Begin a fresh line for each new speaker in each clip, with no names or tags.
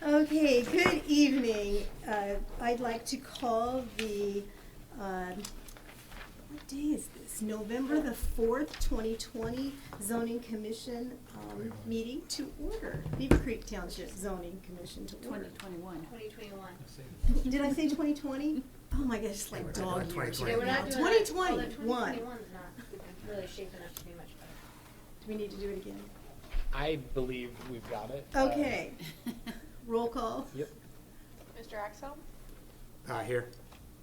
Okay, good evening. I'd like to call the, what day is this? November the 4th, 2020 Zoning Commission meeting to order. Beavercreek Township Zoning Commission to order.
2021.
2021.
Did I say 2020? Oh my gosh, it's like dog years
Yeah,
right
we're
now.
not doing that.
2021.
2021 is not really shaping up to be much better.
Do we need to do it again?
I believe we've got it.
Okay. Roll call.
Yep.
Mr. Axel?
Here.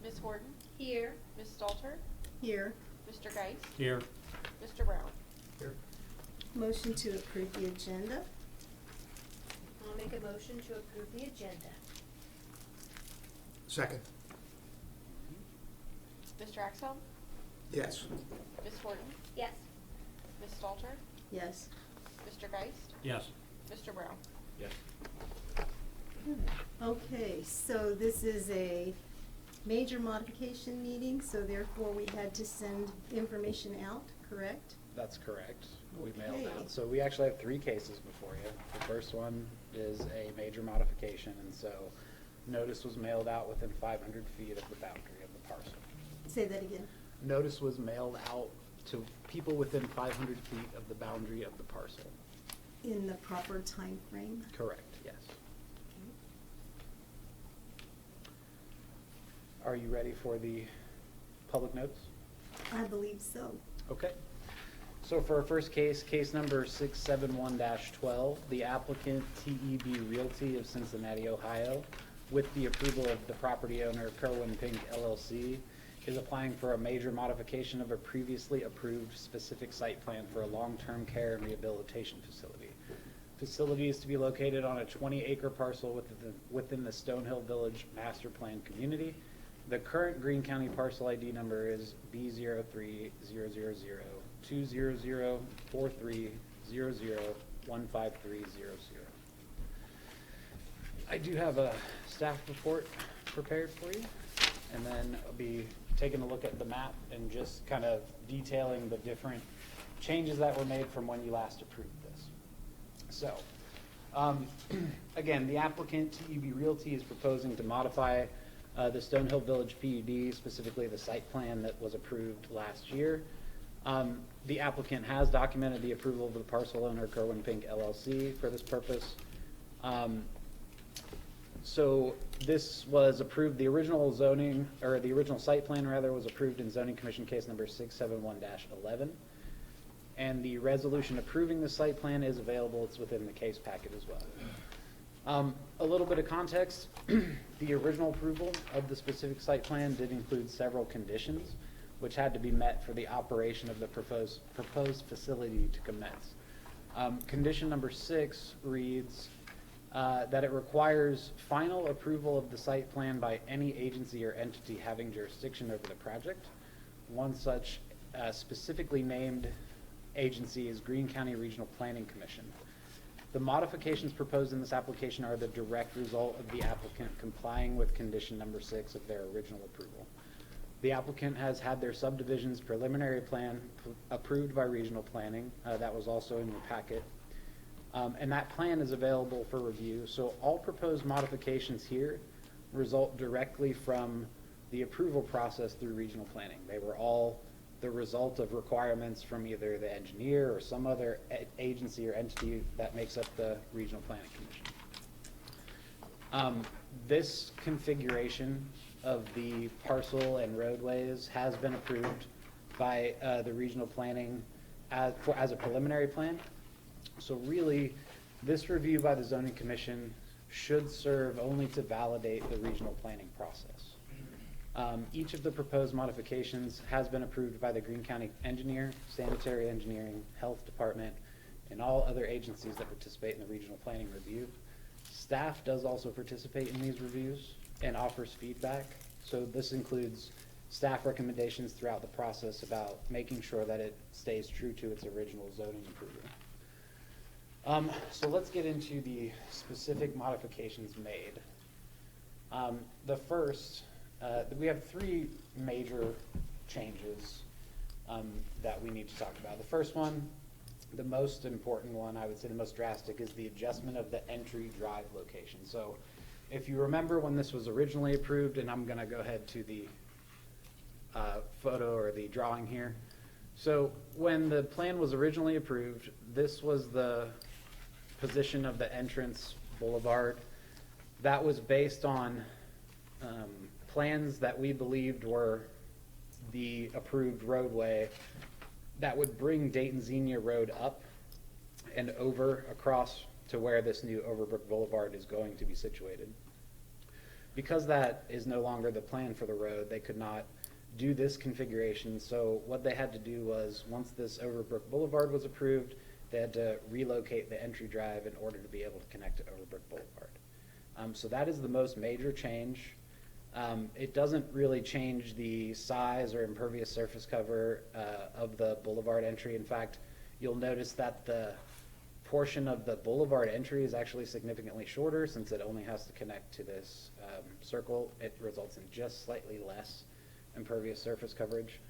Ms. Horton?
Here,
Ms. Stalter?
Here.
Mr. Geis?
Here.
Mr. Brown?
Here.
Motion to approve the agenda.
I'll make a motion to approve the agenda.
Second.
Mr. Axel?
Yes.
Ms. Horton?
Yes.
Ms. Stalter?
Yes.
Mr. Geis?
Yes.
Mr. Brown?
Yes.
Okay, so this is a major modification meeting, so therefore we had to send information out, correct?
That's correct. We mailed
Okay.
out. So we actually have 3 cases before you. The first one is a major modification, and so notice was mailed out within 500 feet of the boundary of the parcel.
Say that again.
Notice was mailed out to people within 500 feet of the boundary of the parcel.
In the proper time frame.
Correct, yes. Are you ready for the public notes?
I believe so.
Okay. So for our first case, case number 671-12, the applicant TEB Realty of Cincinnati, Ohio, with the approval of the property owner Kerwin Pink LLC, is applying for a major modification of a previously approved specific site plan for a long-term care and rehabilitation facility. Facility is to be located on a 20-acre parcel within the Stonehill Village Master Plan community. The current Greene County parcel ID number is B03-000-200-4300-15300. I do have a staff report prepared for you, and then I'll be taking a look at the map and just kind of detailing the different changes that were made from when you last approved this. So, again, the applicant, TEB Realty, is proposing to modify the Stonehill Village PUD, specifically the site plan that was approved last year. The applicant has documented the approval of the parcel owner, Kerwin Pink LLC, for this purpose. So this was approved, the original zoning, or the original site plan rather, was approved in Zoning Commission case number 671-11. And the resolution approving the site plan is available. It's within the case packet as well. A little bit of context, the original approval of the specific site plan did include several conditions which had to be met for the operation of the proposed facility to commence. Condition number 6 reads that it requires final approval of the site plan by any agency or entity having jurisdiction over the project. One such specifically named agency is Greene County Regional Planning Commission. The modifications proposed in this application are the direct result of the applicant complying with condition number 6 of their original approval. The applicant has had their subdivisions preliminary plan approved by regional planning. That was also in your packet. And that plan is available for review. So all proposed modifications here result directly from the approval process through regional planning. They were all the result of requirements from either the engineer or some other agency or entity that makes up the Regional Planning Commission. This configuration of the parcel and roadways has been approved by the Regional Planning as a preliminary plan. So really, this review by the Zoning Commission should serve only to validate the regional planning process. Each of the proposed modifications has been approved by the Greene County Engineer, Sanitary Engineering, Health Department, and all other agencies that participate in the regional planning review. Staff does also participate in these reviews and offers feedback. So this includes staff recommendations throughout the process about making sure that it stays true to its original zoning approval. So let's get into the specific modifications made. The first, we have 3 major changes that we need to talk about. The first one, the most important one, I would say the most drastic, is the adjustment of the entry drive location. So if you remember when this was originally approved, and I'm going to go ahead to the photo or the drawing here. So when the plan was originally approved, this was the position of the entrance boulevard. That was based on plans that we believed were the approved roadway that would bring Dayton Xenia Road up and over across to where this new Overbrook Boulevard is going to be situated. Because that is no longer the plan for the road, they could not do this configuration. So what they had to do was, once this Overbrook Boulevard was approved, they had to relocate the entry drive in order to be able to connect to Overbrook Boulevard. So that is the most major change. It doesn't really change the size or impervious surface cover of the boulevard entry. In fact, you'll notice that the portion of the boulevard entry is actually significantly shorter, since it only has to connect to this circle. It results in just slightly less impervious surface coverage.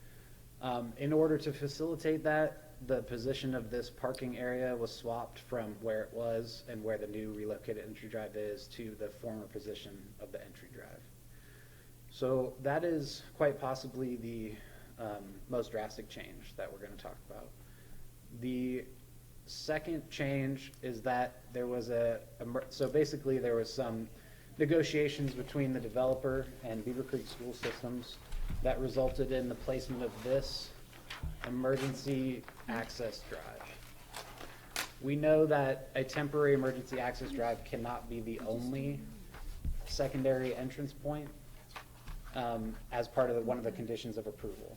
In order to facilitate that, the position of this parking area was swapped from where it was and where the new relocated entry drive is to the former position of the entry drive. So that is quite possibly the most drastic change that we're going to talk about. The second change is that there was so basically there was some negotiations between the developer and Beavercreek School Systems that resulted in the placement of this emergency access drive. We know that a temporary emergency access drive cannot be the only secondary entrance point as part of one of the conditions of approval.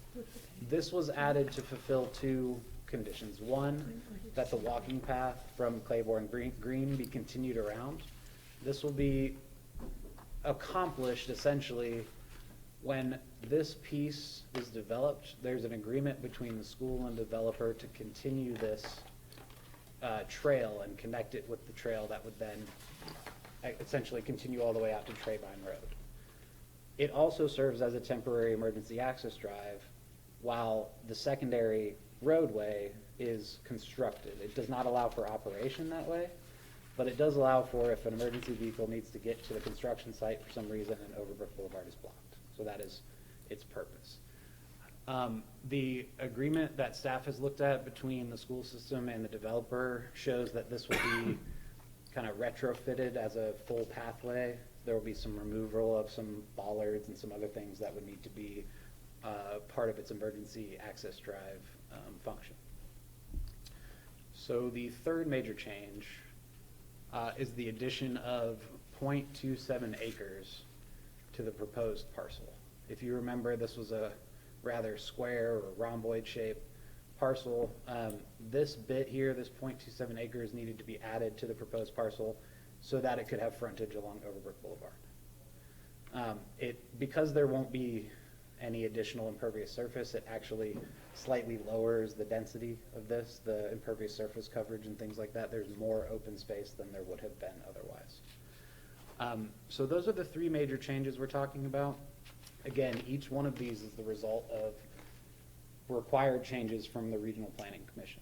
This was added to fulfill two conditions. One, that the walking path from Claiborne Greene be continued around. This will be accomplished essentially when this piece is developed. There's an agreement between the school and developer to continue this trail and connect it with the trail that would then essentially continue all the way out to Trebine Road. It also serves as a temporary emergency access drive while the secondary roadway is constructed. It does not allow for operation that way, but it does allow for if an emergency vehicle needs to get to the construction site for some reason and Overbrook Boulevard is blocked. So that is its purpose. The agreement that staff has looked at between the school system and the developer shows that this will be kind of retrofitted as a full pathway. There will be some removal of some bollards and some other things that would need to be part of its emergency access drive function. So the third major change is the addition of 0.27 acres to the proposed parcel. If you remember, this was a rather square or rhomboid shaped parcel. This bit here, this 0.27 acres, needed to be added to the proposed parcel so that it could have frontage along Overbrook Boulevard. Because there won't be any additional impervious surface, it actually slightly lowers the density of this, the impervious surface coverage and things like that. There's more open space than there would have been otherwise. So those are the three major changes we're talking about. Again, each one of these is the result of required changes from the Regional Planning Commission.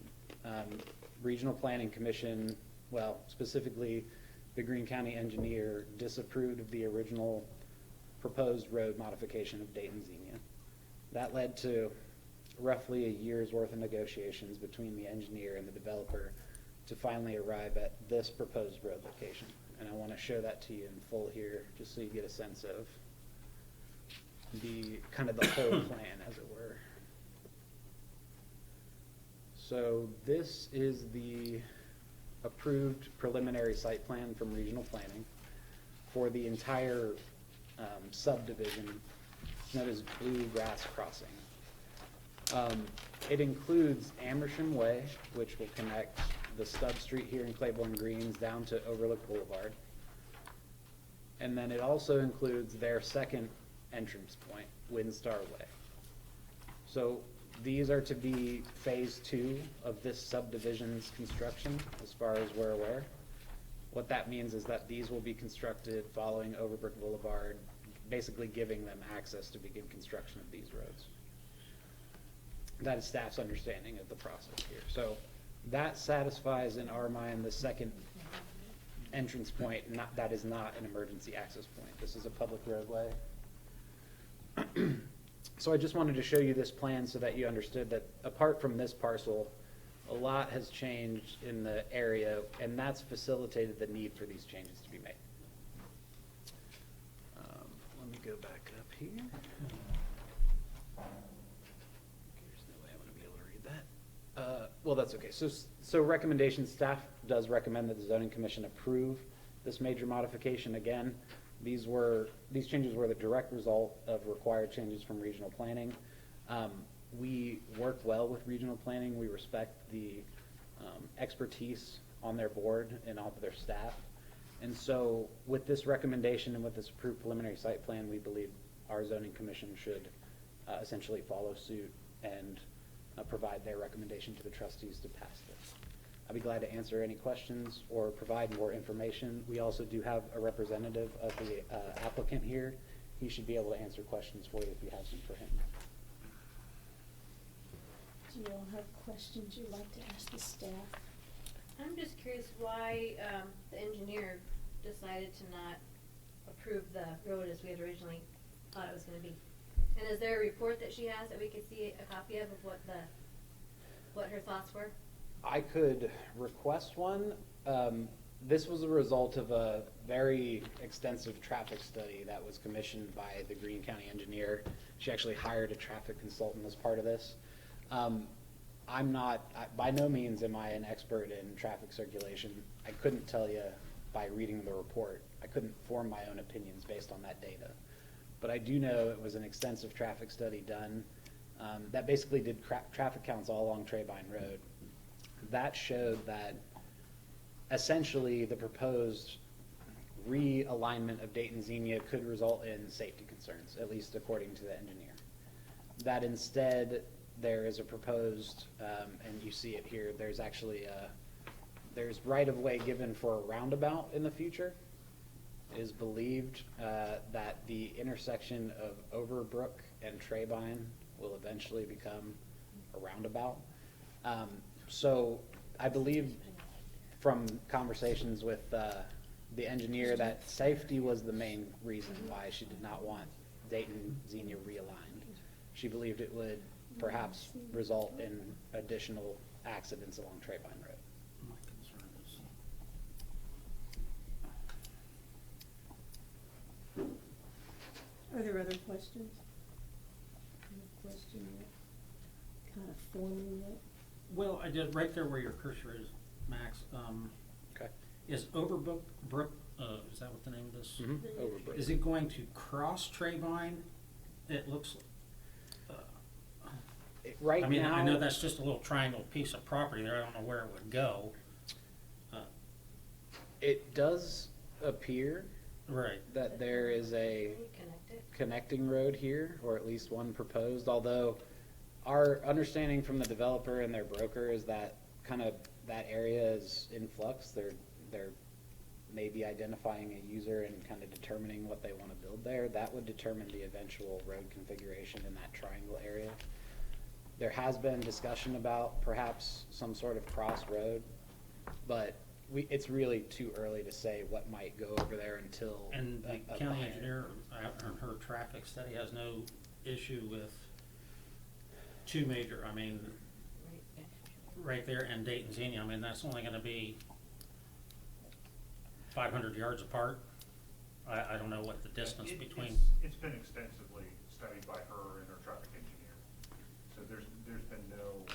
Regional Planning Commission, well, specifically the Greene County engineer, disapproved of the original proposed road modification of Dayton Xenia. That led to roughly a year's worth of negotiations between the engineer and the developer to finally arrive at this proposed road location. And I want to show that to you in full here, just so you get a sense of the kind of the whole plan, as it were. So this is the approved preliminary site plan from Regional Planning for the entire subdivision known as Bluegrass Crossing. It includes Amersham Way, which will connect the stub street here in Claiborne Greens down to Overlook Boulevard. And then it also includes their second entrance point, Windstar Way. So these are to be phase 2 of this subdivision's construction, as far as we're aware. What that means is that these will be constructed following Overbrook Boulevard, basically giving them access to begin construction of these roads. That is staff's understanding of the process here. So That satisfies in our mind the second entrance point, that is not an emergency access point. This is a public roadway. So I just wanted to show you this plan so that you understood that apart from this parcel, a lot has changed in the area, and that's facilitated the need for these changes to be made. Let me go back up here. There's no way I'm going to be able to read that. Well, that's okay. So recommendation, staff does recommend that the zoning commission approve this major modification. Again, these changes were the direct result of required changes from regional planning. We work well with regional planning. We respect the expertise on their board and all of their staff. And so with this recommendation and with this approved preliminary site plan, we believe our zoning commission should essentially follow suit and provide their recommendation to the trustees to pass this. I'd be glad to answer any questions or provide more information. We also do have a representative of the applicant here. He should be able to answer questions for you if you have some for him.
Do you all have questions you'd like to ask the staff?
I'm just curious why the engineer decided to not approve the road as we had originally thought it was gonna be. And is there a report that she has that we could see a copy of what her thoughts were?
I could request one. This was a result of a very extensive traffic study that was commissioned by the Greene County engineer. She actually hired a traffic consultant as part of this. By no means am I an expert in traffic circulation. I couldn't tell you by reading the report. I couldn't form my own opinions based on that data. But I do know it was an extensive traffic study done that basically did traffic counts all along Treybine Road. That showed that essentially the proposed realignment of Dayton Xenia could result in safety concerns, at least according to the engineer. That instead there is a proposed, and you see it here, there's actually there's right-of-way given for a roundabout in the future. It is believed that the intersection of Overbrook and Treybine will eventually become a roundabout. So I believe from conversations with the engineer that safety was the main reason why she did not want Dayton Xenia realigned. She believed it would perhaps result in additional accidents along Treybine Road.
My concern is,
Are there other questions? No question yet? Kind of forming it?
well, I did, right there where your cursor is, Max,
Okay.
is Overbrook, is that what the name of this?
Overbrook.
Is it going to cross Treybine? It looks,
Right
I mean,
now,
I know that's just a little triangle piece of property there, I don't know where it would go.
it does appear
Right.
that there is a
Connect it.
connecting road here, or at least one proposed, although our understanding from the developer and their broker is that kind of that area is in flux. They're maybe identifying a user and kind of determining what they want to build there. That would determine the eventual road configuration in that triangle area. There has been discussion about perhaps some sort of crossroad, but it's really too early to say what might go over there until.
And the
a
county
plan.
engineer, on her traffic study, has no issue with two major, I mean, right there, and Dayton Xenia, I mean, that's only gonna be 500 yards apart. I don't know what the distance between.
It's been extensively studied by her and her traffic engineer. So there's been no,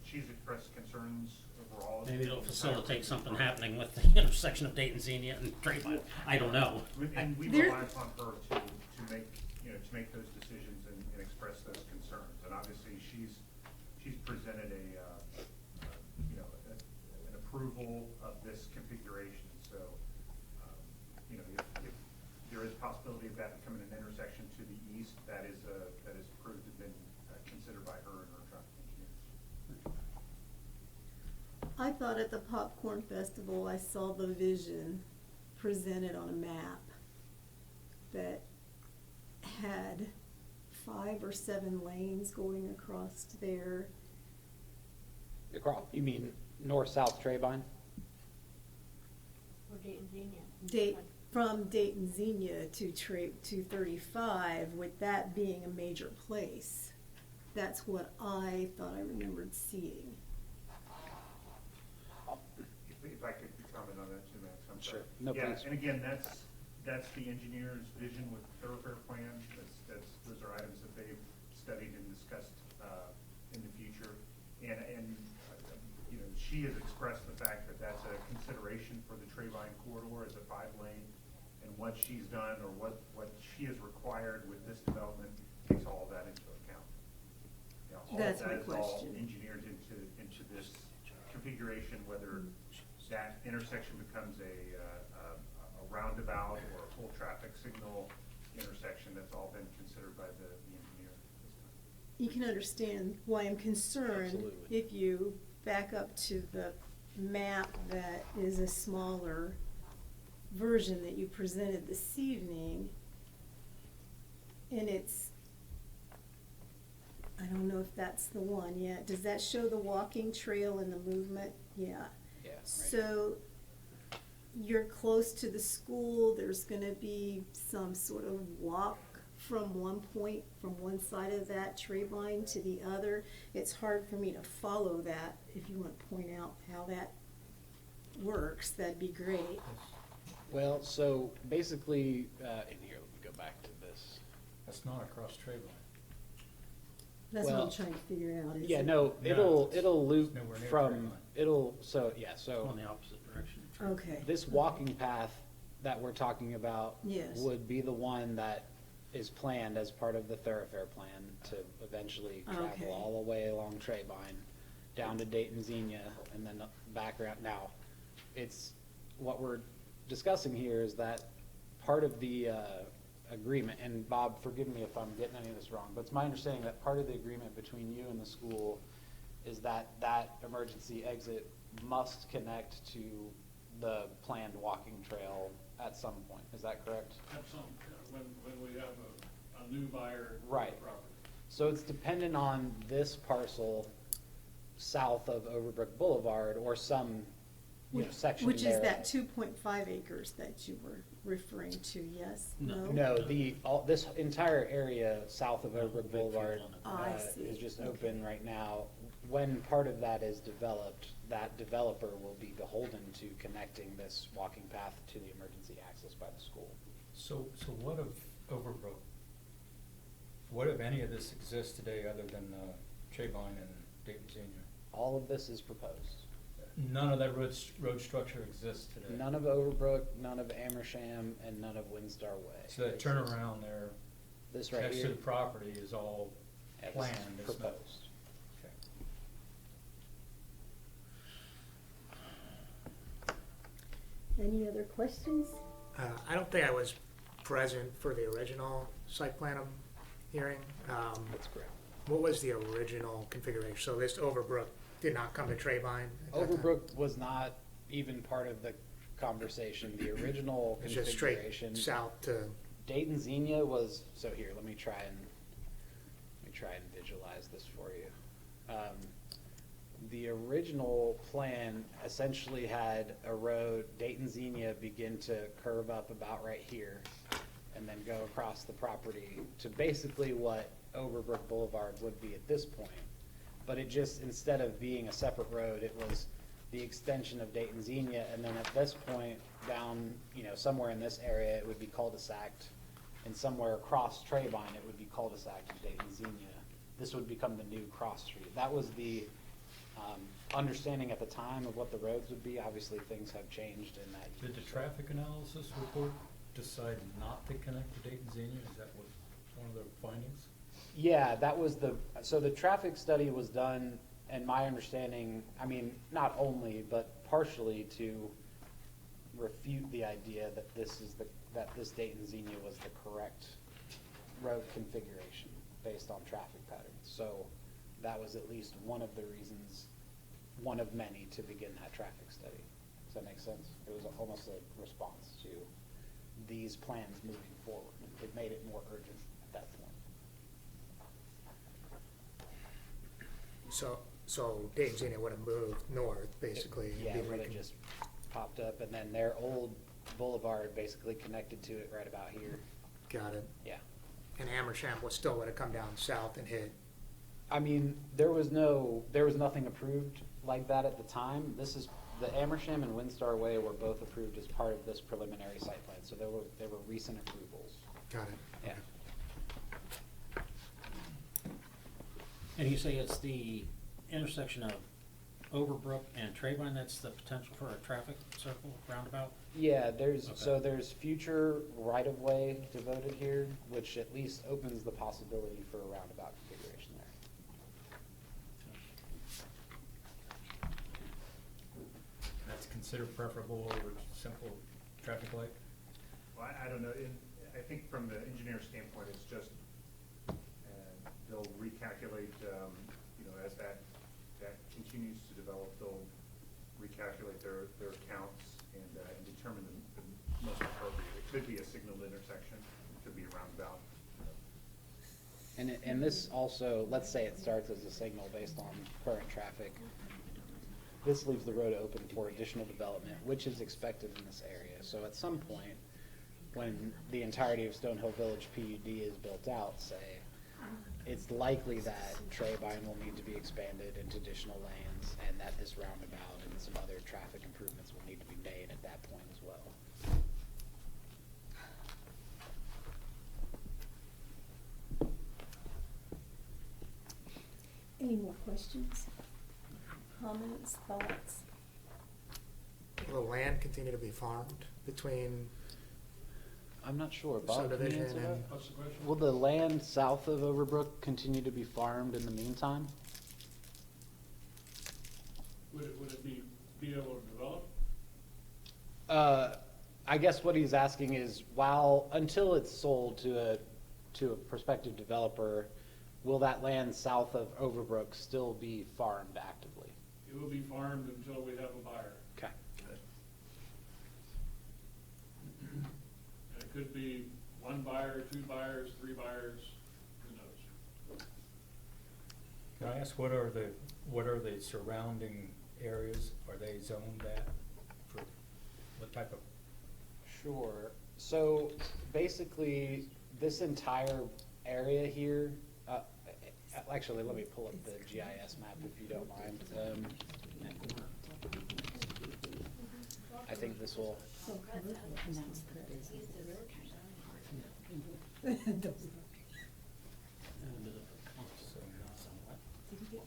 she's expressed concerns overall.
Maybe it'll facilitate something happening with the intersection of Dayton Xenia and Treybine. I don't know.
And we
There-
rely upon her to make, to make those decisions and express those concerns. And obviously, she's presented an approval of this configuration. So, if there is a possibility of that becoming an intersection to the east, that is approved and been considered by her and her traffic engineers.
I thought at the Popcorn Festival, I saw the vision presented on a map that had 5 or 7 lanes going across there.
You mean north-south Trabine?
Or Dayton Xenia?
From Dayton Xenia to 35, with that being a major place. That's what I thought I remembered seeing.
If I could comment on that too, Max, I'm
Sure.
sorry.
No,
Yeah,
please.
and again, that's the engineer's vision with the thoroughfare plan. Those are items that they've studied and discussed in the future. And you know, she has expressed the fact that that's a consideration for the Trabine corridor as a 5-lane. And what she's done, or what she has required with this development, takes all of that into account. You know, all of
That's
that
my
is all
question.
engineered into this configuration, whether that intersection becomes a roundabout or a full traffic signal intersection. That's all been considered by the engineer at this time.
You can understand why I'm concerned
Absolutely.
if you back up to the map that is a smaller version that you presented this evening. And it's, I don't know if that's the one yet. Does that show the walking trail and the movement? Yeah.
Yeah. right.
So you're close to the school, there's gonna be some sort of walk from one point, from one side of that tree line to the other. It's hard for me to follow that. If you want to point out how that works, that'd be great.
Well, so basically, in here, let me go back to this.
That's not across Trayvine.
That's what
Well,
I'm trying to figure out. Is
Yeah,
it-
no,
No,
it'll loop
it's nowhere near
from,
Trayvine.
so.
On the opposite direction.
Okay.
This walking path that we're talking about
Yes.
would be the one that is planned as part of the thoroughfare plan to eventually
Okay.
travel all the way along Trabine, down to Dayton Xenia, and then back around. Now, it's, what we're discussing here is that part of the agreement, and Bob, forgive me if I'm getting any of this wrong, but it's my understanding that part of the agreement between you and the school is that that emergency exit must connect to the planned walking trail at some point. Is that correct?
Have some, when we have a new buyer for the
Right.
property.
So it's dependent on this parcel south of Overbrook Boulevard or some, section
Which is
there.
that 2.5 acres that you were referring to, yes?
No.
No, this entire area south of Overbrook
Big
Boulevard
field
I
uh,
see.
is just
Okay.
open right now. When part of that is developed, that developer will be beholden to connecting this walking path to the emergency access by the school.
So what of Overbrook? What if any of this exists today other than Trayvine and Dayton Xenia?
All of this is proposed.
None of that road structure exists today?
None of Overbrook, none of Amersham, and none of Windstar Way.
So that turnaround there
This right
next to
here.
the property is all
Yeah, this is
planned? it's not-
proposed.
Okay.
Any other questions?
I don't think I was present for the original site plan hearing.
That's correct.
What was the original configuration? So this Overbrook did not come to Trayvine? at that time?
Overbrook was not even part of the conversation. The original
It's just straight
configuration.
south to,
Dayton Xenia was, so here, let me try and visualize this for you. The original plan essentially had a road, Dayton Xenia begin to curve up about right here and then go across the property to basically what Overbrook Boulevard would be at this point. But it just, instead of being a separate road, it was the extension of Dayton Xenia, and then at this point, down, somewhere in this area, it would be cul-de-saced, and somewhere across Trayvine, it would be cul-de-saced to Dayton Xenia. This would become the new cross street. That was the understanding at the time of what the roads would be. Obviously, things have changed in that.
Did the traffic analysis report decide not to connect to Dayton Xenia? Is that one of the findings?
Yeah, that was so the traffic study was done, and my understanding, not only, but partially to refute the idea that this Dayton Xenia was the correct road configuration based on traffic patterns. So that was at least one of the reasons, one of many, to begin that traffic study. Does that make sense? It was almost a response to these plans moving forward. It made it more urgent at that point.
so So Dayton Xenia would have moved north, basically. and
Yeah,
be
it would have
recon-
just popped up, and then their old boulevard basically connected to it right about here.
Got it.
Yeah.
And Amersham was still would have come down south and hit.
I mean, there was nothing approved like that at the time. This is, the Amersham and Windstar Way were both approved as part of this preliminary site plan, so there were recent approvals.
Got it.
Yeah.
And you say it's the intersection of Overbrook and Trayvine, that's the potential for a traffic circle roundabout?
Yeah,
Okay.
there's future right-of-way devoted here, which at least opens the possibility for a roundabout configuration there.
That's considered preferable over simple traffic light?
Well, I don't know, I think from the engineer standpoint, it's just, they'll recalculate, as that continues to develop, they'll recalculate their counts and determine the most appropriate. It could be a signaled intersection, it could be a roundabout.
And this also, let's say it starts as a signal based on current traffic. This leaves the road open for additional development, which is expected in this area. So at some point, when the entirety of Stonehill Village PUD is built out, say, it's likely that Trayvine will need to be expanded into additional lanes, and that this roundabout and some other traffic improvements will need to be made at that point as well.
Any more questions, comments, thoughts?
Will the land continue to be farmed between
I'm not sure. Bob, can you
subdivision
answer that?
and?
What's the question?
Will the land south of Overbrook continue to be farmed in the meantime?
Would it be able to develop?
I guess what he's asking is, until it's sold to a prospective developer, will that land south of Overbrook still be farmed actively?
It will be farmed until we have a buyer.
Okay.
And it could be one buyer, two buyers, three buyers, who knows?
Can I ask, what are the surrounding areas? Are they zoned that for what type of?
Sure. So basically, this entire area here, actually, let me pull up the GIS map if you don't mind. I think this will.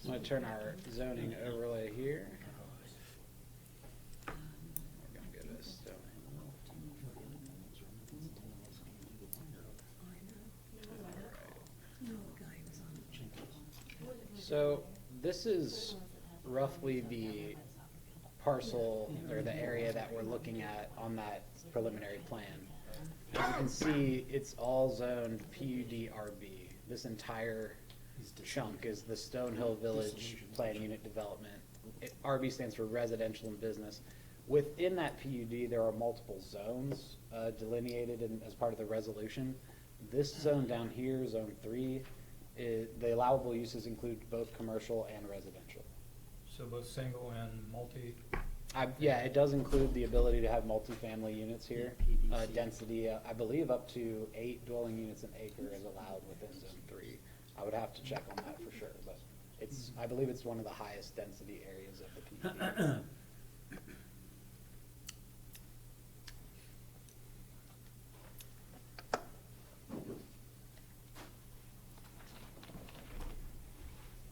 I'm going to turn our zoning overlay here. We're going to go to Stonehill. So this is roughly the parcel or the area that we're looking at on that preliminary plan. As you can see, it's all zoned PUD RB. This entire chunk is the Stonehill Village Plan Unit Development. RB stands for residential and business. Within that PUD, there are multiple zones delineated as part of the resolution. This zone down here, Zone 3, the allowable uses include both commercial and residential.
So both single and multi?
Yeah, it does include the ability to have multifamily units here. Density, I believe up to 8 dwelling units an acre is allowed within Zone 3. I would have to check on that for sure, but I believe it's one of the highest density areas of the PUD.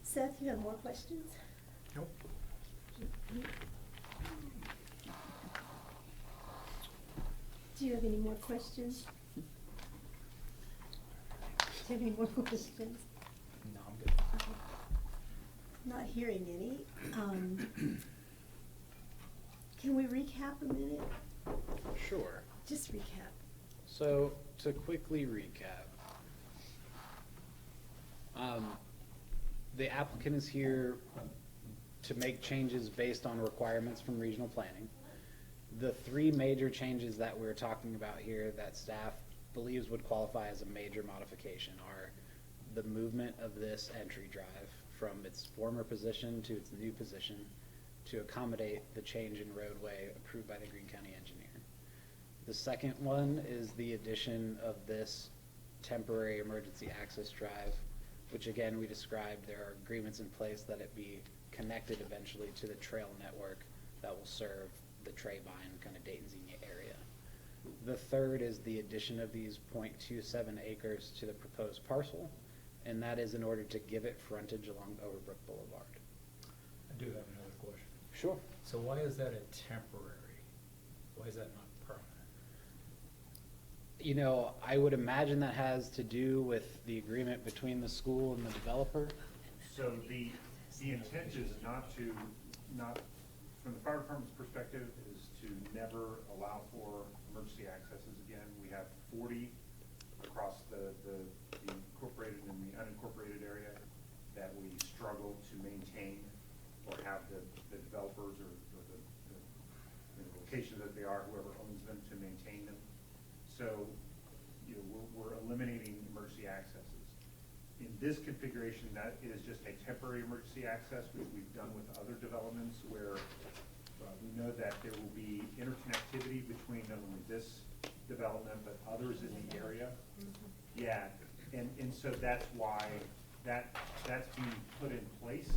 Seth, you have more questions?
Nope.
Do you have any more questions? Do you have any more questions?
No, I'm good.
Not hearing any. Can we recap a minute?
Sure.
Just recap.
So, to quickly recap, the applicant is here to make changes based on requirements from regional planning. The 3 major changes that we're talking about here that staff believes would qualify as a major modification are the movement of this entry drive from its former position to its new position to accommodate the change in roadway approved by the Greene County engineer. The second one is the addition of this temporary emergency access drive, which again, we described, there are agreements in place that it be connected eventually to the trail network that will serve the Trayvine, kind of Dayton Xenia area. The third is the addition of these 0.27 acres to the proposed parcel, and that is in order to give it frontage along Overbrook Boulevard.
I do have another question.
Sure.
So why is that a temporary? Why is that not permanent?
You know, I would imagine that has to do with the agreement between the school and the developer.
So the intent is not, from the fire department's perspective, is to never allow for emergency accesses again. We have 40 across the incorporated and the unincorporated area that we struggle to maintain or have the developers or the locations that they are, whoever owns them, to maintain them. So, you know, we're eliminating emergency accesses. In this configuration, that is just a temporary emergency access, which we've done with other developments where we know that there will be interconnectivity between not only this development, but others in the area. Yeah, and so that's why that's being put in place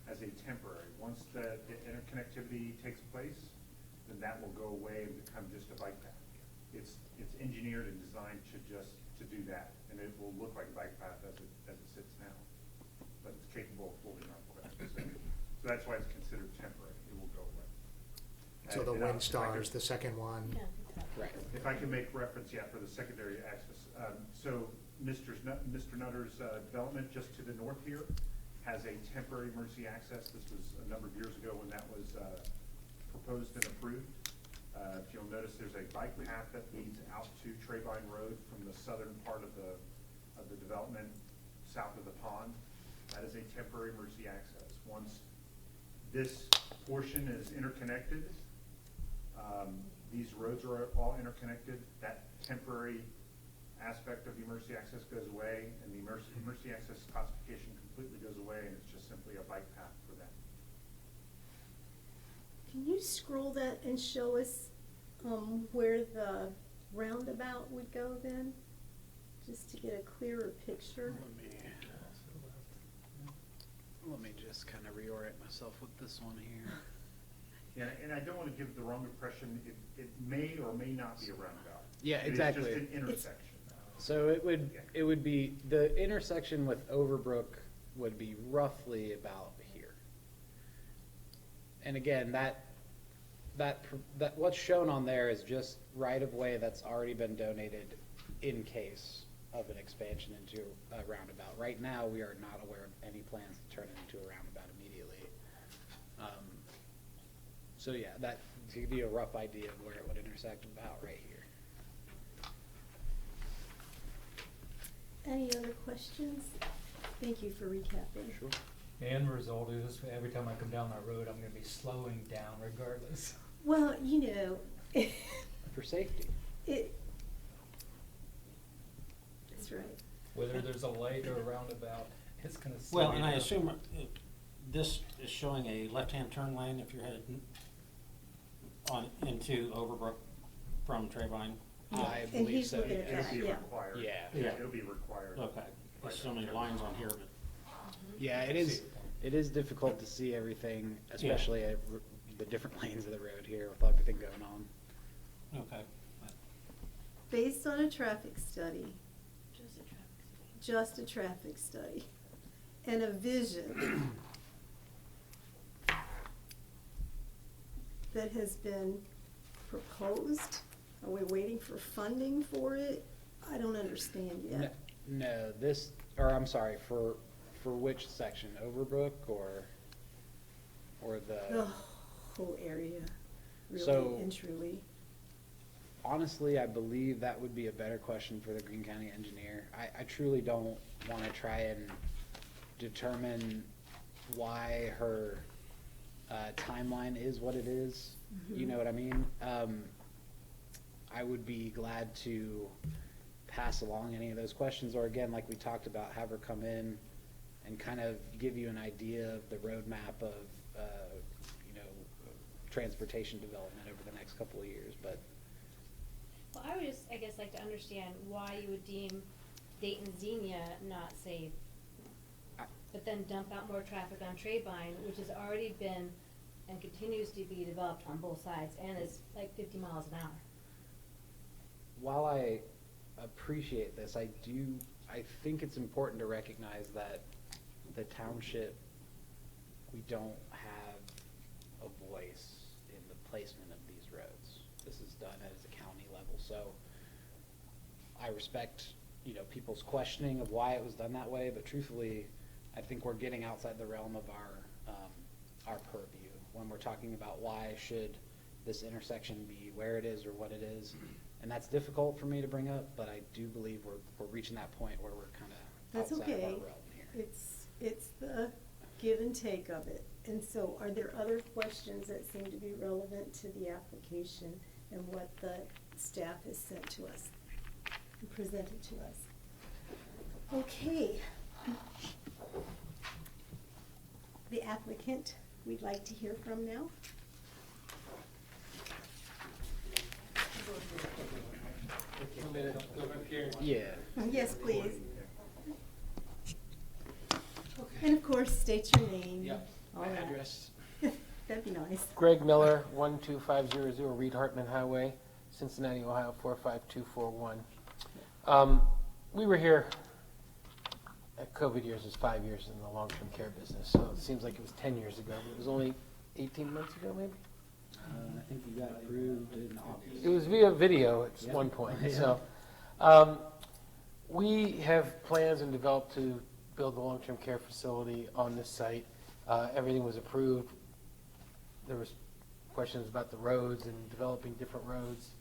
as a temporary. Once the interconnectivity takes place, then that will go away and become just a bike path. It's engineered and designed to do that, and it will look like a bike path as it sits now, but it's capable of holding on quick. So that's why it's considered temporary. It will go away.
So the
And
wind stars, the second one.
Yeah.
Right.
If I can make reference, yeah, for the secondary access. So Mr. Nutter's development just to the north here has a temporary emergency access. This was a number of years ago when that was proposed and approved. If you'll notice, there's a bike path that leads out to Trayvine Road from the southern part of the development south of the pond. That is a temporary emergency access. Once this portion is interconnected, these roads are all interconnected, that temporary aspect of the emergency access goes away, and the emergency access classification completely goes away, and it's just simply a bike path for them.
Can you scroll that and show us where the roundabout would go then? Just to get a clearer picture.
Let me just kind of reorient myself with this one here.
Yeah, and I don't want to give the wrong impression. It may or may not be a roundabout.
Yeah, exactly.
It is just an intersection.
So it would be, the intersection with Overbrook would be roughly about here. And again, that what's shown on there is just right-of-way that's already been donated in case of an expansion into a roundabout. Right now, we are not aware of any plans to turn it into a roundabout immediately. So yeah, that to give you a rough idea of where it would intersect, about right here.
Any other questions? Thank you for recapping.
Sure.
The end result is every time I come down that road, I'm gonna be slowing down regardless.
Well, you know,
For safety.
that's right.
Whether there's a light or a roundabout, it's gonna slow
Well,
you
and I
down.
assume this is showing a left-hand turn lane if you're headed into Overbrook from Trayvine.
I
And
believe
he's
so,
looking at
It'll
that,
be
yeah.
required.
Yeah.
Yeah.
It'll be required.
Okay, there's so many lines on here, but
Yeah, it is difficult to see everything, especially at the different lanes of the road here with everything going on.
okay.
Based on a traffic study,
Just a traffic study.
and a vision that has been proposed, are we waiting for funding for it? I don't understand yet.
No, this, or I'm sorry, for which section, Overbrook or
The
the,
whole area,
So-
really and truly.
honestly, I believe that would be a better question for the Greene County engineer. I truly don't want to try and determine why her timeline is what it is. You know what I mean? I would be glad to pass along any of those questions, or again, like we talked about, have her come in and kind of give you an idea of the roadmap of, transportation development over the next couple of years, but.
Well, I would just, I guess, like to understand why you would deem Dayton Xenia not safe, but then dump out more traffic on Trayvine, which has already been and continues to be developed on both sides and is like 50 miles an hour.
While I appreciate this, I think it's important to recognize that the township, we don't have a voice in the placement of these roads. This is done at a county level, so I respect, people's questioning of why it was done that way, but truthfully, I think we're getting outside the realm of our purview when we're talking about why should this intersection be where it is or what it is. And that's difficult for me to bring up, but I do believe we're reaching that point where we're kind of
That's
outside of our
okay.
realm here.
It's the give and take of it. And so are there other questions that seem to be relevant to the application and what the staff has sent to us and presented to us? Okay. The applicant we'd like to hear from now.
Yeah.
Yes, please. And of course, state your name.
Yep,
all
my
that.
address.
That'd be nice.
Greg Miller, 12500 Reed Hartman Highway, Cincinnati, Ohio, 45241. We were here at COVID years, is 5 years in the long-term care business, so it seems like it was 10 years ago. It was only 18 months ago, maybe?
I think you got approved in August.
It was via video at
Yeah.
one point,
Yeah.
so. We have plans and developed to build a long-term care facility on this site. Everything was approved. There was questions about the roads and developing different roads,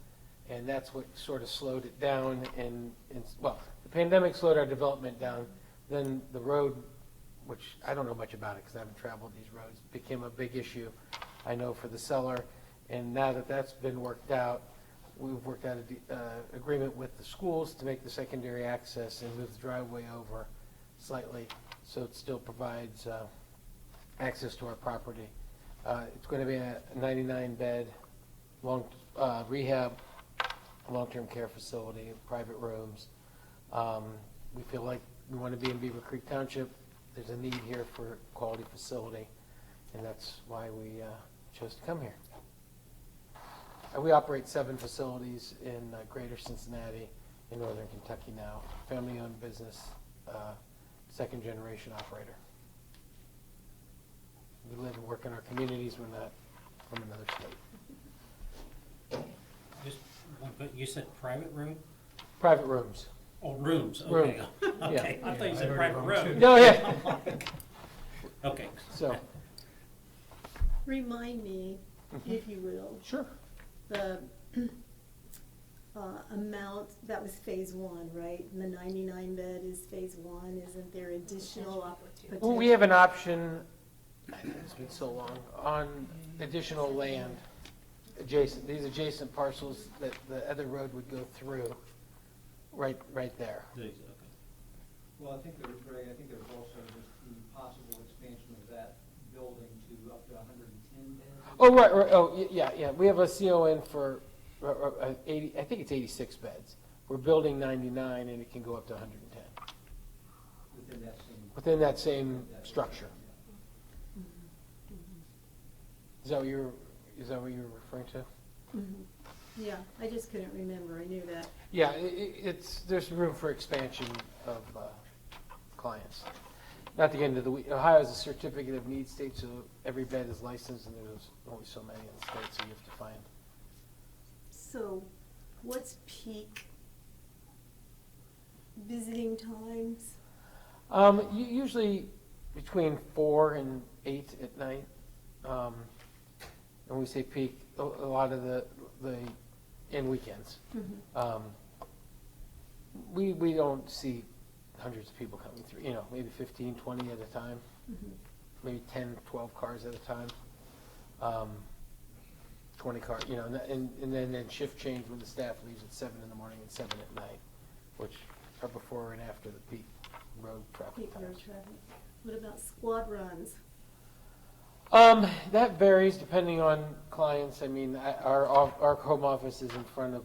and that's what sort of slowed it down. Well, the pandemic slowed our development down. Then the road, which I don't know much about it because I haven't traveled these roads, became a big issue, I know, for the seller. And now that that's been worked out, we've worked out an agreement with the schools to make the secondary access and move the driveway over slightly so it still provides access to our property. It's going to be a 99-bed rehab, long-term care facility, private rooms. We feel like we want to be in Beavercreek Township. There's a need here for a quality facility, and that's why we chose to come here. We operate 7 facilities in greater Cincinnati, in northern Kentucky now. Family-owned business, second-generation operator. We live and work in our communities. We're not from another state.
Just one quick, you said private room?
Private rooms.
Oh, rooms, okay.
Rooms,
Okay,
yeah.
I thought you
I
said
heard
private
wrong,
room.
too.
No, yeah.
Okay.
So,
Remind me, if you will,
sure.
the amount, that was phase 1, right? And the 99 bed is phase 1, isn't there additional potential?
Well, we have an option, it's been so long, on additional land adjacent, these adjacent parcels that the other road would go through, right there.
Okay.
Well, I think there was, Greg, I think there was also just the possible expansion of that building to up to 110 beds.
Oh, right, oh, yeah, we have a CON for 80, I think it's 86 beds. We're building 99 and it can go up to 110 within that same structure. Is that what you're referring to?
Mhm. Yeah, I just couldn't remember, I knew that.
Yeah, there's room for expansion of clients. Not to get into the Ohio is a certificate of need state, so every bed is licensed, and there's only so many in the state, so you have to find.
So, what's peak visiting times?
Usually between 4 and 8 at night. And we say peak, a lot of the in weekends.
Mhm.
We don't see hundreds of people coming through, maybe 15, 20 at a time,
Mhm.
maybe 10, 12 cars at a time. 20 cars, and then shift change when the staff leaves at 7 in the morning and 7 at night, which are before and after the peak road traffic
Peak road
times.
traffic. What about squad runs?
That varies depending on clients. I mean, our home office is in front of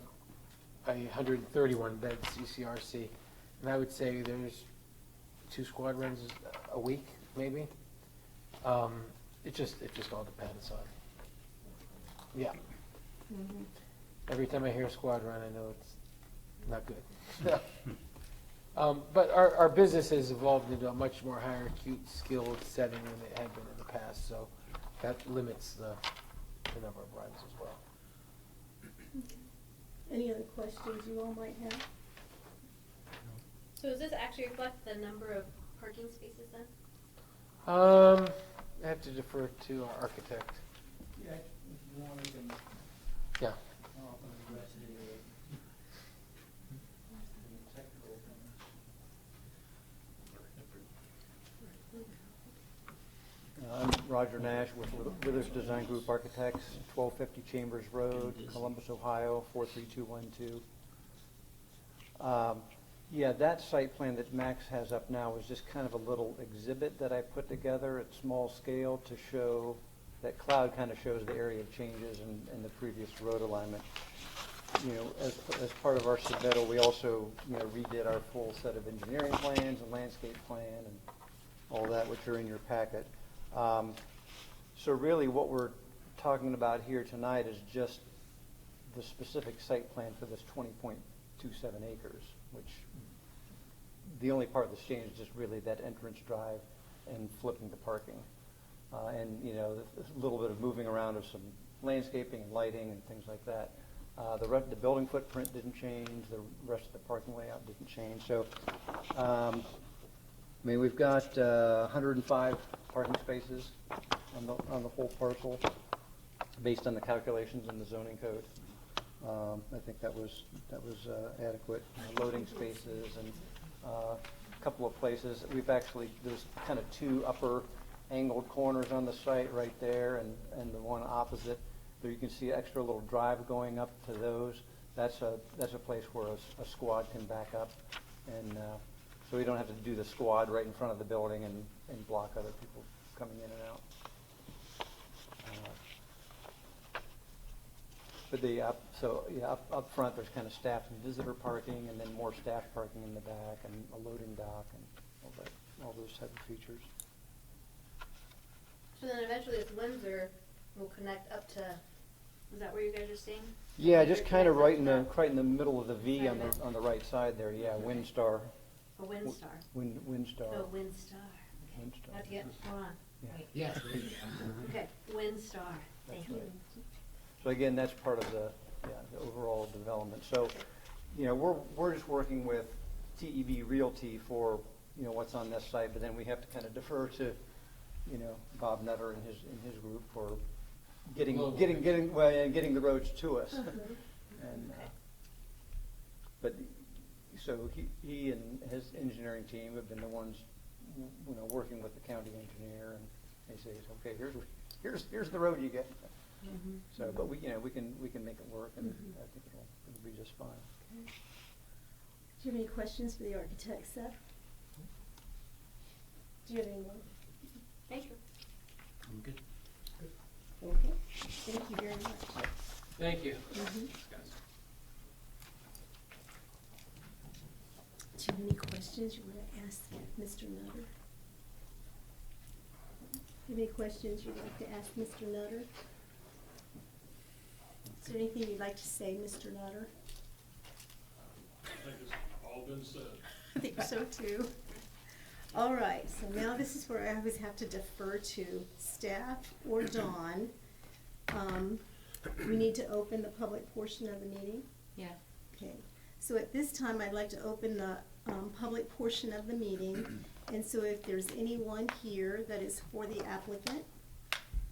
a 131-bed CCRC, and I would say there's 2 squad runs a week, maybe. It just all depends on. Yeah.
Mhm.
Every time I hear a squad run, I know it's not good. But our business has evolved into a much more higher acute skilled setting than it had been in the past, so that limits the number of runs as well.
Any other questions you all might have?
So does this actually reflect the number of parking spaces then?
I have to defer to our architect.
Yeah, if you want, we can,
Yeah.
address any technical things.
I'm Roger Nash with Withers Design Group Architects, 1250 Chambers Road, Columbus, Ohio, 43212. Yeah, that site plan that Max has up now is just kind of a little exhibit that I put together at small scale to show, that cloud kind of shows the area of changes in the previous road alignment. You know, as part of our submittal, we also, you know, redid our full set of engineering plans and landscape plan and all that, which are in your packet. So really what we're talking about here tonight is just the specific site plan for this 20.27 acres, which the only part that's changed is just really that entrance drive and flipping the parking. And, you know, a little bit of moving around of some landscaping and lighting and things like that. The building footprint didn't change, the rest of the parking layout didn't change. So, I mean, we've got 105 parking spaces on the whole parcel, based on the calculations in the zoning code. I think that was adequate. Loading spaces and a couple of places. We've actually, there's kind of 2 upper angled corners on the site right there, and the one opposite. There you can see extra little drive going up to those. That's a place where a squad can back up, and so we don't have to do the squad right in front of the building and block other people coming in and out. But up front, there's kind of staff and visitor parking, and then more staff parking in the back, and a loading dock, and all those type of features.
So then eventually this Windsor will connect up to, is that where you guys are staying?
Yeah, just kind of right in
Connect up
the middle of the V on the right side there. Yeah, Windstar.
to- A Windstar.
Windstar.
Oh, Windstar. Okay.
Windstar.
I have to get, hold on.
Yeah.
Wait.
Yes.
Okay, Windstar. Thank you.
right. So again, that's part of the overall development. So, you know, we're just working with TEB Realty for, you know, what's on this site, but then we have to kind of defer to, you know, Bob Nutter and his group for getting the roads to us. And but so he and his engineering team have been the ones, you know, working with the county engineer, and they say, okay, here's the road you get. So, but we can make it work, and I think it'll be just fine.
Okay. Do you have any questions for the architect, Seth? Do you have any more?
Thank you.
I'm good.
Okay, thank you very much.
Thank you.
Do you have any questions you want to ask Mr. Nutter? Do you have any questions you'd like to ask Mr. Nutter? Is there anything you'd like to say, Mr. Nutter?
I think it's all been said.
I think so too. All right, so now this is where I always have to defer to staff or Dawn. We need to open the public portion of the meeting.
Yeah.
Okay, so at this time, I'd like to open the public portion of the meeting. And so if there's anyone here that is for the applicant,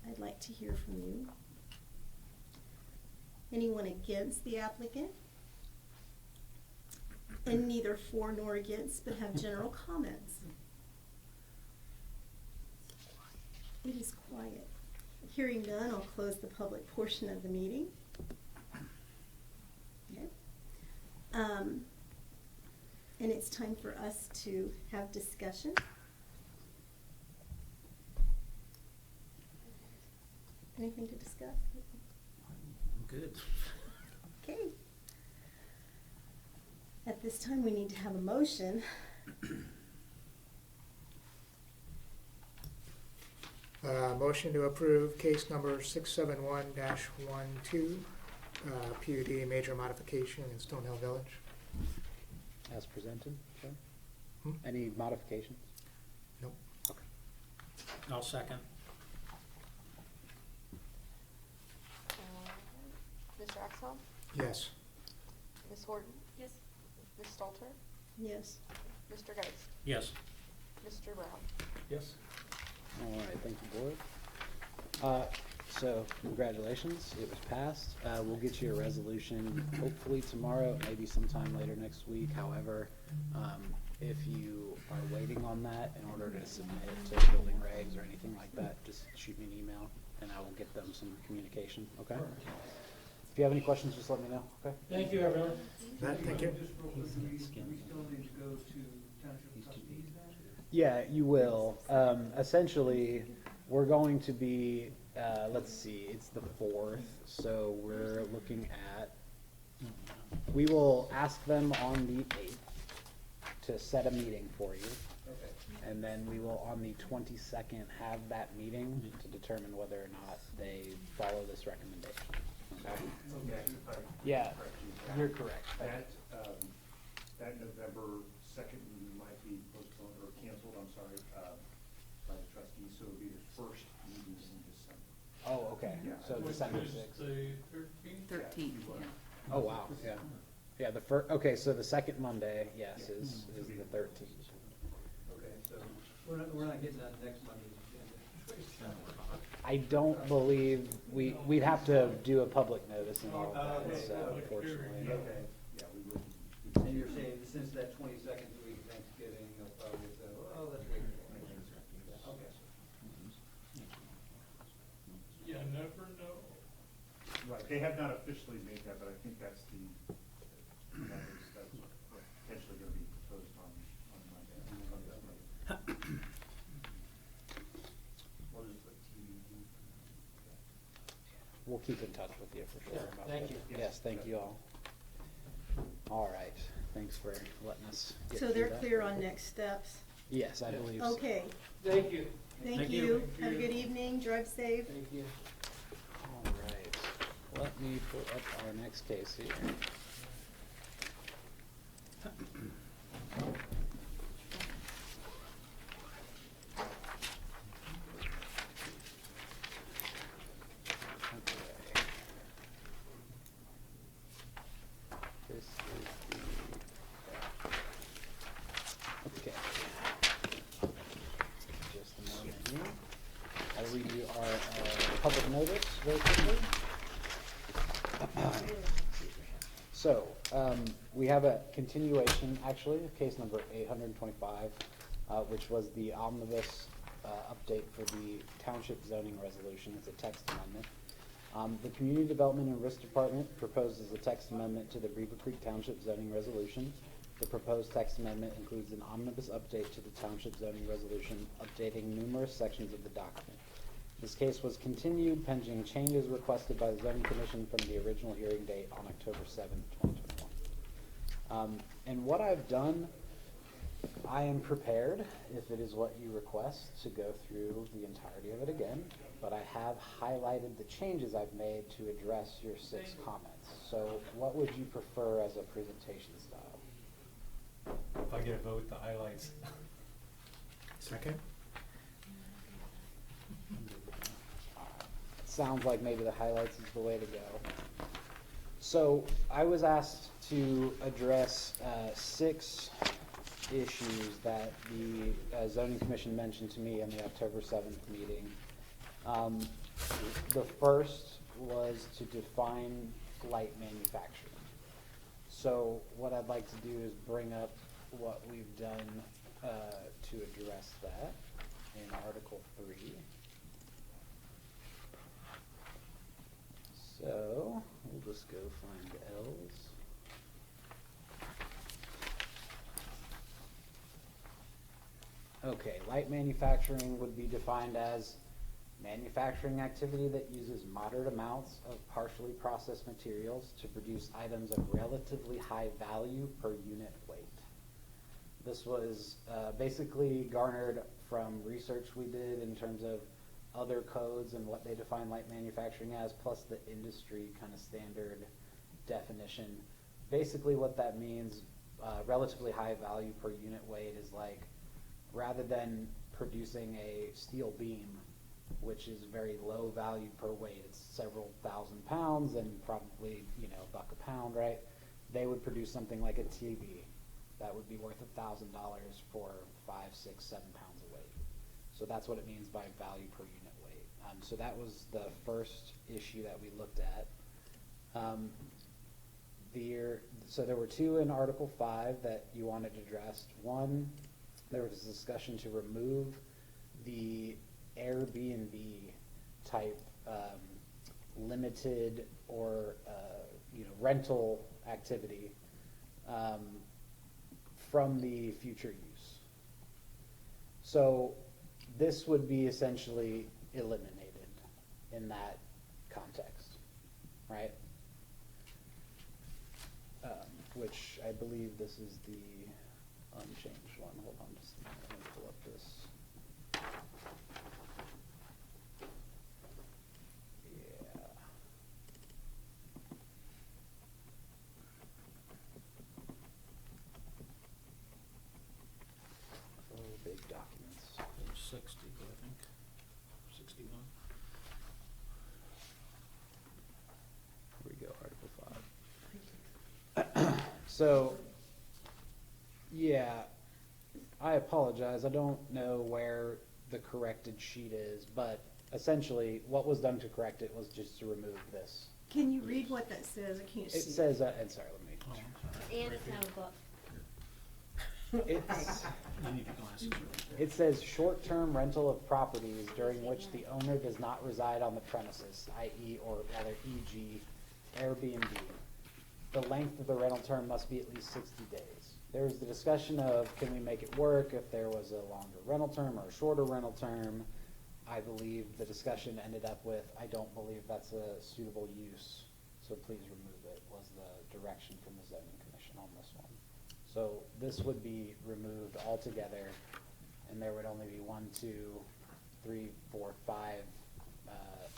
I'd like to hear from you. Anyone against the applicant? And neither for nor against, but have general comments. It is quiet. Hearing none, I'll close the public portion of the meeting. Okay. And it's time for us to have discussion. anything to discuss?
I'm good.
Okay. At this time, we need to have a motion.
Motion to approve case number 671-12, PUD major modification in Stonehill Village.
As presented, sure.
Hmm?
Any modifications?
Nope.
Okay.
I'll second.
Mr. Axell?
Yes.
Ms. Horton?
Yes.
Ms. Stalter?
Yes.
Mr. Geist?
Yes.
Mr. Brown?
Yes.
All right, thank you, board. So congratulations, it was passed. We'll get you a resolution hopefully tomorrow, maybe sometime later next week. However, if you are waiting on that in order to submit it to building regs or anything like that, just shoot me an email and I will get them some communication, okay? If you have any questions, just let me know, okay?
Thank you, everyone.
Thank you.
Just real quick, we still need to go to township trustees then?
Yeah, you will. Essentially, we're going to be, let's see, it's the 4th, so we're looking at, we will ask them on the 8th to set a meeting for you.
Okay.
And then we will, on the 22nd, have that meeting to determine whether or not they follow this recommendation. Okay?
Okay, if I-
Yeah,
correct you.
you're correct.
That November 2nd meeting might be postponed or canceled, I'm sorry, by the trustees, so it'll be the first meeting in December.
Oh, okay,
Yeah.
so December
Which is
6th.
the 13th?
13th,
yeah.
Oh, wow, yeah. Yeah, the first, okay, so the second Monday, yes, is the 13th.
Okay, so we're not getting that next Monday's agenda.
I don't believe, we'd have to do a public notice and all of that,
Okay.
so unfortunately.
Okay.
Yeah, we would.
And you're saying since that 22nd week of Thanksgiving, they'll probably say, oh, let's wait. Okay.
You never know.
Right, they have not officially made that, but I think that's potentially gonna be proposed on Monday. What is the TBD?
We'll keep in touch with you for sure.
Yeah,
about
thank
that.
you.
Yes, thank you all. All right, thanks for letting us get
So
through
they're
that.
clear on next steps?
Yes, I believe so.
Okay,
Thank you.
thank
Thank
you.
you.
Have a good evening, drive safe.
Thank you.
All right, let me pull up our next case here. Okay. This is the, okay. Just a moment here. I'll read you our public notice very quickly. So, we have a continuation, actually, of case number 825, which was the omnibus update for the township zoning resolution. It's a text amendment. The Community Development and Risk Department proposes a text amendment to the Beavercreek Township zoning resolution. The proposed text amendment includes an omnibus update to the township zoning resolution, updating numerous sections of the document. This case was continued pending changes requested by the zoning commission from the original hearing date on October 7th, 2021. And what I've done, I am prepared, if it is what you request, to go through the entirety of it again, but I have highlighted the changes I've made to address your 6 comments. So what would you prefer as a presentation style?
If I get a vote, the highlights.
Second?
Sounds like maybe the highlights is the way to go. So I was asked to address 6 issues that the zoning commission mentioned to me in the October 7th meeting. The first was to define light manufacturing. So what I'd like to do is bring up what we've done to address that in Article 3. So we'll just go find L's. Okay, light manufacturing would be defined as manufacturing activity that uses moderate amounts of partially processed materials to produce items of relatively high value per unit weight. This was basically garnered from research we did in terms of other codes and what they define light manufacturing as, plus the industry kind of standard definition. Basically what that means, relatively high value per unit weight, is like, rather than producing a steel beam, which is very low value per weight, it's several thousand pounds and probably, you know, $1 a pound, right? They would produce something like a TV that would be worth $1,000 for 5, 6, 7 pounds of weight. So that's what it means by value per unit weight. So that was the first issue that we looked at. So there were two in Article 5 that you wanted addressed. One, there was a discussion to remove the Airbnb type limited or rental activity from the future use. So this would be essentially eliminated in that context, right? Which I believe this is the unchanged one. Hold on just a minute, let me pull up this. Yeah. Oh, big documents.
Page 60, I think, 61.
Here we go, Article 5. So, yeah, I apologize. I don't know where the corrected sheet is, but essentially what was done to correct it was just to remove this.
Can you read what that says? I can't see.
It says, and sorry, let me.
Oh, I'm sorry.
And
Right
it's
here.
not a book.
It's,
You need your glasses right there.
it says short-term rental of properties during which the owner does not reside on the premises, i.e., or rather, e.g., Airbnb. The length of the rental term must be at least 60 days. There's the discussion of, can we make it work if there was a longer rental term or a shorter rental term? I believe the discussion ended up with, I don't believe that's a suitable use, so please remove it, was the direction from the zoning commission on this one. So this would be removed altogether, and there would only be 1, 2, 3, 4, 5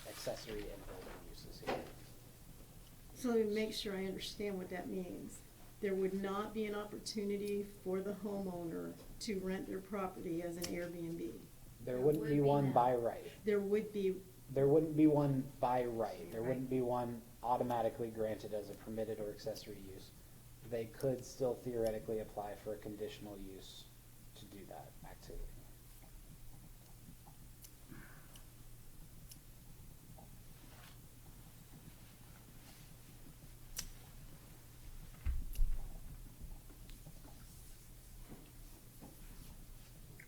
accessory and building uses here.
So let me make sure I understand what that means. There would not be an opportunity for the homeowner to rent their property as an Airbnb.
There wouldn't be one by right.
There would be,
There wouldn't be one by right. There wouldn't be one automatically granted as a permitted or accessory use. They could still theoretically apply for a conditional use to do that activity.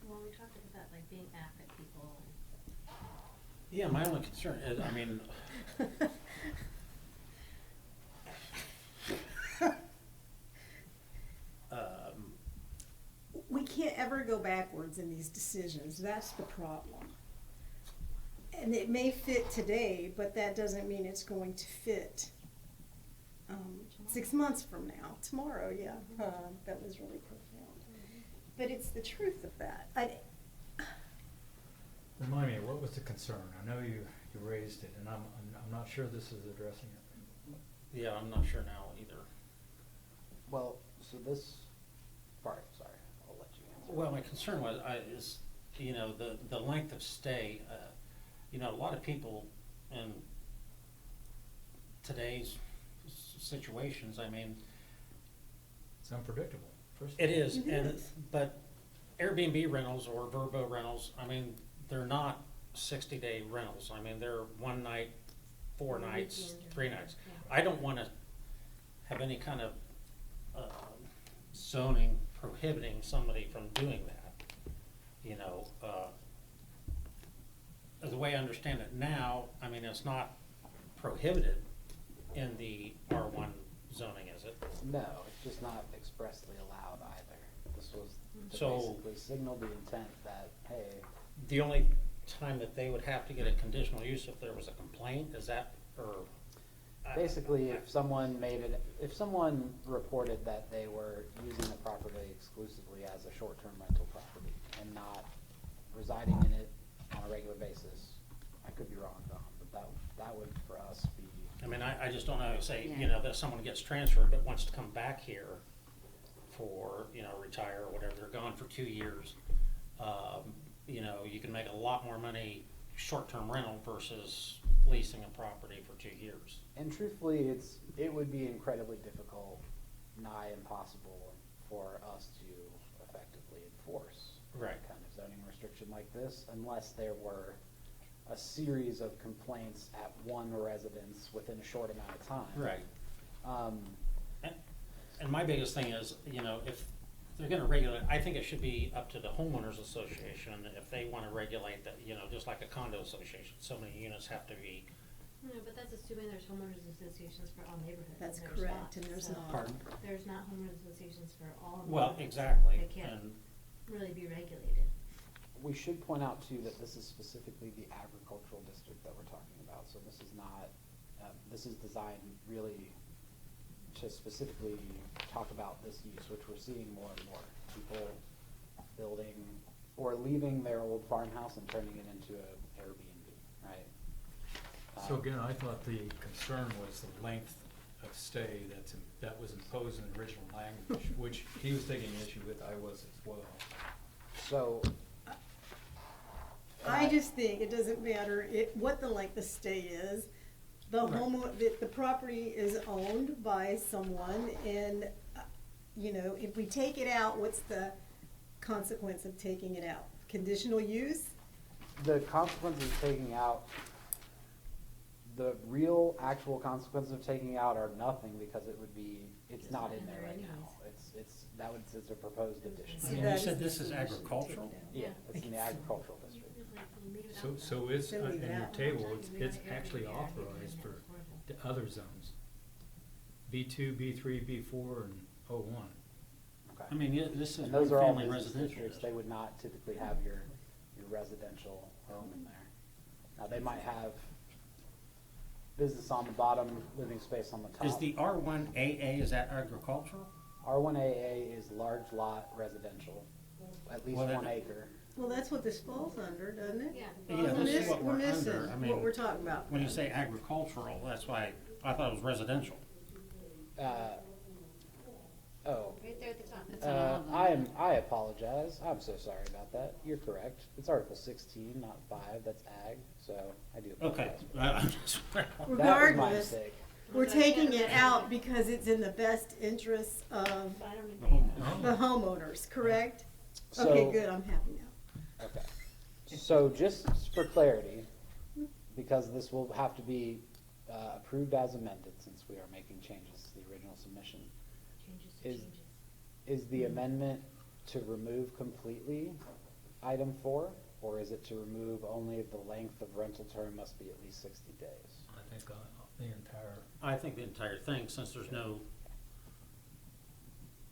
Well, we talked about like being affect people.
Yeah, my only concern is, I mean,
we can't ever go backwards in these decisions. That's the problem. And it may fit today, but that doesn't mean it's going to fit 6 months from now. Tomorrow, yeah. That was really profound. But it's the truth of that.
Remind me, what was the concern? I know you raised it, and I'm not sure this is addressing it.
yeah, I'm not sure now either.
Well, so this part, sorry, I'll let you answer.
Well, my concern was, the length of stay. A lot of people in today's situations, I mean,
It's unpredictable, first of
it
all.
is, but Airbnb rentals or Verbo rentals, I mean, they're not 60-day rentals. I mean, they're 1 night, 4 nights,
Weekend or
3
whatever,
nights.
yeah.
I don't wanna have any kind of zoning prohibiting somebody from doing that. The way I understand it now, I mean, it's not prohibited in the R1 zoning, is it?
No, it's just not expressly allowed either. This was to
So-
basically signal the intent that, hey,
The only time that they would have to get a conditional use if there was a complaint, is that, or?
Basically, if someone reported that they were using the property exclusively as a short-term rental property and not residing in it on a regular basis, I could be wrong, Don, but that would for us be.
I mean, I just don't know, say, you know, that someone gets transferred but wants to come back here for, you know, retire or whatever, they're gone for 2 years. You know, you can make a lot more money short-term rental versus leasing a property for 2 years.
And truthfully, it would be incredibly difficult, nigh impossible, for us to effectively enforce
Right.
a kind of zoning restriction like this unless there were a series of complaints at one residence within a short amount of time.
Right. And my biggest thing is, you know, if they're gonna regulate, I think it should be up to the homeowners association if they wanna regulate that, you know, just like a condo association, so many units have to be.
No, but that's assuming there's homeowners associations for all neighborhoods.
That's
and there's
correct,
not.
and there's
So
not.
Pardon?
There's not homeowners associations for all
Well,
neighborhoods.
exactly,
They can't
and
really be regulated.
We should point out too that this is specifically the agricultural district that we're talking about, so this is not, this is designed really to specifically talk about this use, which we're seeing more and more. People building or leaving their old farmhouse and turning it into an Airbnb, right?
So again, I thought the concern was the length of stay that was imposed in the original language, which he was taking issue with, I was as well.
So.
I just think it doesn't matter what the length of stay is. The the property is owned by someone, and, you know, if we take it out, what's the consequence of taking it out? Conditional use?
The consequences of taking out, the real actual consequences of taking out are nothing because it's not in there right now. It's a proposed addition.
I mean, you said this is agricultural?
Yeah, it's in the agricultural district.
So it's,
Then leave
in
it
your
out.
table, it's actually authorized for the other zones. B2, B3, B4, and O1.
Okay.
I mean, this is
And those are all
family
business
residential.
districts, they would not typically have your residential home in there. Now, they might have business on the bottom, living space on the top.
Is the R1AA, is that agricultural?
R1AA is large lot residential, at least
Well, then-
1 acre.
Well, that's what this falls under, doesn't it?
Yeah.
Yeah,
We're
this is what
we're
we're
missing
under. I
what
mean,
we're talking about.
When you say agricultural, that's why I thought it was residential.
Oh,
Right there at the top.
I apologize. I'm so sorry about that. You're correct. It's Article 16, not 5. That's ag, so I do
Okay.
apologize. That was my
Regardless,
mistake.
we're taking it out because it's in the best interest of
But I don't
The
even.
home-
the homeowners, correct?
So-
Okay, good, I'm happy now.
Okay. So just for clarity, because this will have to be approved as amended since we are making changes to the original submission,
Changes to
is,
changes.
is the amendment to remove completely item 4? Or is it to remove only if the length of rental term must be at least 60 days?
I think the entire,
I think the entire thing, since there's no.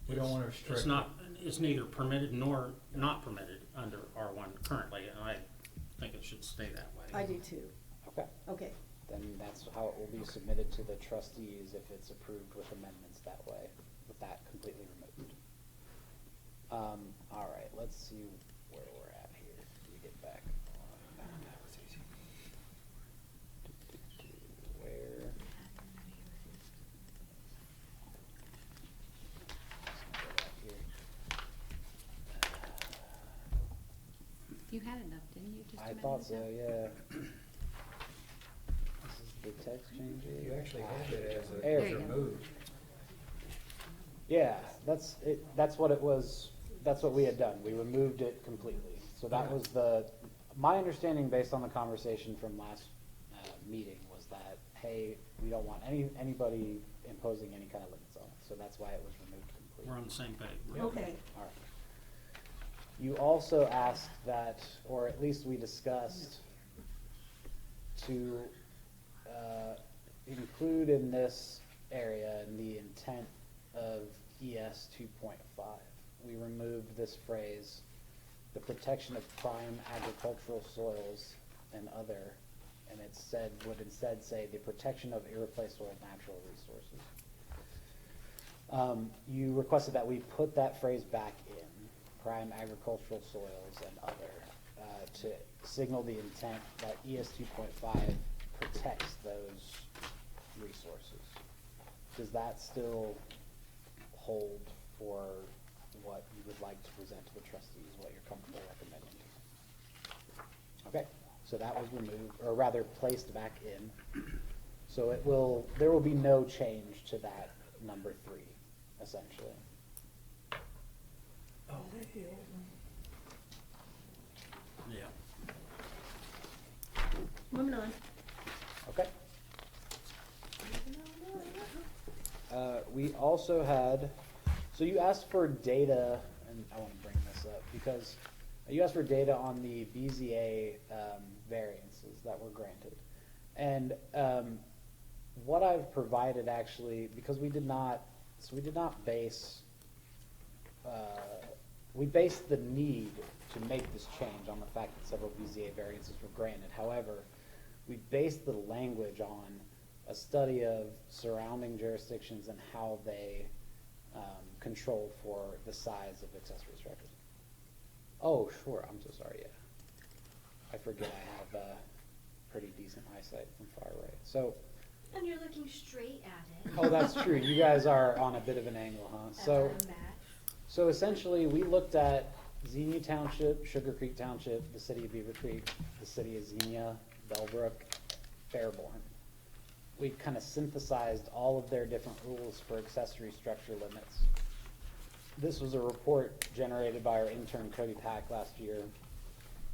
we don't want to restrict.
It's not, it's neither permitted nor not permitted under R1 currently, and I think it should stay that way.
I do too.
Okay.
Okay,
Then that's how it will be submitted to the trustees if it's approved with amendments that way, with that completely removed. All right, let's see where we're at here. Let me get back. Where?
You had enough, didn't you, just a
I
minute
thought so,
ago?
yeah. This is the text changes.
You actually had it as
There
a
you
go.
removed.
Yeah, that's what it was, that's what we had done, we removed it completely. So that was my understanding based on the conversation from last meeting was that, hey, we don't want anybody imposing any kind of limits on it, so that's why it was removed completely.
We're on the same page.
okay.
All right. You also asked that, or at least we discussed, to include in this area in the intent of ES 2.5. We removed this phrase, the protection of prime agricultural soils and other, and it said, would instead say the protection of irreplaceable natural resources. You requested that we put that phrase back in, prime agricultural soils and other, to signal the intent that ES 2.5 protects those resources. Does that still hold for what you would like to present to the trustees, what you're comfortable recommending? Okay, so that was removed, or rather placed back in. So there will be no change to that number 3, essentially.
Oh. Yeah.
Moving on.
Okay. We also had, so you asked for data, and I want to bring this up because you asked for data on the BZA variances that were granted. And what I've provided actually, because we did not base, we based the need to make this change on the fact that several BZA variances were granted. However, we based the language on a study of surrounding jurisdictions and how they control for the size of accessory structures. Oh, sure. I'm so sorry. Yeah, I forget I have pretty decent eyesight from far right. So.
And you're looking straight at it.
Oh, that's true. You guys are on a bit of an angle, huh? So essentially, we looked at Xenia Township, Sugar Creek Township, the city of Beavercreek, the city of Xenia, Bellbrook, Fairborn. We kind of synthesized all of their different rules for accessory structure limits. This was a report generated by our intern Cody Pack last year,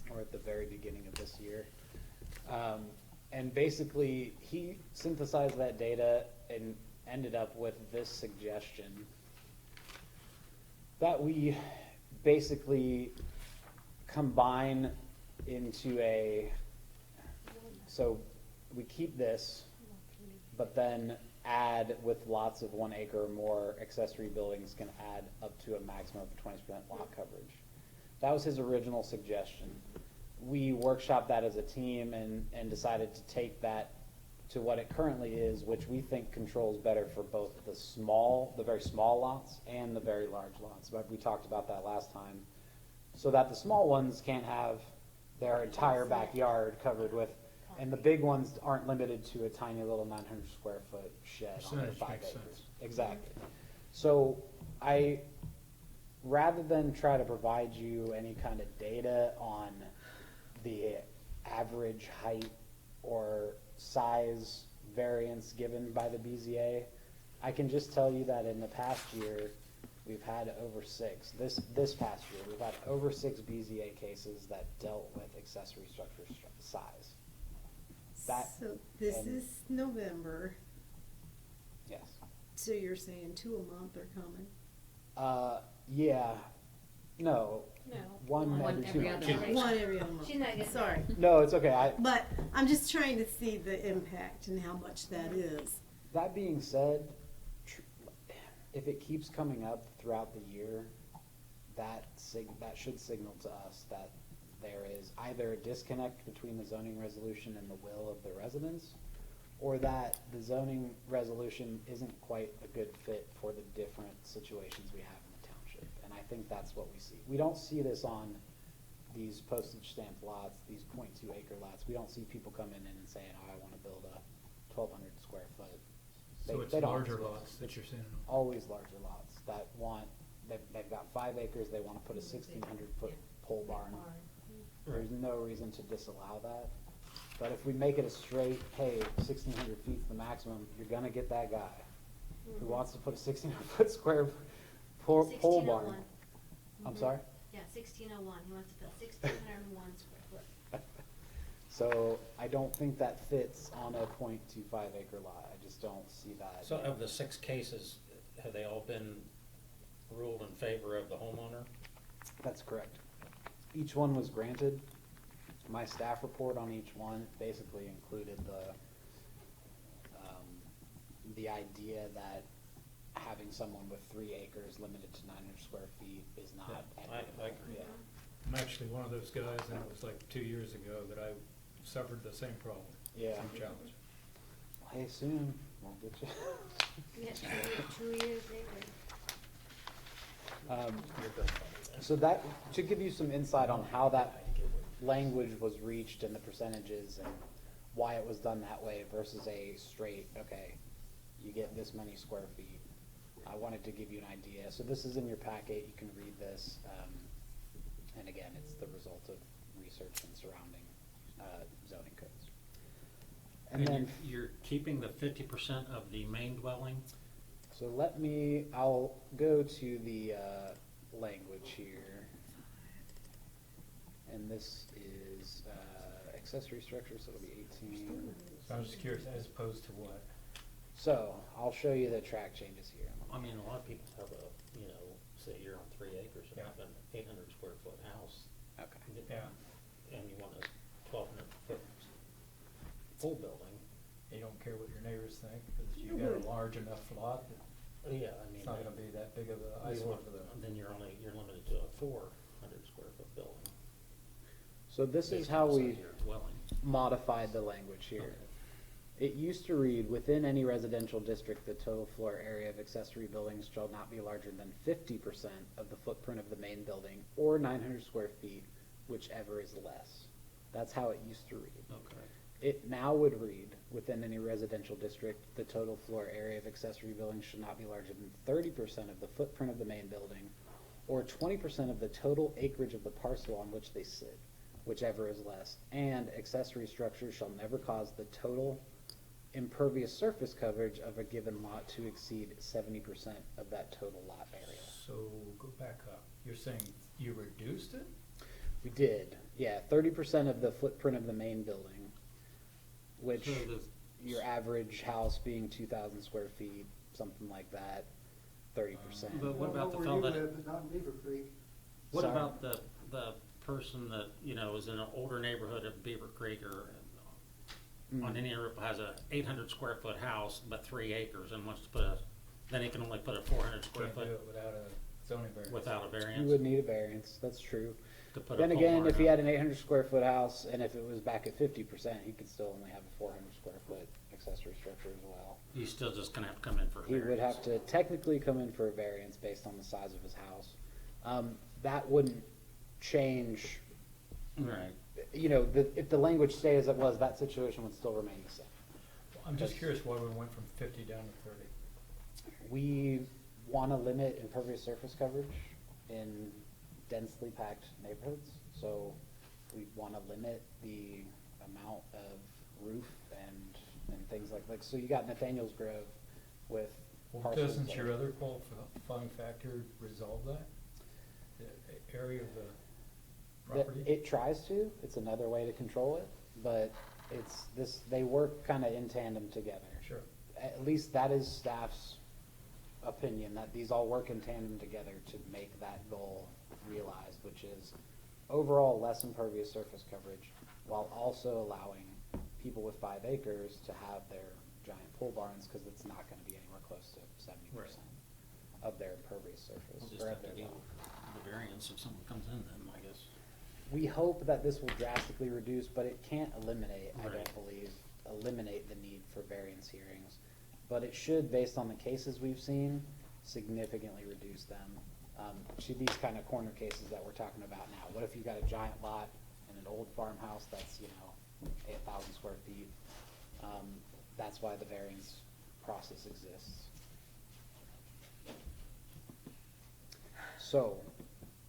or at the very beginning of this year. And basically, he synthesized that data and ended up with this suggestion that we basically combine into so we keep this, but then add with lots of 1 acre or more accessory buildings can add up to a maximum of 20% lot coverage. That was his original suggestion. We workshopped that as a team and decided to take that to what it currently is, which we think controls better for both the very small lots and the very large lots. But we talked about that last time. So that the small ones can't have their entire backyard covered with, and the big ones aren't limited to a tiny little 900 square foot shed on their 5
makes
acres.
sense.
Exactly. So rather than try to provide you any kind of data on the average height or size variance given by the BZA, I can just tell you that in the past year, we've had over 6. This past year, we've had over 6 BZA cases that dealt with accessory structure size.
So this is November,
Yes.
so you're saying 2 a month are coming?
Yeah. No.
No.
One every 2
every
months.
other month.
1 every other month.
She's not getting
Sorry.
No, it's okay.
But I'm just trying to see the impact and how much that is.
That being said, if it keeps coming up throughout the year, that should signal to us that there is either a disconnect between the zoning resolution and the will of the residents, or that the zoning resolution isn't quite a good fit for the different situations we have in the township. And I think that's what we see. We don't see this on these postage stamp lots, these 0.2 acre lots. We don't see people coming in and saying, oh, I want to build a 1,200 square foot.
So it's
they don't
larger
exist.
lots that you're saying?
Always larger lots that they've got 5 acres, they want to put a 1,600 foot pole barn. There's no reason to disallow that. But if we make it a straight, hey, 1,600 feet's the maximum, you're gonna get that guy who wants to put a 1,600 foot square pole barn.
1601.
I'm sorry?
Yeah, 1601. He wants to put 1,601 square foot.
So I don't think that fits on a 0.25 acre lot. I just don't see that.
So of the 6 cases, have they all been ruled in favor of the homeowner?
That's correct. Each one was granted. My staff report on each one basically included the idea that having someone with 3 acres limited to 900 square feet is not.
Yeah, I agree.
Yeah.
I'm actually one of those guys, and it was like 2 years ago that I suffered the same problem.
Yeah.
Same challenge.
Hey, soon, I'll get you.
Yeah, 2 years later.
So that should give you some insight on how that language was reached and the percentages and why it was done that way versus a straight, okay, you get this many square feet. I wanted to give you an idea. So this is in your packet. You can read this. And again, it's the result of research and surrounding zoning codes. And then
you're keeping the 50% of the main dwelling?
so I'll go to the language here. And this is accessory structure, so it'll be 18.
So I'm just curious, as opposed to what?
So I'll show you the track changes here.
I mean, a lot of people have say you're on 3 acres and
Yeah.
have an 800 square foot house.
Okay.
Yeah.
And you want a 1,200 foot full building.
You don't care what your neighbors think, because you got a large enough lot that
Yeah, I mean.
it's not gonna be that big of an
you
eyesore
want-
for them.
Then you're limited to a 400 square foot building.
So this is
based
how
on the size
we
of your dwelling.
modified the language here. It used to read, within any residential district, the total floor area of accessory buildings shall not be larger than 50% of the footprint of the main building, or 900 square feet, whichever is less. That's how it used to read.
Okay.
It now would read, within any residential district, the total floor area of accessory buildings should not be larger than 30% of the footprint of the main building, or 20% of the total acreage of the parcel on which they sit, whichever is less, and accessory structures shall never cause the total impervious surface coverage of a given lot to exceed 70% of that total lot area.
So, go back up. You're saying you reduced it?
We did, yeah, 30% of the footprint of the main building, which
So the-
your average house being 2,000 square feet, something like that, 30%.
But what about the
Where
fellow
you
that,
live, but not in Beavercreek.
what
Sorry.
about the person that, is in an older neighborhood of Beavercreek or on any area has a 800 square foot house, but 3 acres and wants to then he can only put a 400 square
Can't do
foot
it without a zoning variance.
without a
You
variance.
would need a variance, that's true.
To put a
Then
pole
again,
barn
if he
up.
had an 800 square foot house, and if it was back at 50%, he could still only have a 400 square foot accessory structure as well.
He's still just gonna have to come in for a
He would
variance.
have to technically come in for a variance based on the size of his house. That wouldn't change,
Right.
if the language stayed as it was, that situation would still remain the same.
I'm just curious why we went from 50 down to 30.
We want to limit impervious surface coverage in densely packed neighborhoods, so we want to limit the amount of roof and things like, so you got Nathaniel's Grove with
Well,
parcels.
doesn't
that
your
are-
other qualifying factor resolve that? The area of the property?
It tries to, it's another way to control it, but they work kind of in tandem together.
Sure.
At least that is staff's opinion, that these all work in tandem together to make that goal realized, which is overall less impervious surface coverage, while also allowing people with 5 acres to have their giant pole barns, because it's not going to be anywhere close to 70% of their impervious surface.
We'll just
or of
have to
their
get
lot.
the variance if someone comes in then, I guess.
We hope that this will drastically reduce, but it can't eliminate, I
Right.
don't believe, eliminate the need for variance hearings. But it should, based on the cases we've seen, significantly reduce them. To these kind of corner cases that we're talking about now. What if you got a giant lot and an old farmhouse that's, 8,000 square feet? That's why the variance process exists. So,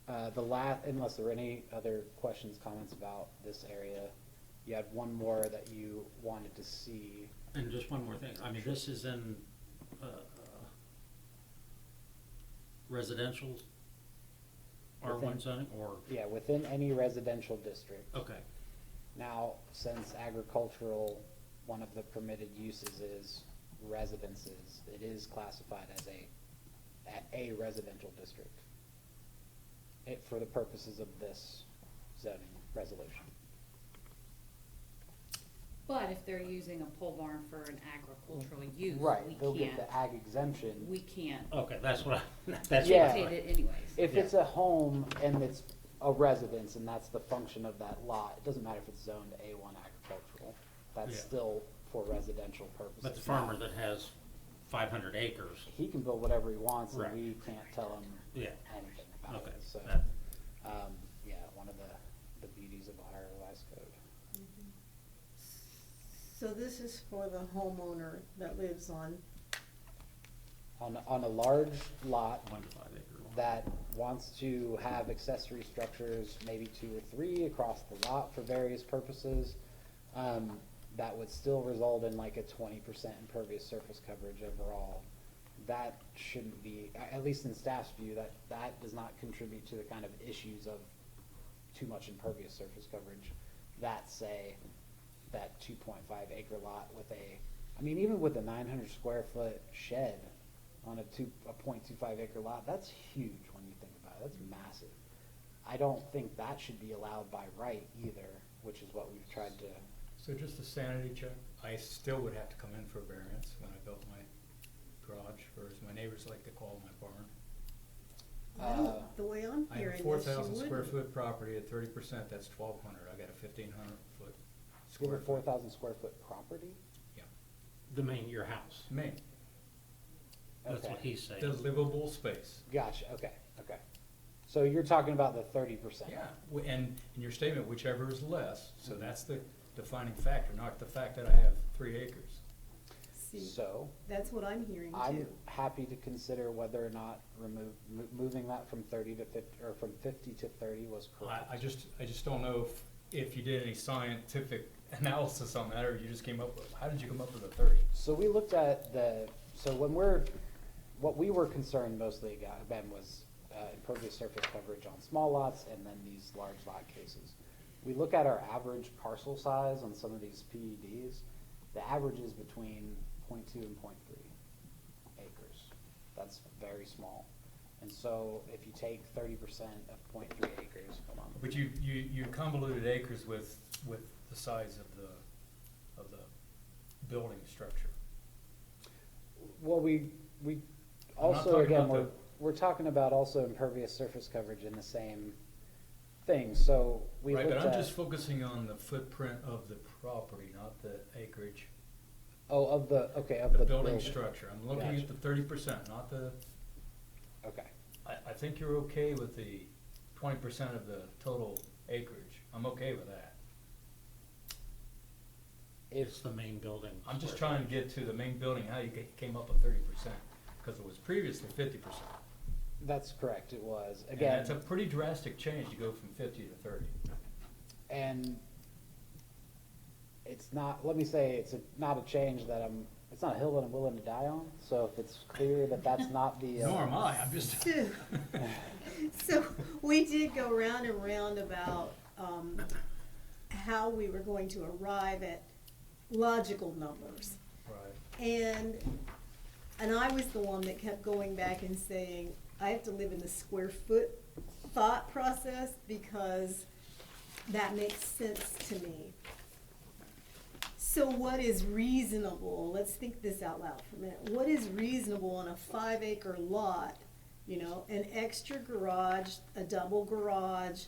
unless there were any other questions, comments about this area, you had one more that you wanted to see.
And just one more thing, I mean, this is in residential R1 zoning, or,
Yeah, within any residential district.
okay,
Now, since agricultural, one of the permitted uses is residences, it is classified as a residential district. For the purposes of this zoning resolution.
But if they're using a pole barn for an agricultural use,
Right, they'll get the ag exemption.
we can't
okay, that's what I, that's what
Yeah.
I
dictate
thought.
it anyways.
If
Yeah.
it's a home and it's a residence, and that's the function of that lot. It doesn't matter if it's zoned A1 agricultural. That's
Yeah.
still for residential purposes.
But the farmer that has 500 acres,
He can build whatever he wants, and
Right.
we can't tell him
Yeah.
anything about
Okay.
it. So,
That-
yeah, one of the beauties of Ohio Revised Code.
So this is for the homeowner that lives on,
On a large lot
1 to 5 acre lot.
that wants to have accessory structures, maybe 2 or 3 across the lot for various purposes, that would still result in like a 20% impervious surface coverage overall. That shouldn't be, at least in staff's view, that does not contribute to the kind of issues of too much impervious surface coverage that say that 2.5 acre lot with I mean, even with a 900 square foot shed on a 0.25 acre lot, that's huge when you think about it. That's massive. I don't think that should be allowed by right either, which is what we've tried to.
So just a sanity check, I still would have to come in for a variance when I built my garage, or as my neighbors like to call my barn.
no, the way I'm
I have
hearing
a
this,
4,000
you
square
wouldn't.
foot property at 30%, that's 1,200. I got a 1,500 foot
You have
square
a
foot.
4,000 square foot property?
your house.
Main,
That's
Okay.
what he's saying.
the livable space.
Gotcha, okay. So you're talking about the 30%?
Yeah, and in your statement, whichever is less, so that's the defining factor, not the fact that I have 3 acres.
See,
So,
that's what I'm hearing
I'm
too.
happy to consider whether or not moving that from 30 to 50, or from 50 to 30 was correct.
I just don't know if you did any scientific analysis on that, or you just came up with, how did you come up with a 30?
So we looked at what we were concerned mostly about, Ben, was impervious surface coverage on small lots and then these large lot cases. We look at our average parcel size on some of these PUDs. The average is between 0.2 and 0.3 acres. That's very small. And so if you take 30% of 0.3 acres, hold on.
But you convoluted acres with the size of the building structure.
Well, we
I'm not
also,
talking
again,
about
we're talking about also impervious surface coverage in the same thing, so we
Right,
looked
but I'm
at.
just focusing on the footprint of the property, not the acreage,
Oh, of the
the building structure. I'm looking
Gotcha.
at the 30%, not the,
Okay,
I think you're okay with the 20% of the total acreage. I'm okay with that.
It's the main building.
I'm just
square
trying to get to the main building, how you came up with 30%, because it was previously 50%.
that's correct, it was,
And
again,
that's a pretty drastic change to go from 50 to 30.
and it's not, let me say, not a change that it's not a hill that I'm willing to die on, so if it's clear that that's not the.
Nor am I, I'm just.
So we did go round and round about how we were going to arrive at logical numbers.
Right.
And I was the one that kept going back and saying, I have to live in the square foot thought process because that makes sense to me. So what is reasonable? Let's think this out loud for a minute. What is reasonable on a 5 acre lot? You know, an extra garage, a double garage,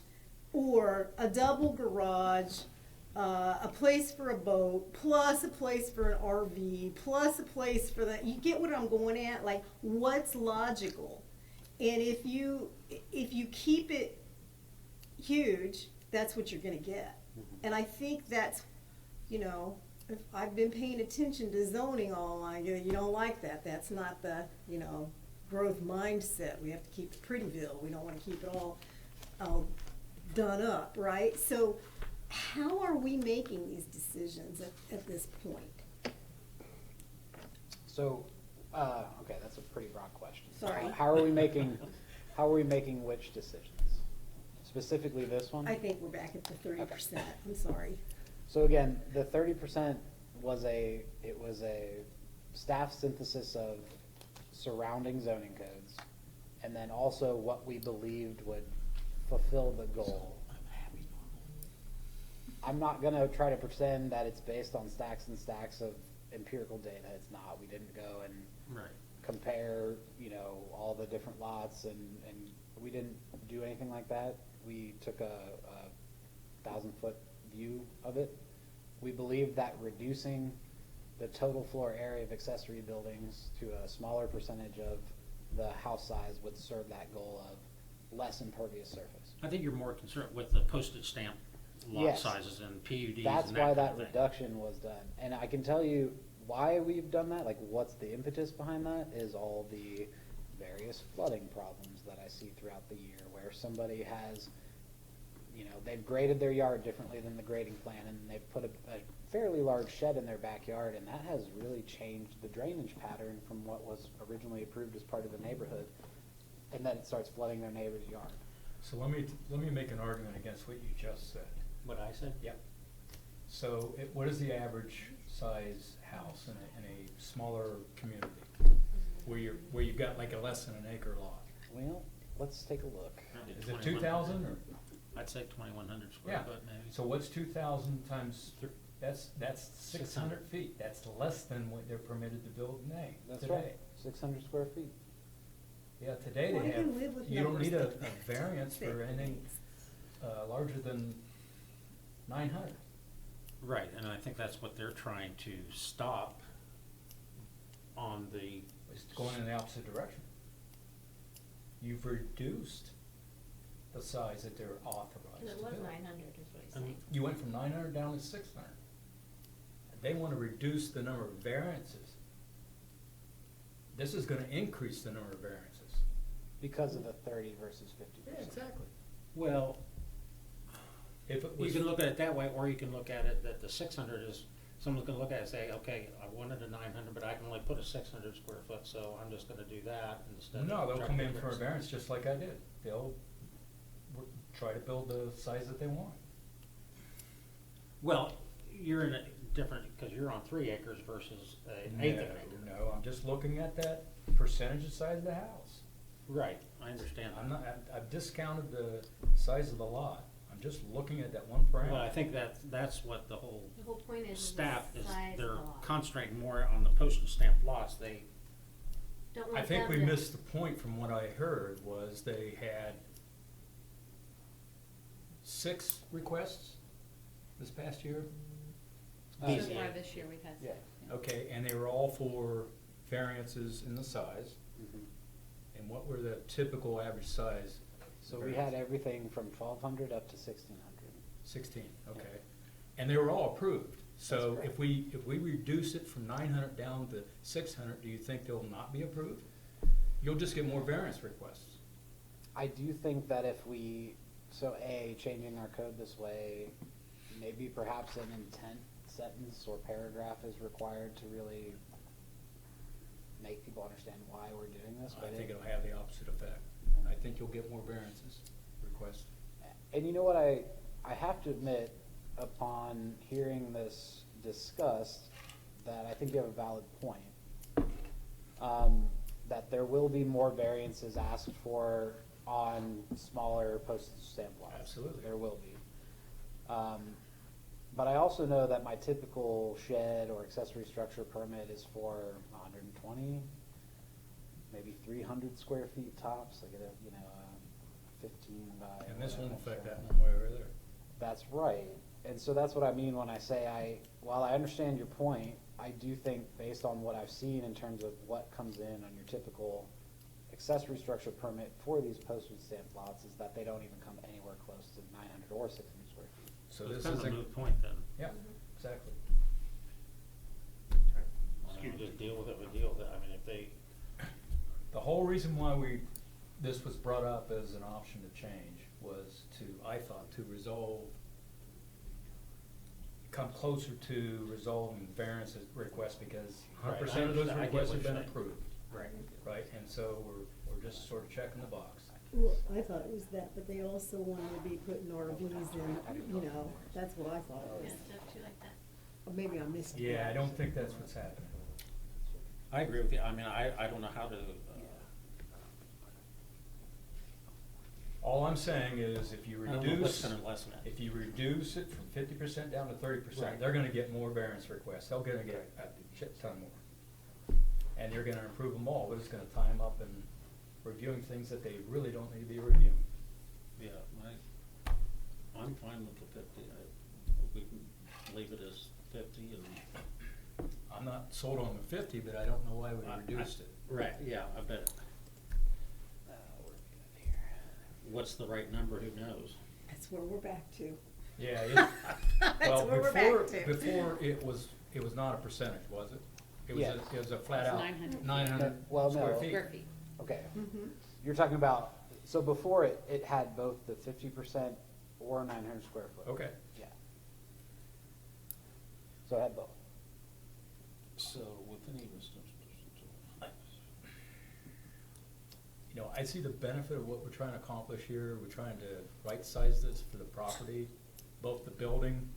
or a double garage, a place for a boat, plus a place for an RV, plus a place for the, you get what I'm going at? Like, what's logical? And if you keep it huge, that's what you're gonna get. And I think that's, you know, if I've been paying attention to zoning all along, you don't like that. That's not the, you know, growth mindset. We have to keep it Prettyville. We don't wanna keep it all done up, right? So how are we making these decisions at this point?
So, okay, that's a pretty broad question.
Sorry.
How are we making which decisions? Specifically this one?
I think we're back at the 30%. I'm sorry.
So again, the 30% was a staff synthesis of surrounding zoning codes, and then also what we believed would fulfill the goal. I'm not gonna try to pretend that it's based on stacks and stacks of empirical data. It's not. We didn't go and
Right.
compare, you know, all the different lots, and we didn't do anything like that. we took a 1,000-foot view of it. We believe that reducing the total floor area of accessory buildings to a smaller percentage of the house size would serve that goal of less impervious surface.
I think you're more concerned with the postage stamp lot
Yes.
sizes and PUDs
That's
and
why
that
that
kind of thing.
reduction was done. And I can tell you why we've done that, like what's the impetus behind that, is all the various flooding problems that I see throughout the year, where somebody has, you know, they've graded their yard differently than the grading plan, and they've put a fairly large shed in their backyard, and that has really changed the drainage pattern from what was originally approved as part of the neighborhood, and then it starts flooding their neighbor's yard.
So let me make an argument against what you just said.
What I said?
Yep. So what is the average size house in a smaller community where you've got like a less than an acre lot?
Well, let's take a look.
Is it 2,000 or?
I'd say 2,100 square
Yeah.
foot maybe.
So what's 2,000 times, that's 600 feet. That's less than what they're permitted to build today.
That's right, 600 square feet.
Yeah, today
Well,
they
you can live
have,
with
you don't
numbers
need a
that-
variance for anything larger than 900.
Right, and I think that's what they're trying to stop on the,
It's going in the opposite direction. You've reduced the size that they're authorized
Cause it
to
was
build.
900 is what he's
Um,
saying.
You went from 900 down to 600. They want to reduce the number of variances. This is going to increase the number of variances.
Because of the 30 versus 50%.
exactly.
well,
If it
you
was,
can look at it that way, or you can look at it that the 600 is, someone's gonna look at it and say, okay, I wanted a 900, but I can only put a 600 square foot, so I'm just gonna do that instead of.
no, they'll
trying
come
to
in
get
for a
rid of-
variance just like I did. They'll try to build the size that they want.
Well, you're in a different, because you're on 3 acres versus an eighth of an acre.
No, I'm just looking at that percentage of size of the house.
Right, I understand.
I've discounted the size of the lot. I'm just looking at that one parameter.
Well, I think that's what the whole
The whole point is
staff
the
is,
size of
they're
the lot.
concentrating more on the postage stamp lots. They,
Don't
I
want
think
them
we
to-
missed the point from what I heard was they had 6 requests this past year.
So
Easy.
far this year, we've had
Yeah.
6. yeah.
Okay, and they were all for variances in the size.
Mhm.
And what were the typical average size?
So we had everything from 1,200 up to 1,600.
16, okay. And they were all approved. So
That's
if we reduce it from 900 down to 600, do you think they'll not be approved? You'll just get more variance requests.
I do think that if we, changing our code this way, maybe perhaps an intent sentence or paragraph is required to really make people understand why we're doing this.
I
But
think it'll have the opposite effect. I think you'll get more variances requests.
And you know what, I have to admit, upon hearing this discussed, that I think you have a valid point. That there will be more variances asked for on smaller postage stamp lots.
Absolutely.
There will be. But I also know that my typical shed or accessory structure permit is for 120, maybe 300 square feet tops, like a, 15 by.
And this won't
whatever,
affect
so-
that one way or the other.
That's right. And so that's what I mean when I say while I understand your point, I do think based on what I've seen in terms of what comes in on your typical accessory structure permit for these postage stamp lots is that they don't even come anywhere close to 900 or 600 square feet.
So
it's
this
kind
is
of a moot point then.
Yeah, exactly.
Excuse me, just deal with it, deal with it. I mean, if they,
The whole reason why this was brought up as an option to change was I thought, to come closer to resolving variance requests because 100% of those
I get
requests
what
have been
you're saying.
approved.
right.
Right, and so we're just sort of checking the box.
Well, I thought it was that, but they also wanted to be putting RVs in, that's what I thought it
Yeah,
was.
stuff too like that.
Or maybe I missed it.
Yeah, I don't think that's what's happening.
I agree with you. I mean, I don't know how to,
All I'm saying is if you
I don't know what's
reduce,
gonna lessen it.
if you reduce it from 50% down to 30%,
Right.
they're gonna get more variance requests. They're gonna get a shit ton more. And you're gonna approve them all, but it's gonna tie them up in reviewing things that they really don't need to be reviewing.
Yeah, I'm fine with the 50. We can leave it as 50 and.
I'm not sold on the 50, but I don't know why we reduced it.
Right, yeah, I bet. What's the right number, who knows?
That's where we're back to.
Yeah,
That's
well,
where we're back to.
before it was not a percentage, was it?
Yeah.
It was a flat
It's
out
900.
900
Well,
square
no.
feet.
Square feet.
Okay,
Mhm.
you're talking about, so before it had both the 50% or 900 square foot.
Okay.
Yeah. So it had both.
So with any distance.
You know, I see the benefit of what we're trying to accomplish here. We're trying to right-size this for the property, both the building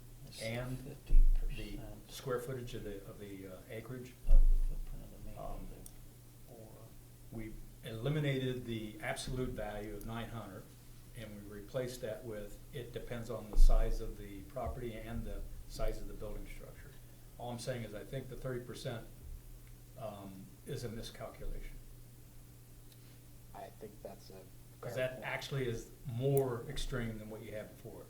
and the
50%
square footage of the acreage.
of the footprint of the main
Um,
building, or.
We eliminated the absolute value of 900, and we replaced that with, it depends on the size of the property and the size of the building structure. All I'm saying is I think the 30% is a miscalculation.
I think that's a.
Because
fair
that
point.
actually is more extreme than what you had before.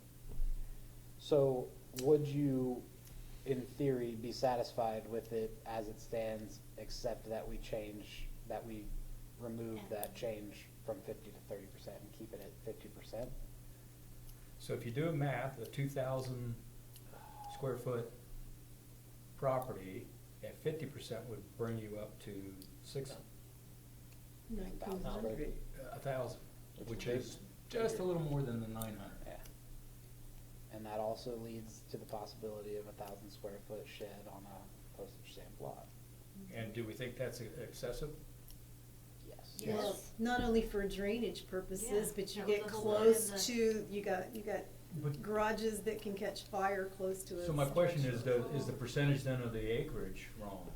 So would you, in theory, be satisfied with it as it stands, except that we remove that change from 50 to 30% and keep it at 50%?
So if you do a math, a 2,000 square foot property at 50% would bring you up to
1900.
1,000, which
Which is
is just a little more than the 900.
Yeah. And that also leads to the possibility of 1,000 square foot shed on a postage stamp lot.
And do we think that's excessive?
Yes.
Yes.
Well, not only for drainage purposes,
Yeah,
but you
that was
get
the whole
close
point of
to, you got
But-
garages that can catch fire close to it.
So my question is the percentage then of the acreage wrong?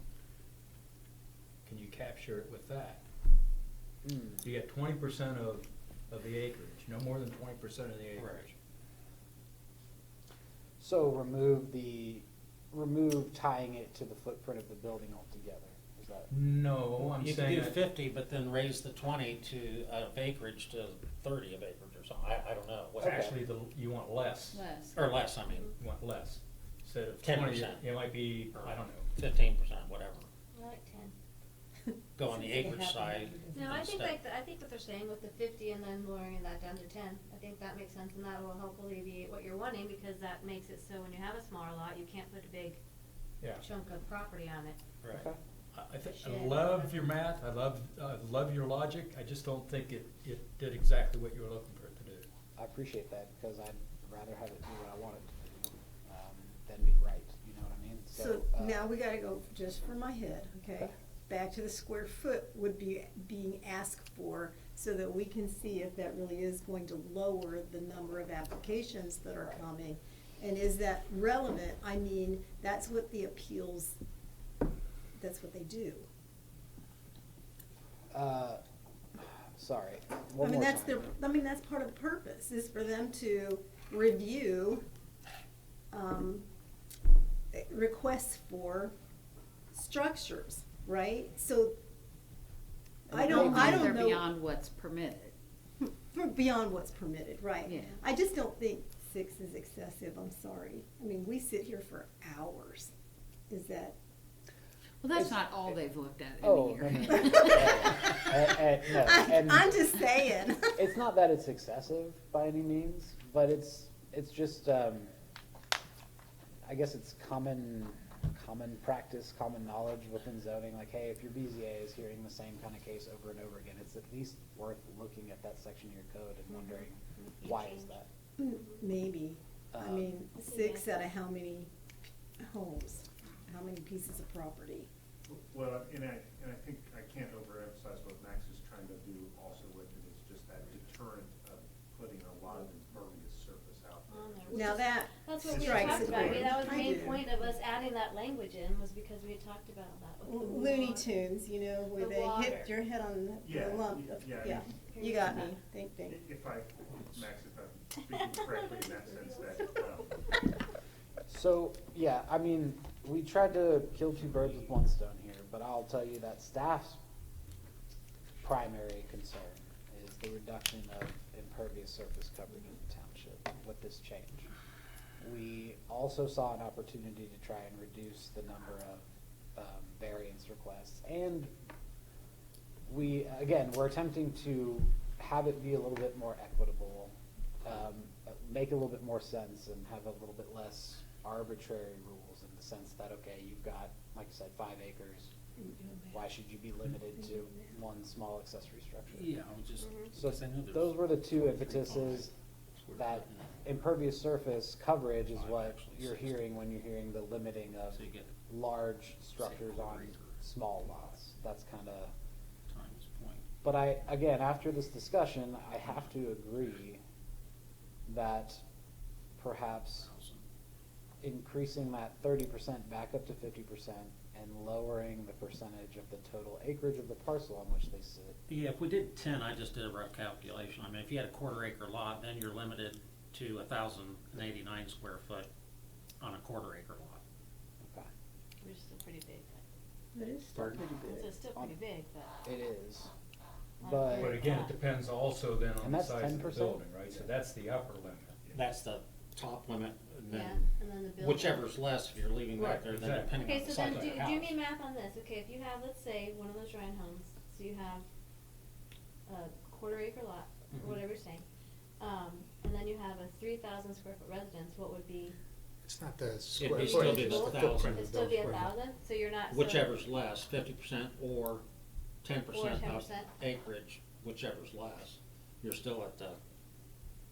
Can you capture it with that? You get 20% of the acreage, no more than 20% of the acreage.
So remove tying it to the footprint of the building altogether, is that?
No, I'm
You
saying.
could do 50, but then raise the 20 of acreage to 30 of acreage or something, I don't know. What-
Okay.
Actually, you want less.
Less.
Or less, I mean,
You want less. Instead of
10%.
20, it might be, I don't know.
15%, whatever.
I like 10.
Go on the acreage side.
No, I think
instead.
I think what they're saying with the 50 and then lowering that down to 10, I think that makes sense, and that will help alleviate what you're wanting, because that makes it so when you have a smaller lot, you can't put a big
Yeah.
chunk of property on it.
Right.
Okay.
I
Shed.
love your math, I love your logic, I just don't think it did exactly what you were looking for it to do.
I appreciate that, because I'd rather have it do what I want it to do, than be right, you know what I mean?
So now we gotta go, just for my head, okay? Back to the square foot would be being asked for, so that we can see if that really is going to lower the number of applications that are coming. And is that relevant? I mean, that's what the appeals, that's what they do.
Sorry,
I
one
mean,
more
that's
time.
that's part of the purpose, is for them to review, requests for structures, right? So, I don't
They're
know.
beyond what's permitted.
Beyond what's permitted, right.
Yeah.
I just don't think 6 is excessive, I'm sorry. I mean, we sit here for hours. Is that?
Well, that's not all they've looked at in
Oh,
a year.
no, and
I'm just saying.
it's not that it's excessive by any means, but it's just, I guess it's common practice, common knowledge within zoning, like, hey, if your BZA is hearing the same kind of case over and over again, it's at least worth looking at that section of your code and wondering, why is that?
Maybe. I
Um,
mean, 6 out of how many homes? How many pieces of property?
Well, and I think I can't overemphasize what Max is trying to do also with it, is just that deterrent of putting a lot of impervious surface out
On
there.
there.
Now that
That's what we
strikes
talked
a
about. I mean,
chord.
that was the
I
main
do.
point of us adding that language in, was because we had talked about that with the
Looney
water.
Tunes, you know, where
The
they
water.
hit your head on the
Yeah,
lump.
yeah.
You got me, think.
If I'm speaking correctly in that sense, that,
So, yeah, I mean, we tried to kill 2 birds with 1 stone here, but I'll tell you that staff's primary concern is the reduction of impervious surface coverage in the township with this change. We also saw an opportunity to try and reduce the number of variance requests, and we're attempting to have it be a little bit more equitable, make a little bit more sense, and have a little bit less arbitrary rules in the sense that, okay, you've got, like I said, 5 acres. Why should you be limited to one small accessory structure?
Yeah, I was just.
So those were the two impetuses. That impervious surface coverage is what you're hearing when you're hearing the limiting of
So you get
large structures on small lots. That's kind of.
times point.
But after this discussion, I have to agree that perhaps increasing that 30% back up to 50% and lowering the percentage of the total acreage of the parcel on which they sit.
Yeah, if we did 10, I just did a rough calculation. I mean, if you had a quarter-acre lot, then you're limited to 1,089 square foot on a quarter-acre lot.
Okay.
Which is still pretty big.
It is still
Pardon?
pretty
So
big.
it's still pretty big, but.
It is.
But-
But again, it depends also then on
And
the
that's
size of the
10%?
building, right? So that's the upper limit.
That's the top limit, and
Yeah,
then
and then the building.
whichever's less, if you're leaving
Right,
back there, then
exactly.
depending on
Okay,
the
so
size
then
of
do,
the house.
do me math on this. Okay, if you have, let's say, one of those Ryan homes, so you have a quarter-acre lot,
Mhm.
or whatever you're saying, and then you have a 3,000 square foot residence, what would be?
It's not the
be
square
still
footage,
be
it's
the
the
1,000.
footprint
It'd
of
still
the
be
building.
1,000, so you're not. so-
Whichever's less, 50% or 10% of
10%.
acreage, whichever's less, you're still at the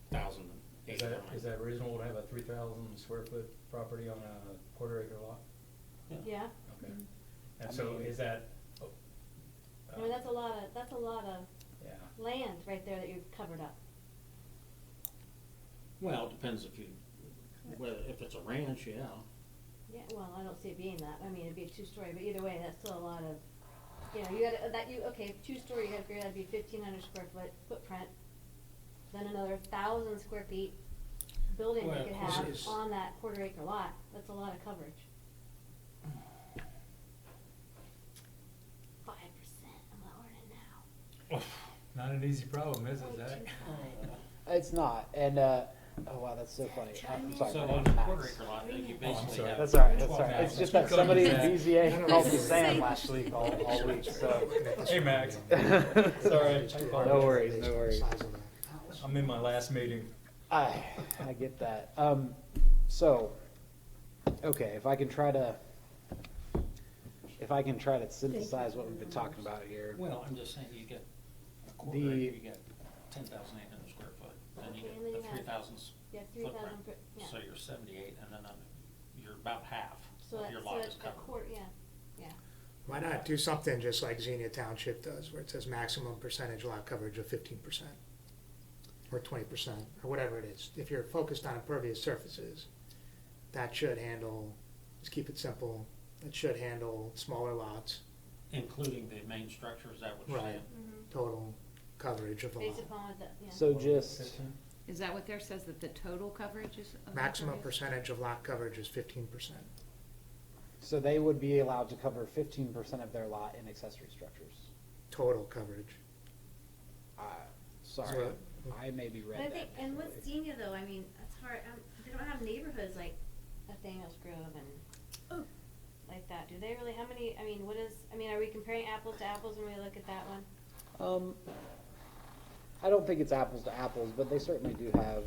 1,089.
Is that reasonable to have a 3,000 square foot property on a quarter acre lot?
Yeah,
Okay.
Mhm.
And
I
so
mean-
is that?
I mean, that's a lot of
Yeah.
land right there that you've covered up.
Well, it depends if it's a ranch, yeah.
Yeah, well, I don't see it being that. I mean, it'd be a 2-story, but either way, that's still a lot of, you know, you gotta, okay, 2-story, you gotta figure that'd be 1,500 square foot footprint. Then another 1,000 square feet building
Well,
you could
this
have
is-
on that quarter-acre lot. That's a lot of coverage. 5%, I'm lowering it now.
Not an easy problem, is it, Zach?
It's not, and oh wow, that's so funny. I'm sorry.
So
my
on
name's
a
Max.
quarter-acre lot, you basically
sorry.
have.
That's all right. That's all
12
right. It's
Max.
just
Keep
that
going,
somebody in
Zach.
BZA called me Sam last week all week. So
Hey, Max.
sorry.
Sorry.
No worries. No worries.
Size of the house.
I'm in my last meeting.
I get that. So, okay, if I can try to synthesize what we've been talking about here.
Well, I'm just saying, you get a quarter
The-
acre, you get 10,800 square foot, then you
Okay, and
get
then
the
you have-
3,000
You have 3,000,
footprint.
yeah.
So you're 78, and then you're about half
So
of
that,
your
so
lot is
that's a
covered.
quarter, yeah, yeah.
Why not do something just like Xenia Township does, where it says maximum percentage lot coverage of 15%? Or 20%, or whatever it is. If you're focused on impervious surfaces, that should handle, just keep it simple, that should handle smaller lots,
Including the main structure, is that what you're
Right.
saying?
total coverage of the
Based
lot.
upon what that, yeah.
So just
Is that what there says, that the total coverage is? of the
Maximum
impervious?
percentage of lot coverage is 15%.
so they would be allowed to cover 15% of their lot in accessory structures.
Total coverage.
Sorry,
So-
I maybe read
But I
that.
think, and with
differently.
Xenia though, I mean, it's hard, they don't have neighborhoods like Nathaniel's Grove and like that, do they really? How many, I mean, are we comparing apples to apples when we look at that one?
I don't think it's apples to apples, but they certainly do have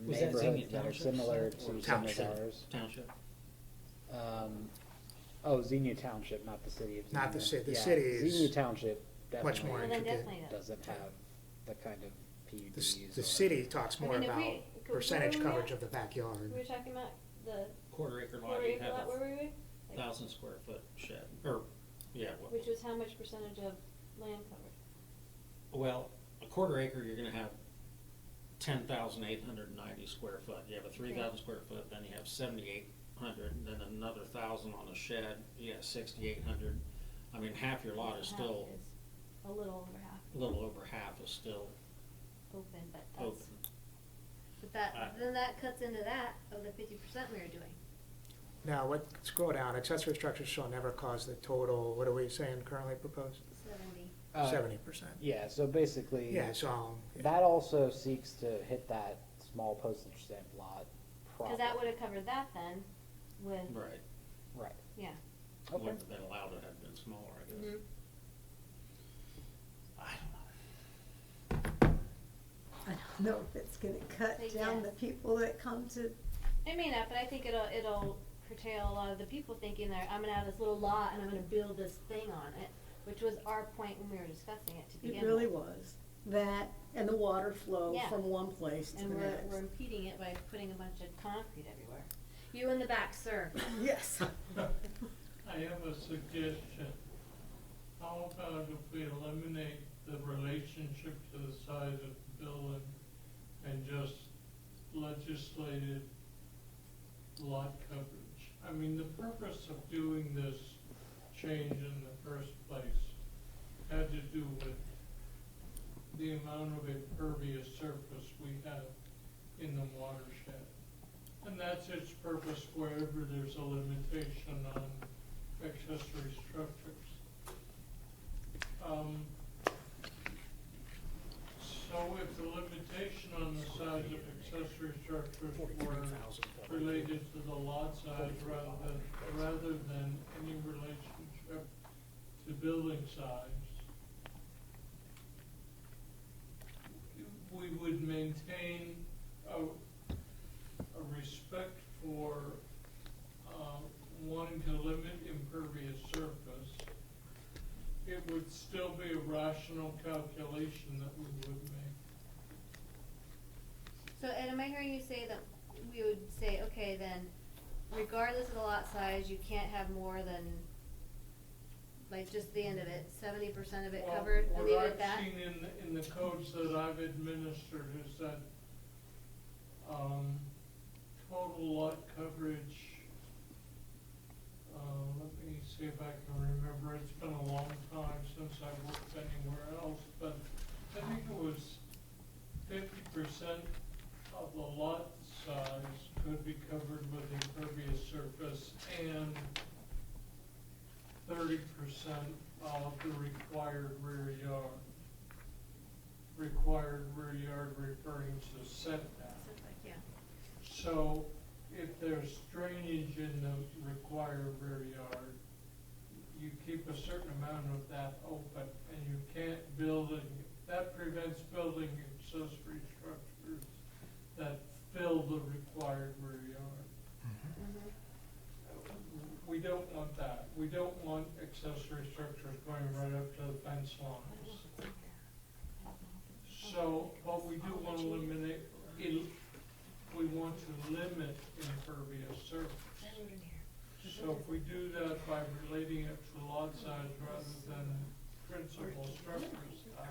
Was that Xenia
neighborhoods that are
Township,
similar
or
to some of
Township?
ours.
Township?
Xenia Township, not the city of Xenia.
Not the city. The
Yeah,
city is
Xenia Township
much more
Well, then
intricate.
definitely does.
doesn't have the kind of PUDs.
The
or-
city talks more
I mean, if
about
we-
percentage
where were we
coverage
at?
of the backyard.
We were talking about the
Quarter acre lot,
quarter
you
acre
have
lot, where were we?
a 1,000 square foot shed, or, yeah,
Which was how much percentage of land covered?
well, a quarter acre, you're gonna have 10,890 square foot. You have a 3,000 square foot, then you have 7,800, and then another 1,000 on a shed, you have 6,800. I mean, half your lot is
Half
still,
is a little over half
a little over half is still
open, but that's,
open.
but that, then that cuts into that of the 50% we were doing.
Now, scroll down, accessory structures shall never cause the total, what are we saying currently proposed?
70.
70%.
Yeah, so basically.
Yeah, so,
That also seeks to hit that small postage stamp lot problem.
Cause that would've covered that then, with,
Right.
Right.
yeah.
Okay.
Wouldn't have been allowed to have been smaller, I guess.
Mhm.
I don't know.
I don't know if it's gonna cut
But
down
yes.
the people that come to,
It may not, but I think it'll curtail a lot of the people thinking that I'm gonna have this little lot and I'm gonna build this thing on it, which was our point when we were discussing it to begin
it
with.
really was. That and the water flow
Yeah.
from one place to
And
the
we're
next.
impeding it by putting a bunch of concrete everywhere. You in the back, sir.
Yes.
I have a suggestion. How about if we eliminate the relationship to the size of the building and just legislated lot coverage? I mean, the purpose of doing this change in the first place had to do with the amount of impervious surface we have in the watershed. And that's its purpose wherever there's a limitation on accessory structures. So if the limitation on the size of accessory structures were related to the lot size rather than any relationship to building size, we would maintain a respect for wanting to limit impervious surface. It would still be a rational calculation that we would make.
So, and am I hearing you say that we would say, okay, then regardless of the lot size, you can't have more than, like, just the end of it, 70% of it
Well,
covered, and leave it at that?
What I've seen in the codes that I've administered is that total lot coverage, let me see if I can remember, it's been a long time since I worked anywhere else, but I think it was 50% of the lot size could be covered with impervious surface and 30% of the required rear yard. Required rear yard referring to setback.
Yeah.
So if there's drainage in the required rear yard, you keep a certain amount of that open and you can't build it. That prevents building accessory structures that fill the required rear yard.
Mhm.
We don't want that. We don't want accessory structures going right up to the fence lines. So, but we do want to eliminate, we want to limit impervious surface. So if we do that by relating it to lot size rather than principal structure size,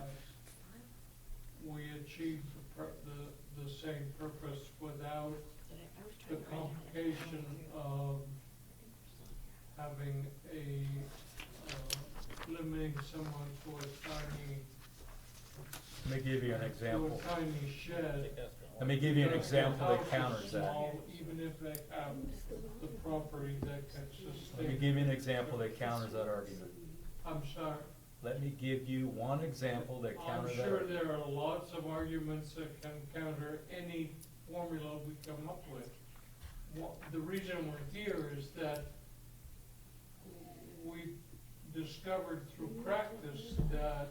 we achieve the same purpose without the complication of having limiting someone to a tiny,
Let me give you an
to
example.
a tiny shed.
Let me give you an
Because the
example that
house is
counters that.
small, even if they have the property that can sustain.
Let me give you an example that counters that argument.
I'm sorry.
Let me give you one example that
I'm
counters that
sure
argument.
there are lots of arguments that can counter any formula we come up with. The reason we're here is that we discovered through practice that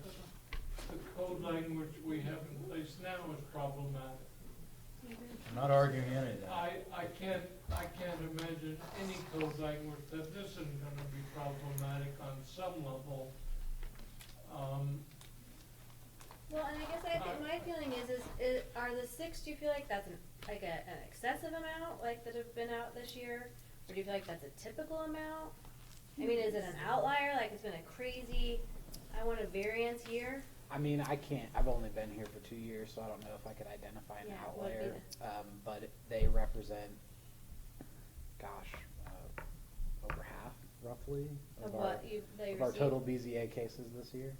the code language we have in place now is problematic.
I'm not arguing any of that.
I can't imagine any code language that isn't gonna be problematic on some level.
Well, and I guess I think my feeling is are the 6, do you feel like that's an excessive amount, like that have been out this year? Or do you feel like that's a typical amount? I mean, is it an outlier, like it's been a crazy, I want a variance year?
I mean, I've only been here for 2 years, so I don't know if I could identify an
Yeah, what would be
outlier. But they represent, over half, roughly,
Of
of
what they
our
receive?
total BZA cases this year.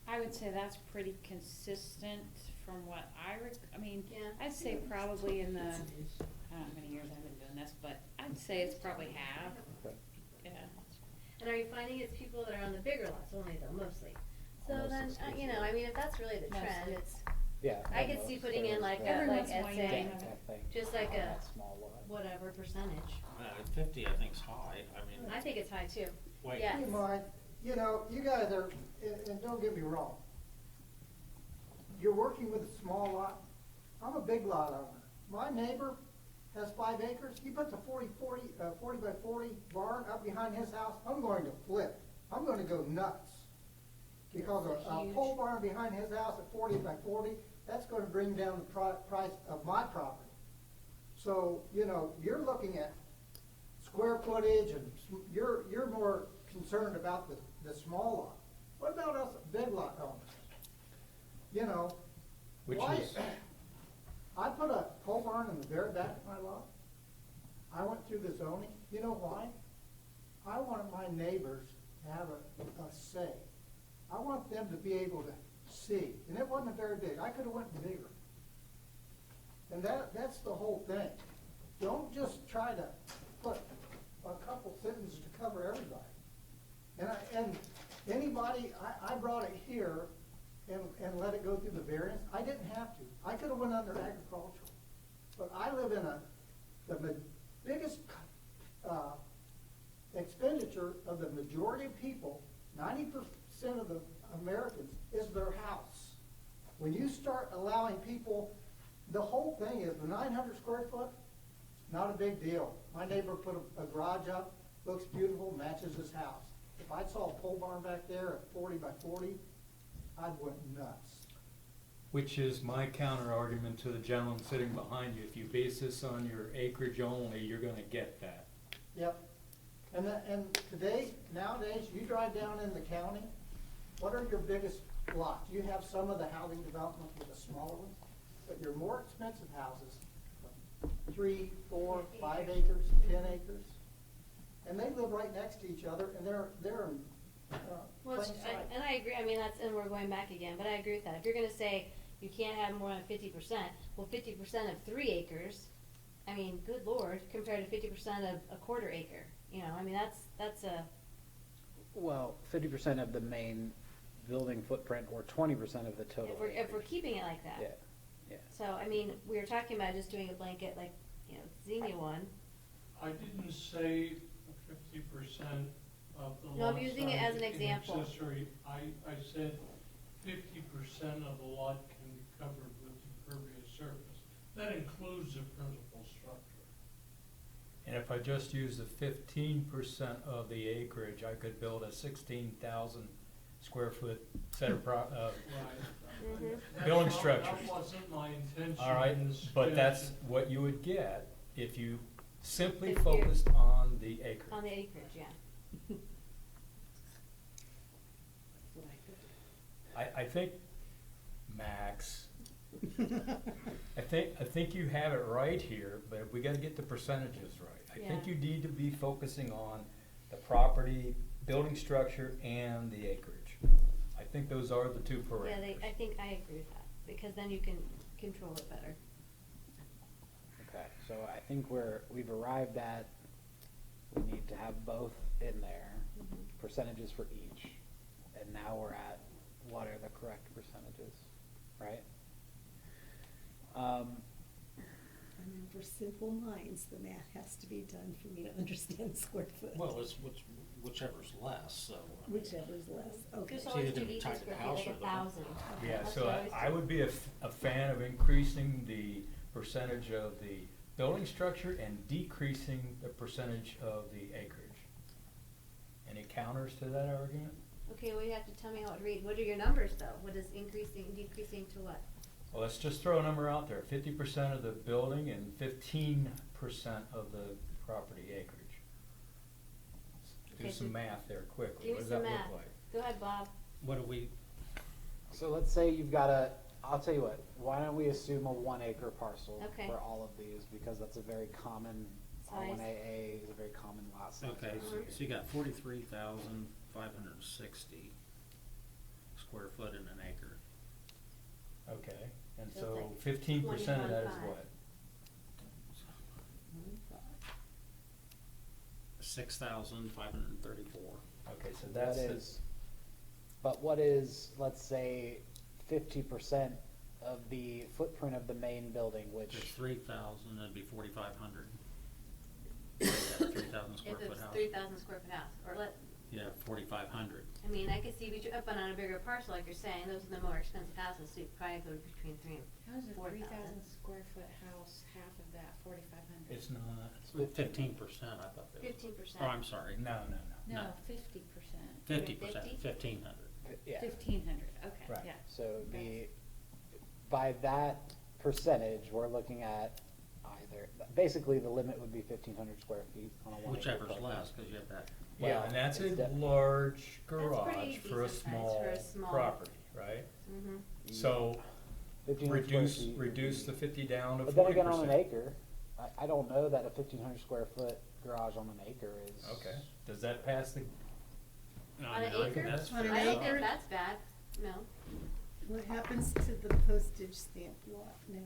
I would say that's pretty consistent from what I mean,
Yeah.
I'd say probably in the, I don't know how many years I've been doing this, but I'd say it's probably half,
Okay.
yeah.
And are you finding it's people that are on the bigger lots only though, mostly? So
almost
then,
exclusive.
you know, I mean, if that's really the trend,
Mostly.
it's,
Yeah.
I could
almost.
see putting in
There's
like
that-
a,
Every
like
once in a while
I'd
you
say,
think
that thing
just like
on
a-
that small lot.
whatever percentage.
50, I think's high, I mean,
I think it's high too.
wait.
Yeah.
Keep in mind, you know, you guys are, and don't get me wrong, you're working with a small lot. I'm a big lot owner. My neighbor has 5 acres. He puts a 40 by 40 barn up behind his house. I'm going to flip. I'm going to go nuts. Because
It's
a
huge.
pole barn behind his house at 40 by 40, that's going to bring down the price of my property. So, you know, you're looking at square footage and you're more concerned about the small lot. What about us big lot owners? You know,
Which
why,
is,
I put a pole barn in the very back of my lot. I went through the zoning. You know why? I wanted my neighbors to have a say. I want them to be able to see. And it wasn't very big. I could have went bigger. And that's the whole thing. Don't just try to put a couple sentences to cover everybody. And anybody, I brought it here and let it go through the variance. I didn't have to. I could have went under agricultural. But I live in the biggest expenditure of the majority of people, 90% of the Americans, is their house. When you start allowing people, the whole thing is the 900 square foot, not a big deal. My neighbor put a garage up, looks beautiful, matches his house. If I saw a pole barn back there at 40 by 40, I'd went nuts.
which is my counter argument to the gentleman sitting behind you. If you base this on your acreage only, you're gonna get that.
Yep. And today, nowadays, you drive down in the county, what are your biggest lots? You have some of the housing development with the smaller ones, but your more expensive houses, 3, 4, 5 acres, 10 acres, and they live right next to each other, and they're in
Well,
plain sight.
and I agree, I mean, and we're going back again, but I agree with that. If you're gonna say you can't have more than 50%, well, 50% of 3 acres, I mean, good lord, compared to 50% of a quarter acre, you know, I mean, that's a,
Well, 50% of the main building footprint or 20% of the total.
if we're
acreage.
keeping it like that.
Yeah, yeah.
So, I mean, we were talking about just doing a blanket, like, you know, Xenia one.
I didn't say 50% of the lot
No, I'm using it
size
as an
in
example.
accessory. I said 50% of the lot can be covered with impervious surface. That includes the principal structure.
And if I just use the 15% of the acreage, I could build a 16,000 square foot set of
Right.
Mhm.
Building
That
structures.
wasn't my intention.
All right,
in this
but that's
suggestion.
what you would get if you simply
If you're-
focused on the acreage.
On the acreage, yeah.
I think, Max, I think you have it right here, but we gotta get the percentages right. I think
Yeah.
you need to be focusing on the property, building structure, and the acreage. I think those are the two parameters.
Yeah, I think I agree with that, because then you can control it better.
Okay, so I think we've arrived at, we need to have both in there, percentages for each. And now we're at, what are the correct percentages, right?
And then for simple minds, the math has to be done for me to understand square foot.
Well, it's whichever's less, so. I mean,
Whichever's less, okay.
Just
So
always
you're
do
gonna
each
tie the
square feet,
house
like
or
1,000.
Yeah,
That's
so
what I always
I
do.
would be a fan of increasing the percentage of the building structure and decreasing the percentage of the acreage. Any counters to that argument?
Okay, well, you have to tell me how it reads. What are your numbers, though? What is increasing, decreasing to what?
Well, let's just throw a number out there, 50% of the building and 15% of the property acreage. Do
Okay,
some
so
math there quickly.
Give
What
me
does
some
that
math.
look like?
Go ahead, Bob.
What do we,
So let's say you've got I'll tell you what, why don't we assume a 1 acre parcel
Okay.
for all of these, because that's a very common,
Size.
R1AA is a very common lot size.
okay, so you got 43,560 square foot in an acre.
Okay, and
So it's
so
like
15% of that is
21.5.
what?
6,534.
Okay, so
That
that's,
is But what is, let's say, 50% of the footprint of the main building,
There's
which,
3,000, that'd be 4,500. 3,000 square
If
foot
it's
house.
3,000 square foot house, or
Yeah, 4,500.
I mean, I could see up on a bigger parcel, like you're saying, those are the more expensive houses, so you probably go between 3 and
How's a
4,000.
3,000 square foot house, half of that, 4,500?
It's not,
15%, I thought that was.
15%.
Oh, I'm sorry.
no.
No,
no.
50%.
50%, 1,500.
yeah.
1,500, okay,
Right.
yeah.
So by that percentage, we're looking at either, basically the limit would be 1,500 square feet on a 1 acre
Whichever's
parcel.
less, because you have that.
Yeah,
Well,
and that's a
it's def-
large
pretty
garage for a
decent size
small
for a small-
property, right?
Mm-hmm.
So
1,500 square
reduce,
feet would
reduce
be-
the 50 down to 40%.
But then again, on an acre, I don't know that a 1,500 square foot garage on an acre is.
Okay, does that pass the,
No,
On an
no, I think
acre?
that's
On an
fair.
I don't
acre?
think that's bad, no.
What happens to the postage stamp lot now?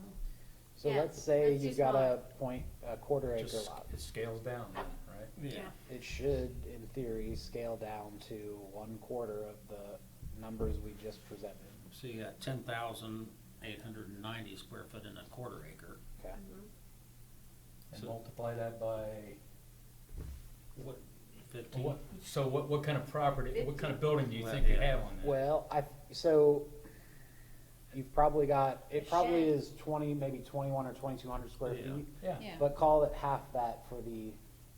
So
Yeah,
let's say
that's too
you got a
small.
quarter acre
just,
lot.
it scales down then, right?
Yeah.
It should, in theory, scale down to 1/4 of the numbers we just presented.
So you got 10,890 square foot in a quarter acre.
Okay.
And
So-
multiply that by,
What, 15?
what kind of property, what kind of building do you
Well,
think you
yeah.
have on that?
Well, so you've probably got, it probably
Shed.
is 20, maybe 21 or 2,200 square
Yeah.
feet.
Yeah.
Yeah.
But call it half that for the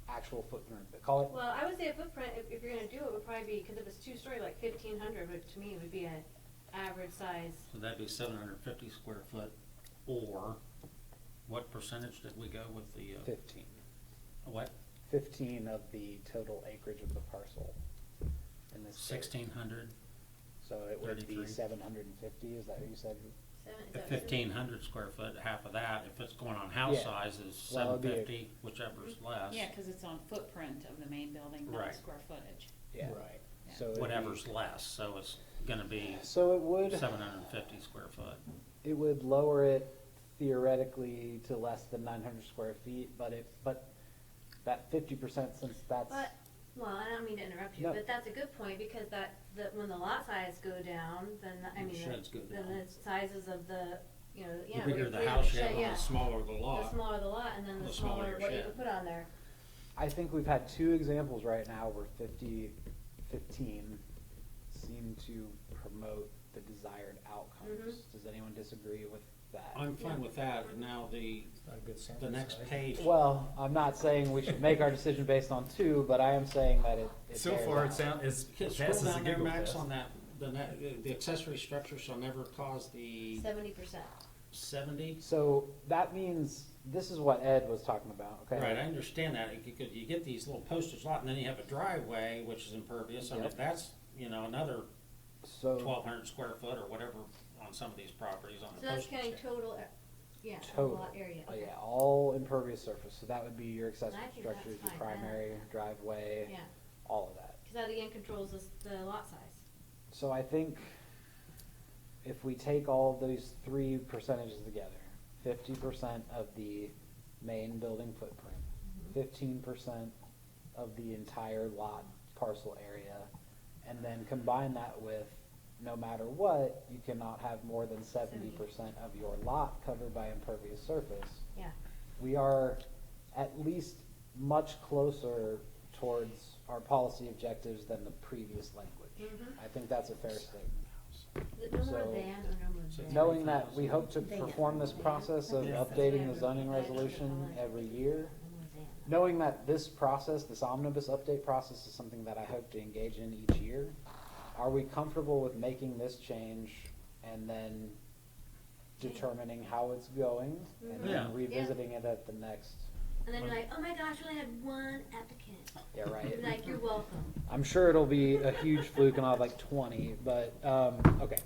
actual footprint. Call it,
Well, I would say a footprint, if you're gonna do it, would probably be, because if it's 2-story, like 1,500, which to me would be a average size.
So that'd be 750 square foot, or what percentage did we go with the,
15.
what,
15 of the total acreage of the parcel in this case.
1,600?
So it would be
33.
750, is that what you said?
Is
At
that
1,500 square foot, half of that, if it's going on house
Yeah.
size, is
Well, it'd be a-
750, whichever's less.
Yeah, because it's on footprint of the main building, not
Right.
square footage.
Yeah.
Right.
Yeah.
So it'd be-
Whatever's less, so it's gonna be
So it would,
750 square foot.
it would lower it theoretically to less than 900 square feet, but that 50%, since that's,
But, well, I don't mean to interrupt you,
No.
but that's a good point, because when the lot size go down, then, I
The
mean,
sheds go
then
down.
the sizes of the,
The
where
bigger
you're
the
putting
house you
shed,
have,
yeah.
the smaller the
The
lot.
smaller the lot, and then the
the smaller
smaller
your
what you
shed.
can put on there.
I think we've had 2 examples right now where 15 seem to promote the desired outcomes. Does anyone disagree with that?
I'm fine with that, and now the
Not a good sample
next
size.
page.
Well, I'm not saying we should make our decision based on 2, but I am saying that it
So
bears
far,
out.
it
Scroll
passes the
down there,
giggle
Max,
test.
on that, the accessory structure shall never cause the
70%.
70?
So that means, this is what Ed was talking about, okay?
Right, I understand that, you get these little postage lot, and then you have a driveway, which is impervious, I mean,
Yep.
that's, another
So
1,200 square foot or whatever on some of these properties on
So
the
that's
postage
counting
stamp.
total, yeah,
total,
lot area. Okay.
yeah, all impervious surface, so that would be your accessory
I think
structures,
that's
your
fine,
primary, driveway,
Yeah,
all of that.
because that again controls the lot size.
So I think if we take all of these 3 percentages together, 50% of the main building footprint, 15% of the entire lot parcel area, and then combine that with, no matter what, you cannot have more than 70% of your lot covered by impervious surface.
Yeah.
We are at least much closer towards our policy objectives than the previous language.
Mhm.
I think that's a fair statement.
No more
So,
than or no more than?
Knowing that we hope to perform this process of updating the zoning resolution every year, knowing that this process, this omnibus update process, is something that I hope to engage in each year, are we comfortable with making this change and then determining how it's going and
Yeah.
then revisiting it at the next?
And then you're like, oh my gosh, we only had one applicant.
Yeah, right.
You're like, you're welcome.
I'm sure it'll be a huge fluke and I'll have like 20, but, okay.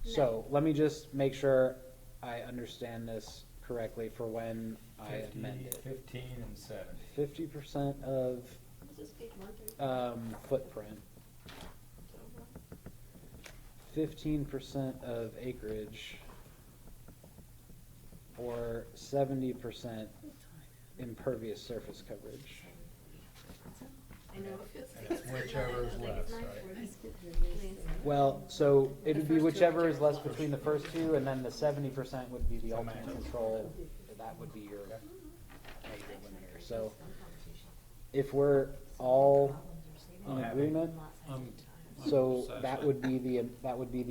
So let me just make sure I understand this correctly for when I
50,
amend it.
15 and 7.
50% of,
Is this page 130?
footprint, 15% of acreage, or 70% impervious surface coverage.
I know.
And it's whichever is less, right?
Well, so it would be whichever is less between the first two, and then the 70% would be the ultimate control. That would be your major limiter. So if we're all in agreement, so that would be the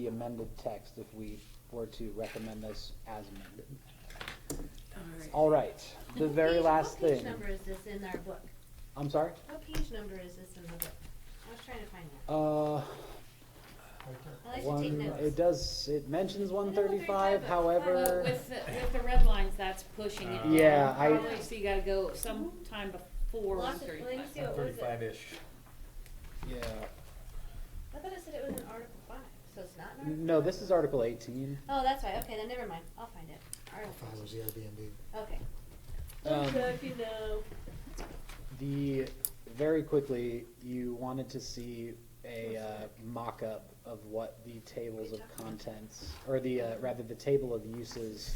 amended text if we were to recommend this as amended. All right, the very last
What
thing.
page number is this in our book?
I'm sorry?
What page number is this in the book? I was trying to find that. I like to take notes.
It mentions 135,
135, but-
however.
With the red lines, that's pushing it.
Yeah,
down. Probably, so you gotta go sometime before
Well,
one
let me
thirty-five.
see, what was it?
35-ish.
Yeah.
I thought it said it was in Article 5, so it's not in Article
No, this is Article 18.
Oh, that's right, okay, then never mind, I'll find it. Article
If I was the Airbnb.
Okay.
Um,
You know.
Very quickly, you wanted to see a mock-up of what the tables of contents, or rather the table of uses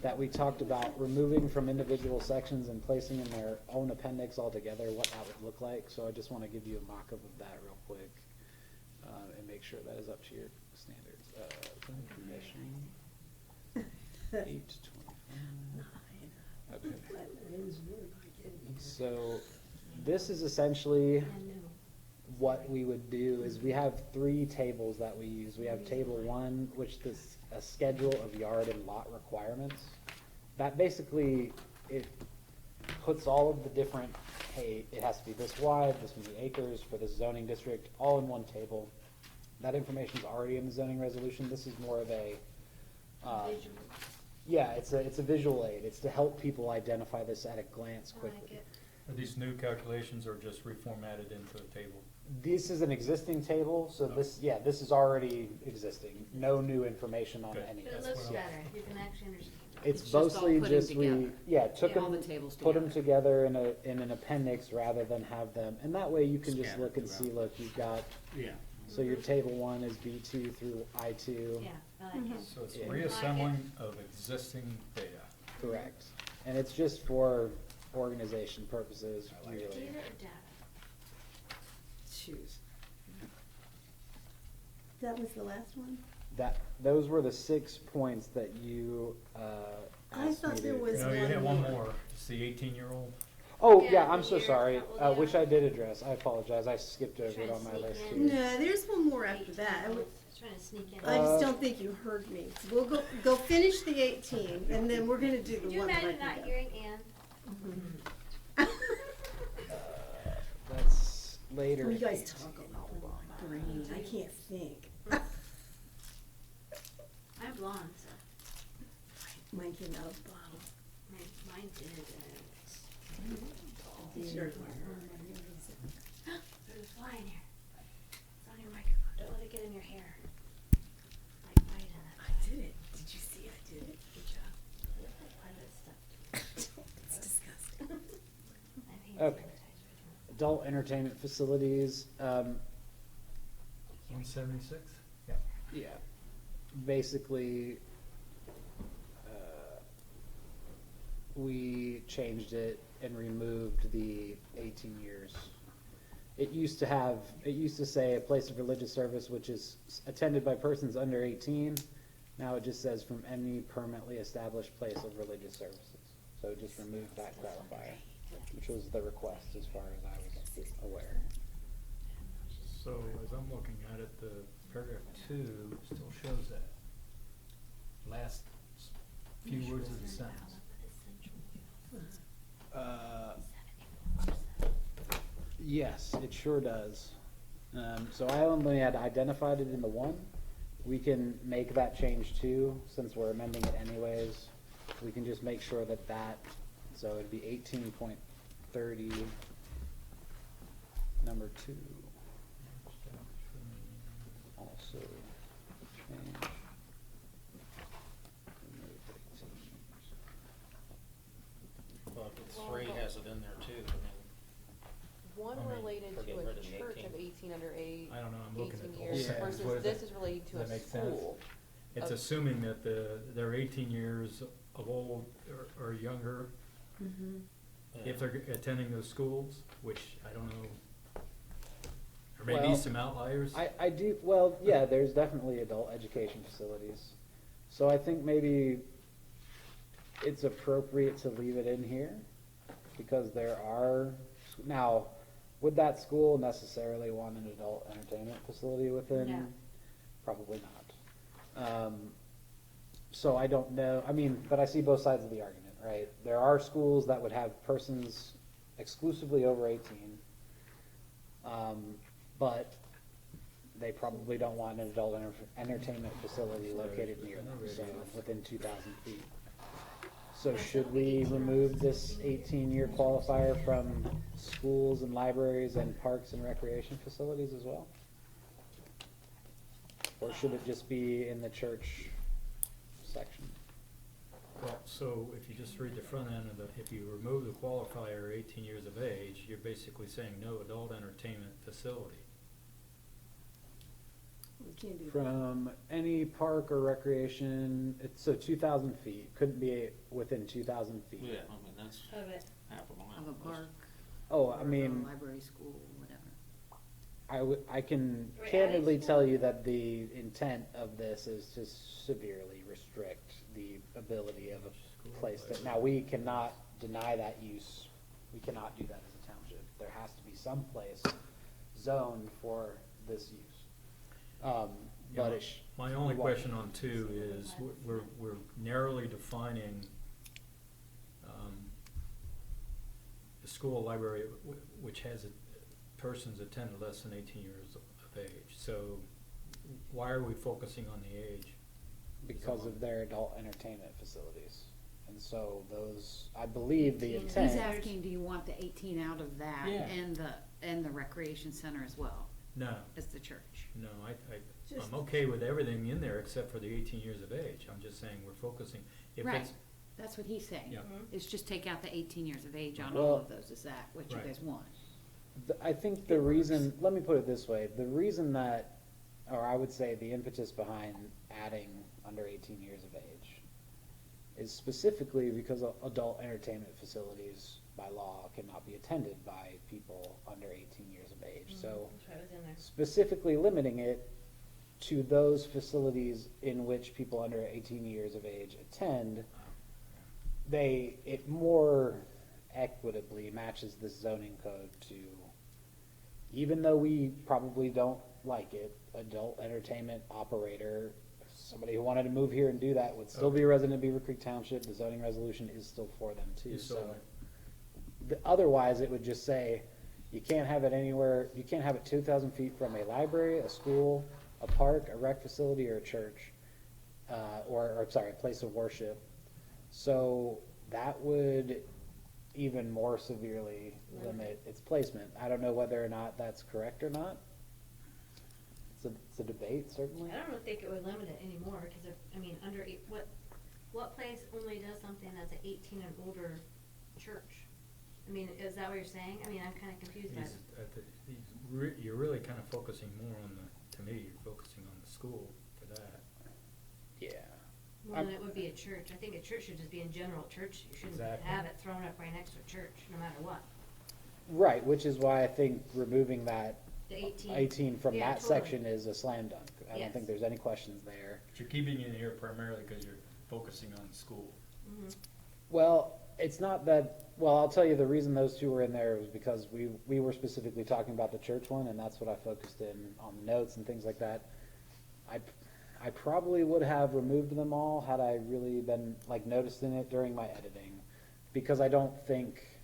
that we talked about removing from individual sections and placing in their own appendix altogether, what that would look like. So I just want to give you a mock-up of that real quick and make sure that is up to your standards. Planning Commission, 825. Okay. So this is essentially what we would do is we have 3 tables that we use. We have table 1, which is a schedule of yard and lot requirements. That basically, it puts all of the different, hey, it has to be this wide, this many acres for this zoning district, all in one table. That information is already in the zoning resolution. This is more of a, yeah, it's a visual aid. It's to help people identify this at a glance quickly.
Are these new calculations or just reformatted into a table?
This is an existing table, so this is already existing. No new information on
Good.
any
But
of
it
this.
looks
Yeah.
better, you can actually understand.
It's
It's just all
mostly
put 'em
just
together.
took
All
them,
the tables
put them
together.
together in an appendix rather than have them, and that way you can just
Scattered
look and
throughout.
see, look, you've got,
Yeah.
so your table 1 is B2 through I2.
Yeah, I like it.
So it's
Yeah.
reassembling of existing data.
Correct. And it's just for organization purposes, really.
Data or data?
Choose. That was the last one?
Those were the 6 points that you
I
asked
thought
me
there
to
was
address.
No, you had one
more.
more. It's the 18-year-old.
Oh,
Yeah,
yeah, I'm
the
so
year,
sorry,
couple, yeah.
which I did address. I apologize. I skipped over it
Trying to
on my
sneak
list
in.
here.
No, there's one more after that.
Trying to sneak in.
I just don't think you heard me. So we'll go finish the 18, and then we're gonna do the
Could you
one right
imagine not
now.
hearing Ann?
That's later.
Well, you
in
guys
18.
talk a lot. Greene, I can't think.
I'm blonde, so
Mine came out of the bottle.
mine did.
Sure.
There's a fly in here. It's on your microphone. Don't let it get in your hair. Like bite in it.
I did it. Did you see I did it?
Good job. Why that stuff?
It's disgusting.
I hate
Okay.
sanitizer.
Adult entertainment facilities,
176? Yeah.
yeah, basically, we changed it and removed the 18 years. It used to say a place of religious service which is attended by persons under 18. Now it just says from any permanently established place of religious services. So it just removed that clarifier, which was the request as far as I was aware.
So as I'm looking at it, the paragraph 2 still shows that. Last few words of the sentence.
Yes, it sure does. So I only had identified it in the 1. We can make that change too, since we're amending it anyways. We can just make sure that so it'd be 18.30, number 2. Also change. Remove 18.
Well, if 3 has it in there too, I mean.
One
I mean,
related
forget
to a
rid of the
church
18.
of 18 under
I don't know, I'm looking at
18
the whole
years
sentence.
versus
What is
this
it?
is related to
Does
a
that make sense?
school.
It's
of-
assuming that they're 18 years of old or younger,
Mm-hmm.
if they're attending those schools, which I don't know Or maybe
Well,
some outliers?
I do, well, yeah, there's definitely adult education facilities. So I think maybe it's appropriate to leave it in here, because there are, now, would that school necessarily want an adult entertainment facility within?
No.
Probably not. So I don't know, I mean, but I see both sides of the argument, right? There are schools that would have persons exclusively over 18, but they probably don't want an adult entertainment facility located near them, so within 2,000 feet. So should we remove this 18-year qualifier from schools and libraries and parks and recreation facilities as well? Or should it just be in the church section?
Well, so if you just read the front end of the, if you remove the qualifier 18 years of age, you're basically saying no adult entertainment facility.
We can't do that.
From any park or recreation, it's, so 2,000 feet, couldn't be within 2,000 feet.
Yeah, I mean, that's
Of it.
half a mile.
Of a park.
Oh,
or
I
of a
mean,
library, school, whatever.
I can
Right,
candidly
I-
tell you that the intent of this is to severely restrict the ability of a place that, now, we cannot deny that use. We cannot do that as a township. There has to be some place zoned for this use. But
Yeah,
it
my only
what?
question on 2 is, we're narrowly defining the school library which has persons attended less than 18 years of age. So why are we focusing on the age?
because of their adult entertainment facilities. And so those, I believe the
18.
intent.
He's asking, do you want the 18 out of that
Yeah.
and the recreation center as well
No,
as the church?
no,
Just-
I'm okay with everything in there except for the 18 years of age. I'm just saying we're focusing, if
Right.
it's,
That's what he's saying.
Yeah.
It's just take out the 18 years of age on
Well-
all of those. Is that what you
Right.
guys want?
I think the reason, let me put it this way, the reason that, or I would say the impetus behind adding under 18 years of age is specifically because adult entertainment facilities by law cannot be attended by people under 18 years of age. So
That's what was in there.
specifically limiting it to those facilities in which people under 18 years of age attend, it more equitably matches this zoning code to, even though we probably don't like it, adult entertainment operator, somebody who wanted to move here and do that would still be a resident of Beavercreek Township. The zoning resolution is still for them too.
You sold
So
it.
otherwise, it would just say, you can't have it anywhere, you can't have it 2,000 feet from a library, a school, a park, a rec facility, or a church, or sorry, a place of worship. So that would even more severely limit its placement. I don't know whether or not that's correct or not. It's a debate, certainly.
I don't think it would limit it anymore, because I mean, what place only does something that's an 18 and older church? I mean, is that what you're saying? I mean, I'm kinda confused by it.
You're really kind of focusing more on the, to me, you're focusing on the school for that.
Yeah.
More than it would be a church. I think a church should just be in general church. You shouldn't
Exactly.
have it thrown up right next to a church, no matter what.
Right, which is why I think removing that
The 18.
18 from
Yeah,
that
totally.
section is a slam dunk. I don't
Yes.
think there's any questions there.
But you're keeping it in here primarily because you're focusing on the school.
Mhm.
Well, it's not that, well, I'll tell you the reason those two were in there was because we were specifically talking about the church one, and that's what I focused in on the notes and things like that. I probably would have removed them all had I really been, like, noticing it during my editing, because I don't think,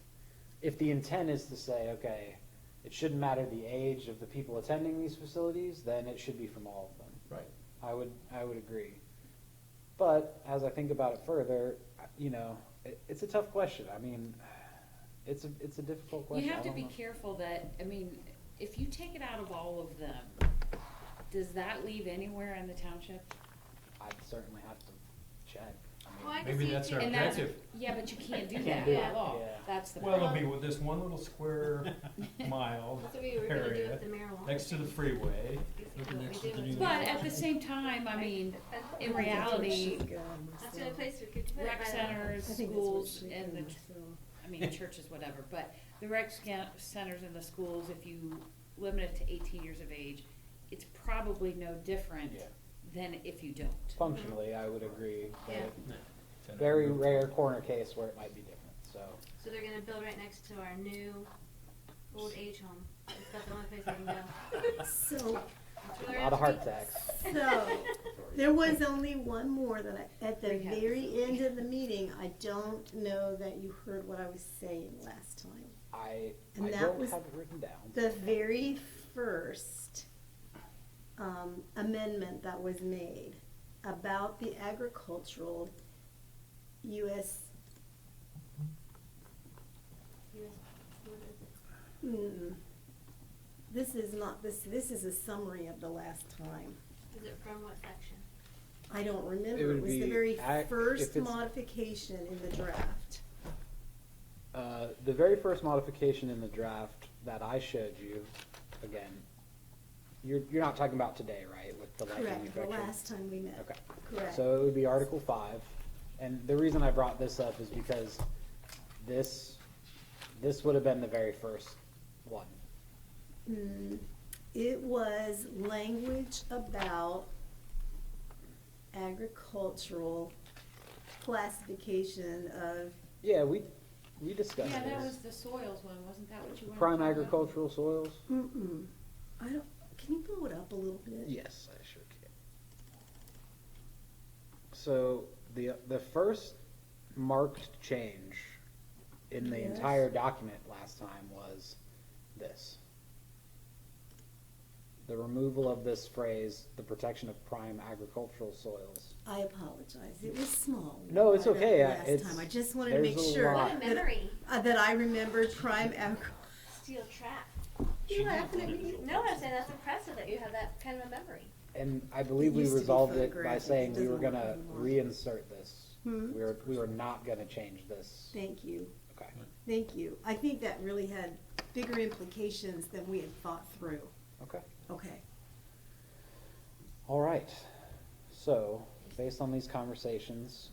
if the intent is to say, okay, it shouldn't matter the age of the people attending these facilities, then it should be from all of them.
Right.
I would agree. But as I think about it further, you know, it's a tough question. I mean, it's a difficult question.
You have
I
to
don't
be
know.
careful that, I mean, if you take it out of all of them, does that leave anywhere in the township?
I'd certainly have to check.
Well, I can
Maybe
see
that's
too.
our
And that's,
objective.
yeah, but you can't do
Can't
that
do
by
it,
law.
yeah.
That's the
Well, it'll
problem.
be with this one little square mile
That's what we were gonna do
area
with the marijuana.
next to the freeway.
That's what we do with
But
marijuana.
at the same time, I mean, in reality,
That's the only place we could put it.
rec
by the-
centers,
I think that's what
schools,
she
and
said, so.
I mean, churches, whatever, but the rec centers and the schools, if you limit it to 18 years of age, it's probably no different
Yeah.
than if you don't.
Functionally, I would agree. But
Yeah.
very rare corner case where it might be different, so.
So they're gonna build right next to our new old age home. It's about the only place I can go.
So,
A lot of heart attacks.
so, there was only one more that at the
Rehab
very end of the meeting, I don't know that you heard what I was saying last time. And
I
that
don't
was
have it written down.
The very first amendment that was made about the agricultural US, this is not, this is a summary of the last time.
Is it from what section?
I don't
It
remember,
would
it was the
be
very
if
first
it's-
modification in the draft.
The very first modification in the draft that I showed you, again, you're not talking about today, right, with the light
Correct, the
manufacturing?
last time we met.
Okay.
Correct.
So it would be Article 5, and the reason I brought this up is because this would have been the very first one.
It was language about agricultural classification of,
Yeah, we discussed
Yeah, that
this.
was the soils one, wasn't that what you wanted?
Prime
to talk about?
agricultural soils?
I don't, can you blow it up a little bit?
Yes, I sure can. So the first marked change in the
Yes.
entire document last time was this. The removal of this phrase, the protection of prime agricultural soils.
I apologize, it was small.
No, it's
I read it
okay.
Last
It's-
time, I just wanted to
there's
make
a
sure
lot.
What a memory.
that I remembered prime
Steel trap.
You laughing at me?
No, I'm saying that's impressive that you have that kind of a memory.
And I believe
It
we
used to be
resolved it by
photographic.
saying
It
we were
doesn't
gonna
work anymore.
reinsert this.
Hmm?
We were not gonna change this.
Thank you,
Okay.
thank you. I think that really had bigger implications than we had thought through.
Okay.
Okay.
All right. So, based on these conversations,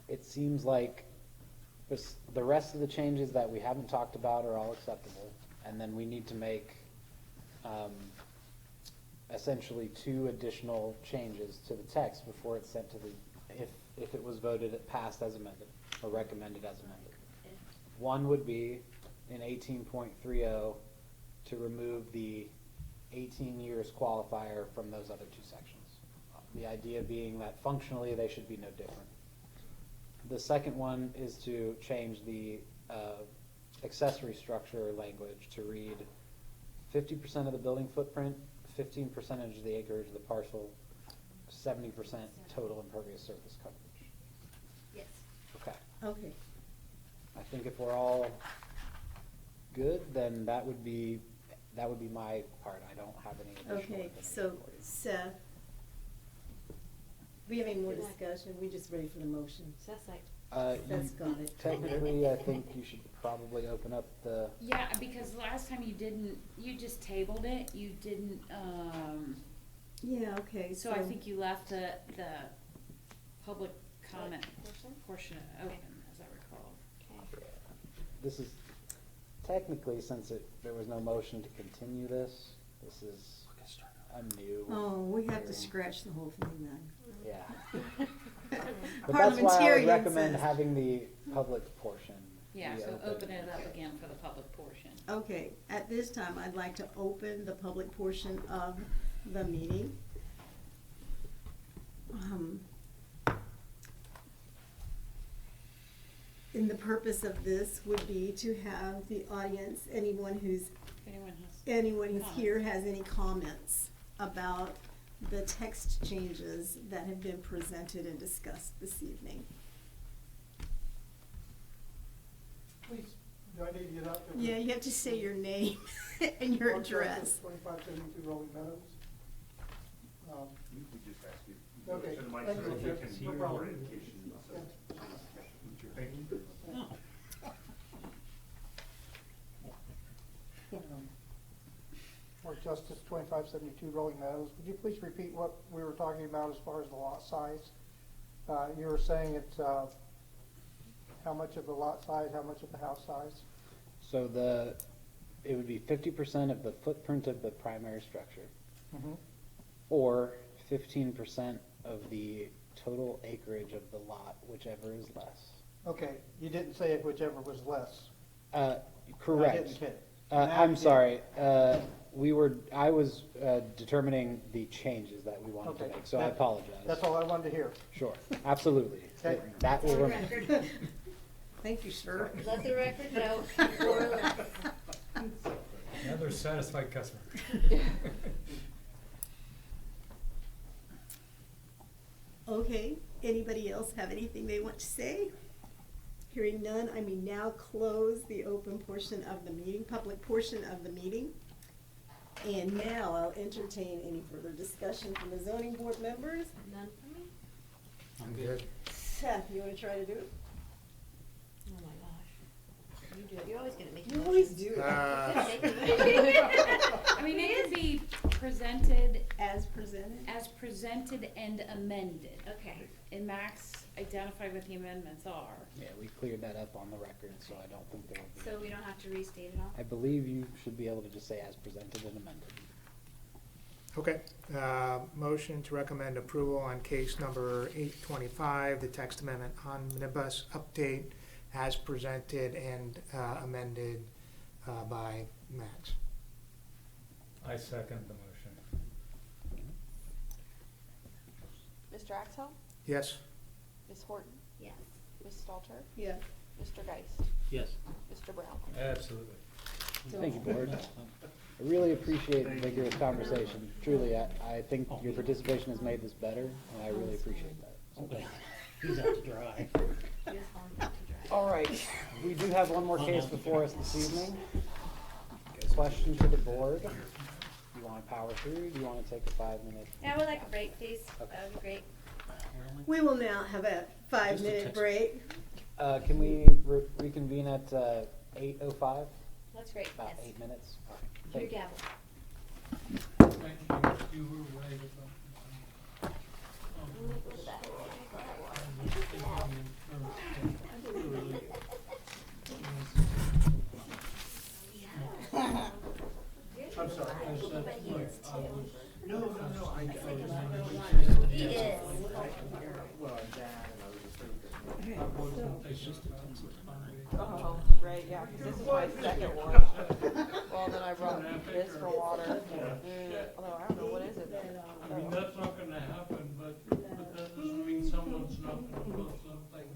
it seems like the rest of the changes that we haven't talked about are all acceptable. And then we need to make essentially 2 additional changes to the text before it's sent to the, if it was voted passed as amended or recommended as amended. One would be in 18.30 to remove the 18 years qualifier from those other 2 sections. The idea being that functionally they should be no different. The second one is to change the accessory structure language to read 50% of the building footprint, 15% of the acreage of the parcel, 70% total impervious surface coverage.
Yes.
Okay.
Okay.
I think if we're all good, then that would be my part. I don't have any additional
Okay,
information
so
for you.
Seth, we have any more discussion? We just ready for the motion?
Seth's like,
Seth's got it.
Technically, I think you should probably open up the,
Yeah, because last time you just tabled it, you didn't,
Yeah, okay,
so I think you left the public comment
portion?
portion open, as I recall.
Okay.
this is, technically, since there was no motion to continue this is a new.
Oh, we have to
hearing.
scratch the whole thing then.
Yeah. But that's why I would
Parliamentarian
recommend
says-
having the public portion.
Yeah,
be
so open it up again for the public portion.
Okay, at this time, I'd like to open the public portion of the meeting. And the purpose of this would be to have the audience, anyone who's here has any comments about the text changes that have been presented and discussed this evening.
Please, do I need to get up?
Yeah, you have to say your name and your address.
2572 Rolling Meadows.
We just ask you.
Okay,
To the mic
thank
so
you,
we
sir.
can
No
hear
problem.
more indication. So- Thank you.
Or Justice 2572 Rolling Meadows. Would you please repeat what we were talking about as far as the lot size? You were saying it's, how much of the lot size, how much of the house size?
So it would be 50% of the footprint of the primary structure,
Mhm.
or 15% of the total acreage of the lot, whichever is less.
Okay, you didn't say it whichever was less.
Correct.
I didn't get it.
I'm
Now-
sorry, I was determining the changes that we wanted to
Okay,
make, so I
that-
apologize.
That's all I wanted to hear.
Sure, absolutely.
Okay.
That will
For the
remain.
record.
Thank you, sir.
Let the record note, or less.
Another satisfied customer.
Okay, anybody else have anything they want to say? Hearing none, I may now close the open portion of the meeting, public portion of the meeting. And now I'll entertain any further discussion from the zoning board members.
None for me?
I'm good.
Seth, you wanna try to do it?
Oh my gosh. You do it, you're always gonna make
You
motions.
always do it.
I mean, it could be presented
As presented?
as presented and amended.
Okay.
And Max identified what the amendments are.
Yeah, we cleared that up on the record, so I don't think there will be.
So we don't have to restate it all?
I believe you should be able to just say as presented and amended.
Okay, motion to recommend approval on case number 825, the text amendment omnibus update as presented and amended by Max.
I second the motion.
Mr. Axell?
Yes?
Ms. Horton?
Yes.
Ms. Stalter?
Yeah.
Mr. Geist?
Yes.
Mr. Brown?
Absolutely.
Thank you, board. I really appreciate the vigorous conversation. Truly, I think your participation has made this better, and I really appreciate that. So thank you.
He's out to dry.
Yes, on to drive.
All right, we do have one more case before us this evening. Question to the board. You want to power through? Do you want to take a 5-minute?
Yeah, I would like a break, please.
Okay.
That would be great.
We will now have a 5-minute
text.
break.
Can we reconvene at 8:05?
That's great,
About
yes.
8 minutes? All right,
Your
thank you.
gavel.
Thank you, you were right about
Go to that.
I'm sorry, I said, look, I was.
No, I
He is.
I wasn't thinking
Oh, great, yeah, 'cause this is my second one. Well, then I brought this for water. Although, I don't know, what is it?
I mean, that's not gonna happen, but that doesn't mean someone's not gonna put something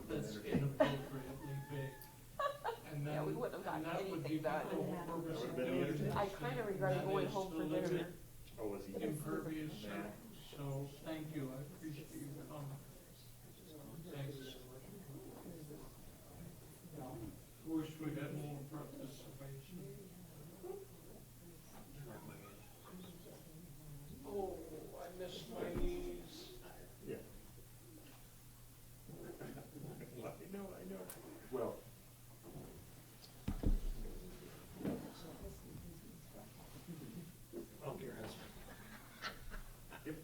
that's inappropriately big. And
Yeah, we
then,
wouldn't have
and
gotten
that would be
anything
the
done.
whole purpose of doing this.
I kind of regretted
and that
going
is
home
to
for
limit
dinner.
Impervious surface, so thank you, I appreciate you coming. Thanks. Wish we had more participation. Oh, I miss my knees.
Yeah. I know. Well. Oh, your husband. Yep.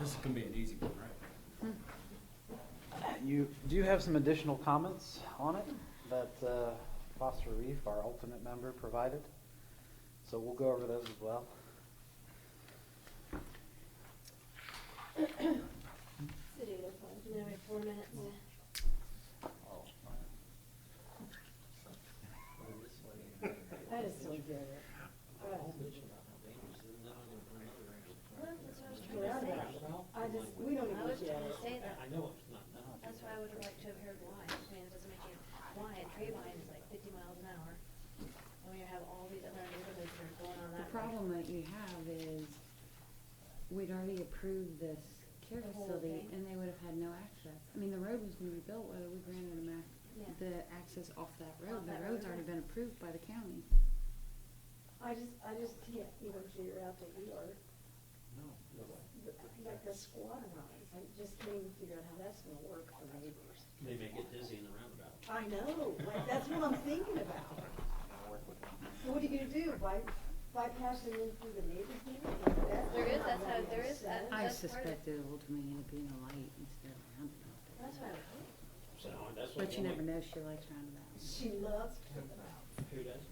This is gonna be an easy one, right?
You do have some additional comments on it that Foster Reef, our alternate member, provided. So we'll go over those as well.
No, we have 4 minutes.
I just don't get it. We don't
I was
even
trying
get
to
it.
say that.
I know it's not done.
That's why I would have liked to have heard why. I mean, it doesn't make any, why a tree line is like 50 miles an hour. And we have all these other neighborhoods that are going on
The
that.
problem that you have is, we'd already approved this care
The whole
facility,
thing?
and they would have had no access. I mean, the road was gonna be built whether we granted them
Yeah.
the access off that road.
Off
The
that
road's
road,
already
yeah.
been approved by the county.
I just can't even figure out that we are, like a squad lines. I just can't even figure out how that's gonna work for neighbors.
They may get dizzy in the roundabout.
I know, like, that's what I'm thinking about. So what are you gonna do, bypass them in through the neighbor's neighborhood?
There is, that's how, there is, that,
I
that's part of it.
suspect it'll ultimately end up being a light instead of a roundabout.
That's what I would hope.
So that's what.
But you never know, she likes roundabouts.
She loves roundabouts.
Who does?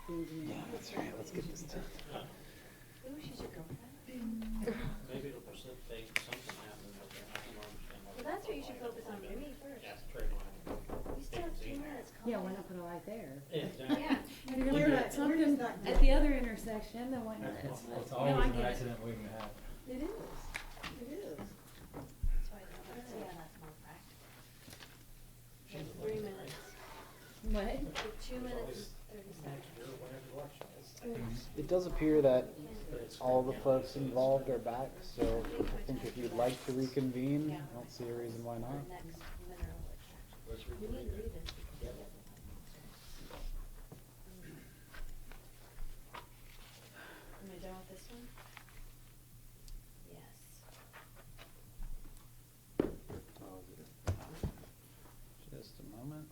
The engineer.
That's right. Let's get this done.
Ooh, she should go for that.
Maybe it'll precipitate something happening with that. I don't understand why.
Well, that's what you should focus on for me first.
That's the trade line.
We still have 2 minutes. Calm
Yeah, why
down.
not put a light there?
Exactly.
Yeah.
If you're
We're
gonna
not-
put
we're
something
just not
at
doing
the
it.
other intersection, then why not?
It's
No,
always
I
an
get it.
accident waiting to happen.
It is, it is.
That's why I don't like to see how that's more practical. We have 3 minutes.
What?
We have 2 minutes and 30 seconds.
It does appear that all the folks involved are back, so I think if you'd like to reconvene, I don't see a reason why not.
Next mineral extraction. We need to read this because it doesn't have answers. Am I done with this one? Yes.
Just a moment.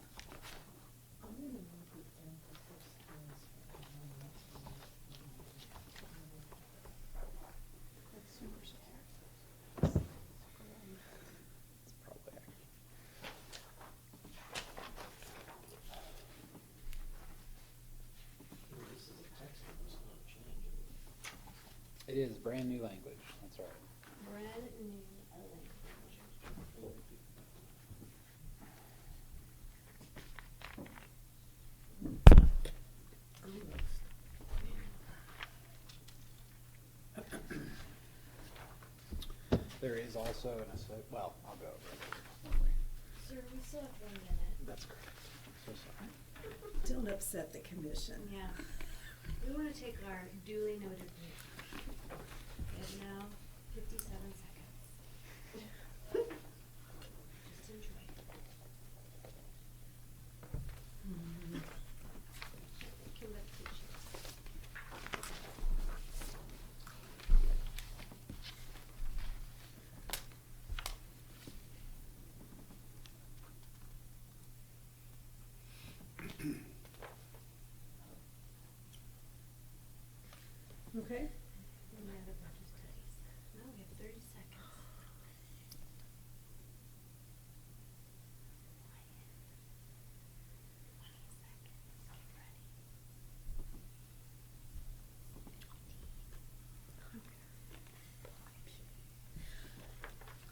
It's probably
This is a text, it's not a change.
It is brand new language. That's right.
Brand new language.
There is also well, I'll go over it. Don't worry.
Sir, we still have 1 minute.
That's correct. So sorry.
Don't upset the commission.
Yeah. We want to take our duly noted break. We have now 57 seconds. Just enjoy it. Come back to you.
Okay.
We have a bunch of studies. No, we have 30 seconds.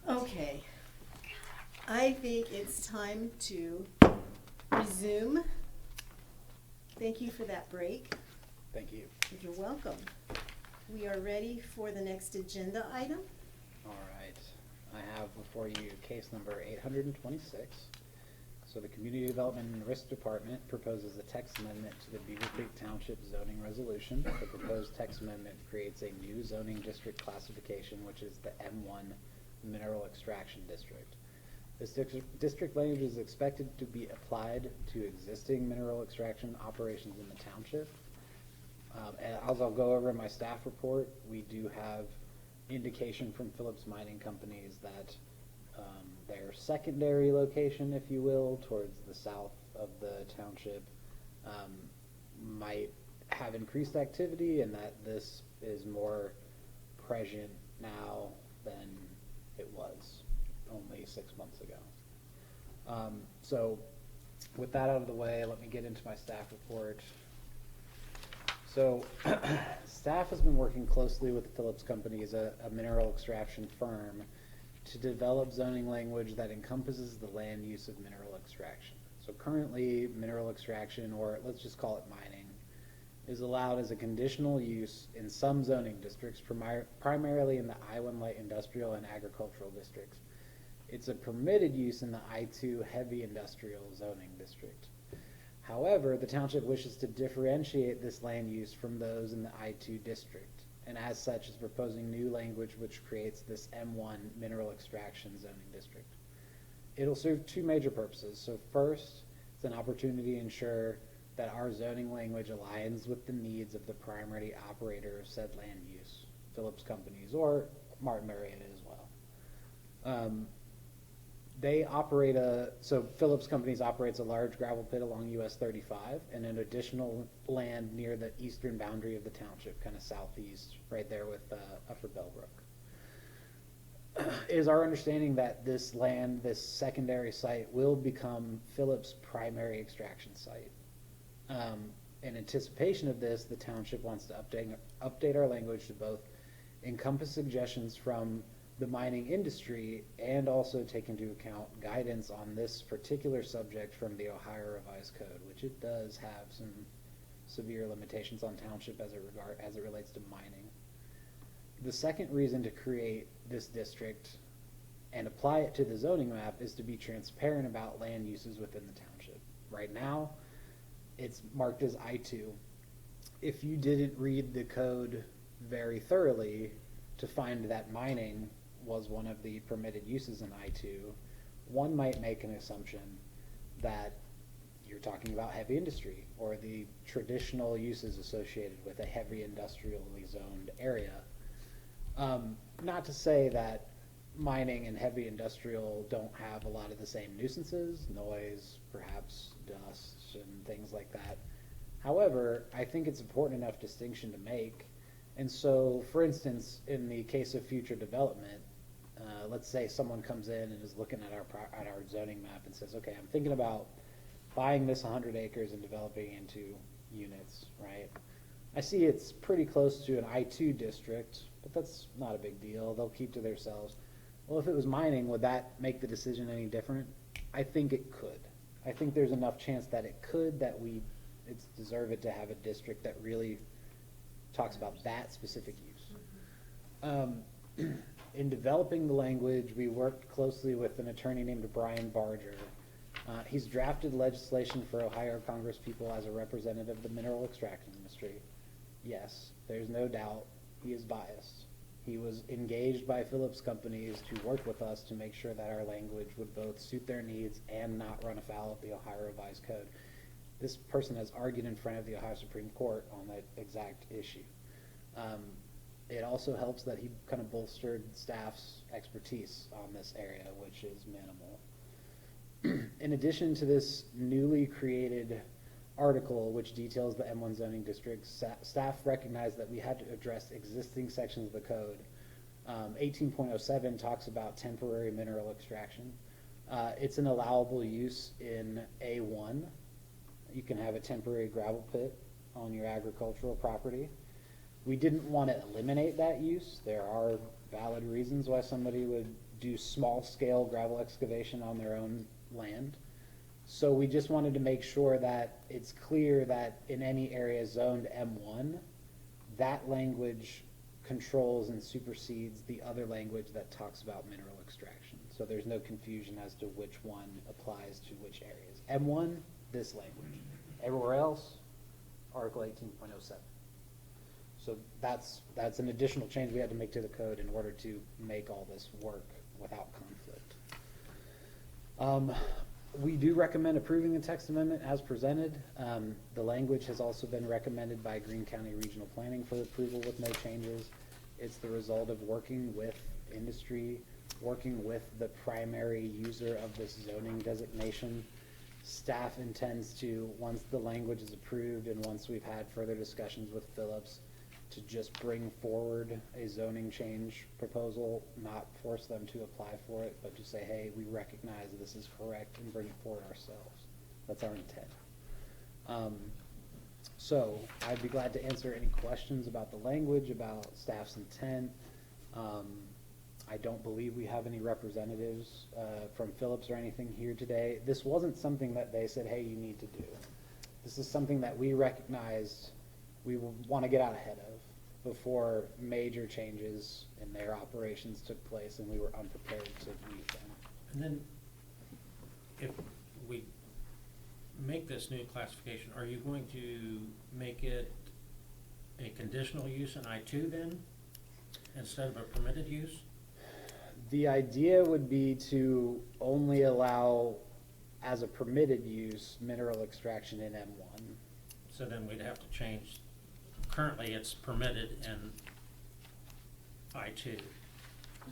Okay. I think it's time to resume. Thank you for that break.
Thank you.
You're welcome. We are ready for the next agenda item.
All right. I have before you case number 826. So the Community Development and Risk Department proposes a text amendment to the Beavercreek Township zoning resolution. The proposed text amendment creates a new zoning district classification, which is the M1 Mineral Extraction District. This district language is expected to be applied to existing mineral extraction operations in the township. As I'll go over in my staff report, we do have indication from Phillips Mining Companies that their secondary location, if you will, towards the south of the township might have increased activity, and that this is more present now than it was only 6 months ago. So with that out of the way, let me get into my staff report. So staff has been working closely with the Phillips Company as a mineral extraction firm to develop zoning language that encompasses the land use of mineral extraction. So currently, mineral extraction, or let's just call it mining, is allowed as a conditional use in some zoning districts, primarily in the I-1 light industrial and agricultural districts. It's a permitted use in the I-2 heavy industrial zoning district. However, the township wishes to differentiate this land use from those in the I-2 district, and as such is proposing new language which creates this M1 mineral extraction zoning district. It'll serve two major purposes. So first, it's an opportunity to ensure that our zoning language aligns with the needs of the primary operator of said land use, Phillips Companies or Martin Marietta as well. So Phillips Companies operates a large gravel pit along US 35 and an additional land near the eastern boundary of the township, kind of southeast, right there with Upper Bellbrook. It is our understanding that this land, this secondary site, will become Phillips' primary extraction site. In anticipation of this, the township wants to update our language to both encompass suggestions from the mining industry and also take into account guidance on this particular subject from the Ohio Revised Code, which it does have some severe limitations on township as it relates to mining. The second reason to create this district and apply it to the zoning map is to be transparent about land uses within the township. Right now, it's marked as I-2. If you didn't read the code very thoroughly to find that mining was one of the permitted uses in I-2, one might make an assumption that you're talking about heavy industry or the traditional uses associated with a heavy industrially zoned area. Not to say that mining and heavy industrial don't have a lot of the same nuisances, noise, perhaps dust and things like that. However, I think it's important enough distinction to make. And so, for instance, in the case of future development, let's say someone comes in and is looking at our zoning map and says, okay, I'm thinking about buying this 100 acres and developing into units, right? I see it's pretty close to an I-2 district, but that's not a big deal. They'll keep to themselves. Well, if it was mining, would that make the decision any different? I think it could. I think there's enough chance that it could that it's deserved to have a district that really talks about that specific use. In developing the language, we worked closely with an attorney named Brian Barger. He's drafted legislation for Ohio Congresspeople as a representative of the mineral extraction industry. Yes, there's no doubt he is biased. He was engaged by Phillips Companies to work with us to make sure that our language would both suit their needs and not run afoul of the Ohio Revised Code. This person has argued in front of the Ohio Supreme Court on that exact issue. It also helps that he kind of bolstered staff's expertise on this area, which is minimal. In addition to this newly created article, which details the M1 zoning district, staff recognized that we had to address existing sections of the code. 18.07 talks about temporary mineral extraction. It's an allowable use in A1. You can have a temporary gravel pit on your agricultural property. We didn't want to eliminate that use. There are valid reasons why somebody would do small-scale gravel excavation on their own land. So we just wanted to make sure that it's clear that in any area zoned M1, that language controls and supersedes the other language that talks about mineral extraction. So there's no confusion as to which one applies to which areas. M1, this language. Everywhere else, Article 18.07. So that's an additional change we had to make to the code in order to make all this work without conflict. We do recommend approving the text amendment as presented. The language has also been recommended by Greene County Regional Planning for approval with no changes. It's the result of working with industry, working with the primary user of this zoning designation. Staff intends to, once the language is approved and once we've had further discussions with Phillips, to just bring forward a zoning change proposal, not force them to apply for it, but just say, hey, we recognize this is correct and bring it forward ourselves. That's our intent. So I'd be glad to answer any questions about the language, about staff's intent. I don't believe we have any representatives from Phillips or anything here today. This wasn't something that they said, hey, you need to do. This is something that we recognized we want to get out ahead of before major changes in their operations took place, and we were unprepared to meet them.
And then, if we make this new classification, are you going to make it a conditional use in I2 then, instead of a permitted use?
The idea would be to only allow, as a permitted use, mineral extraction in M1.
So then we'd have to change, currently it's permitted in I2.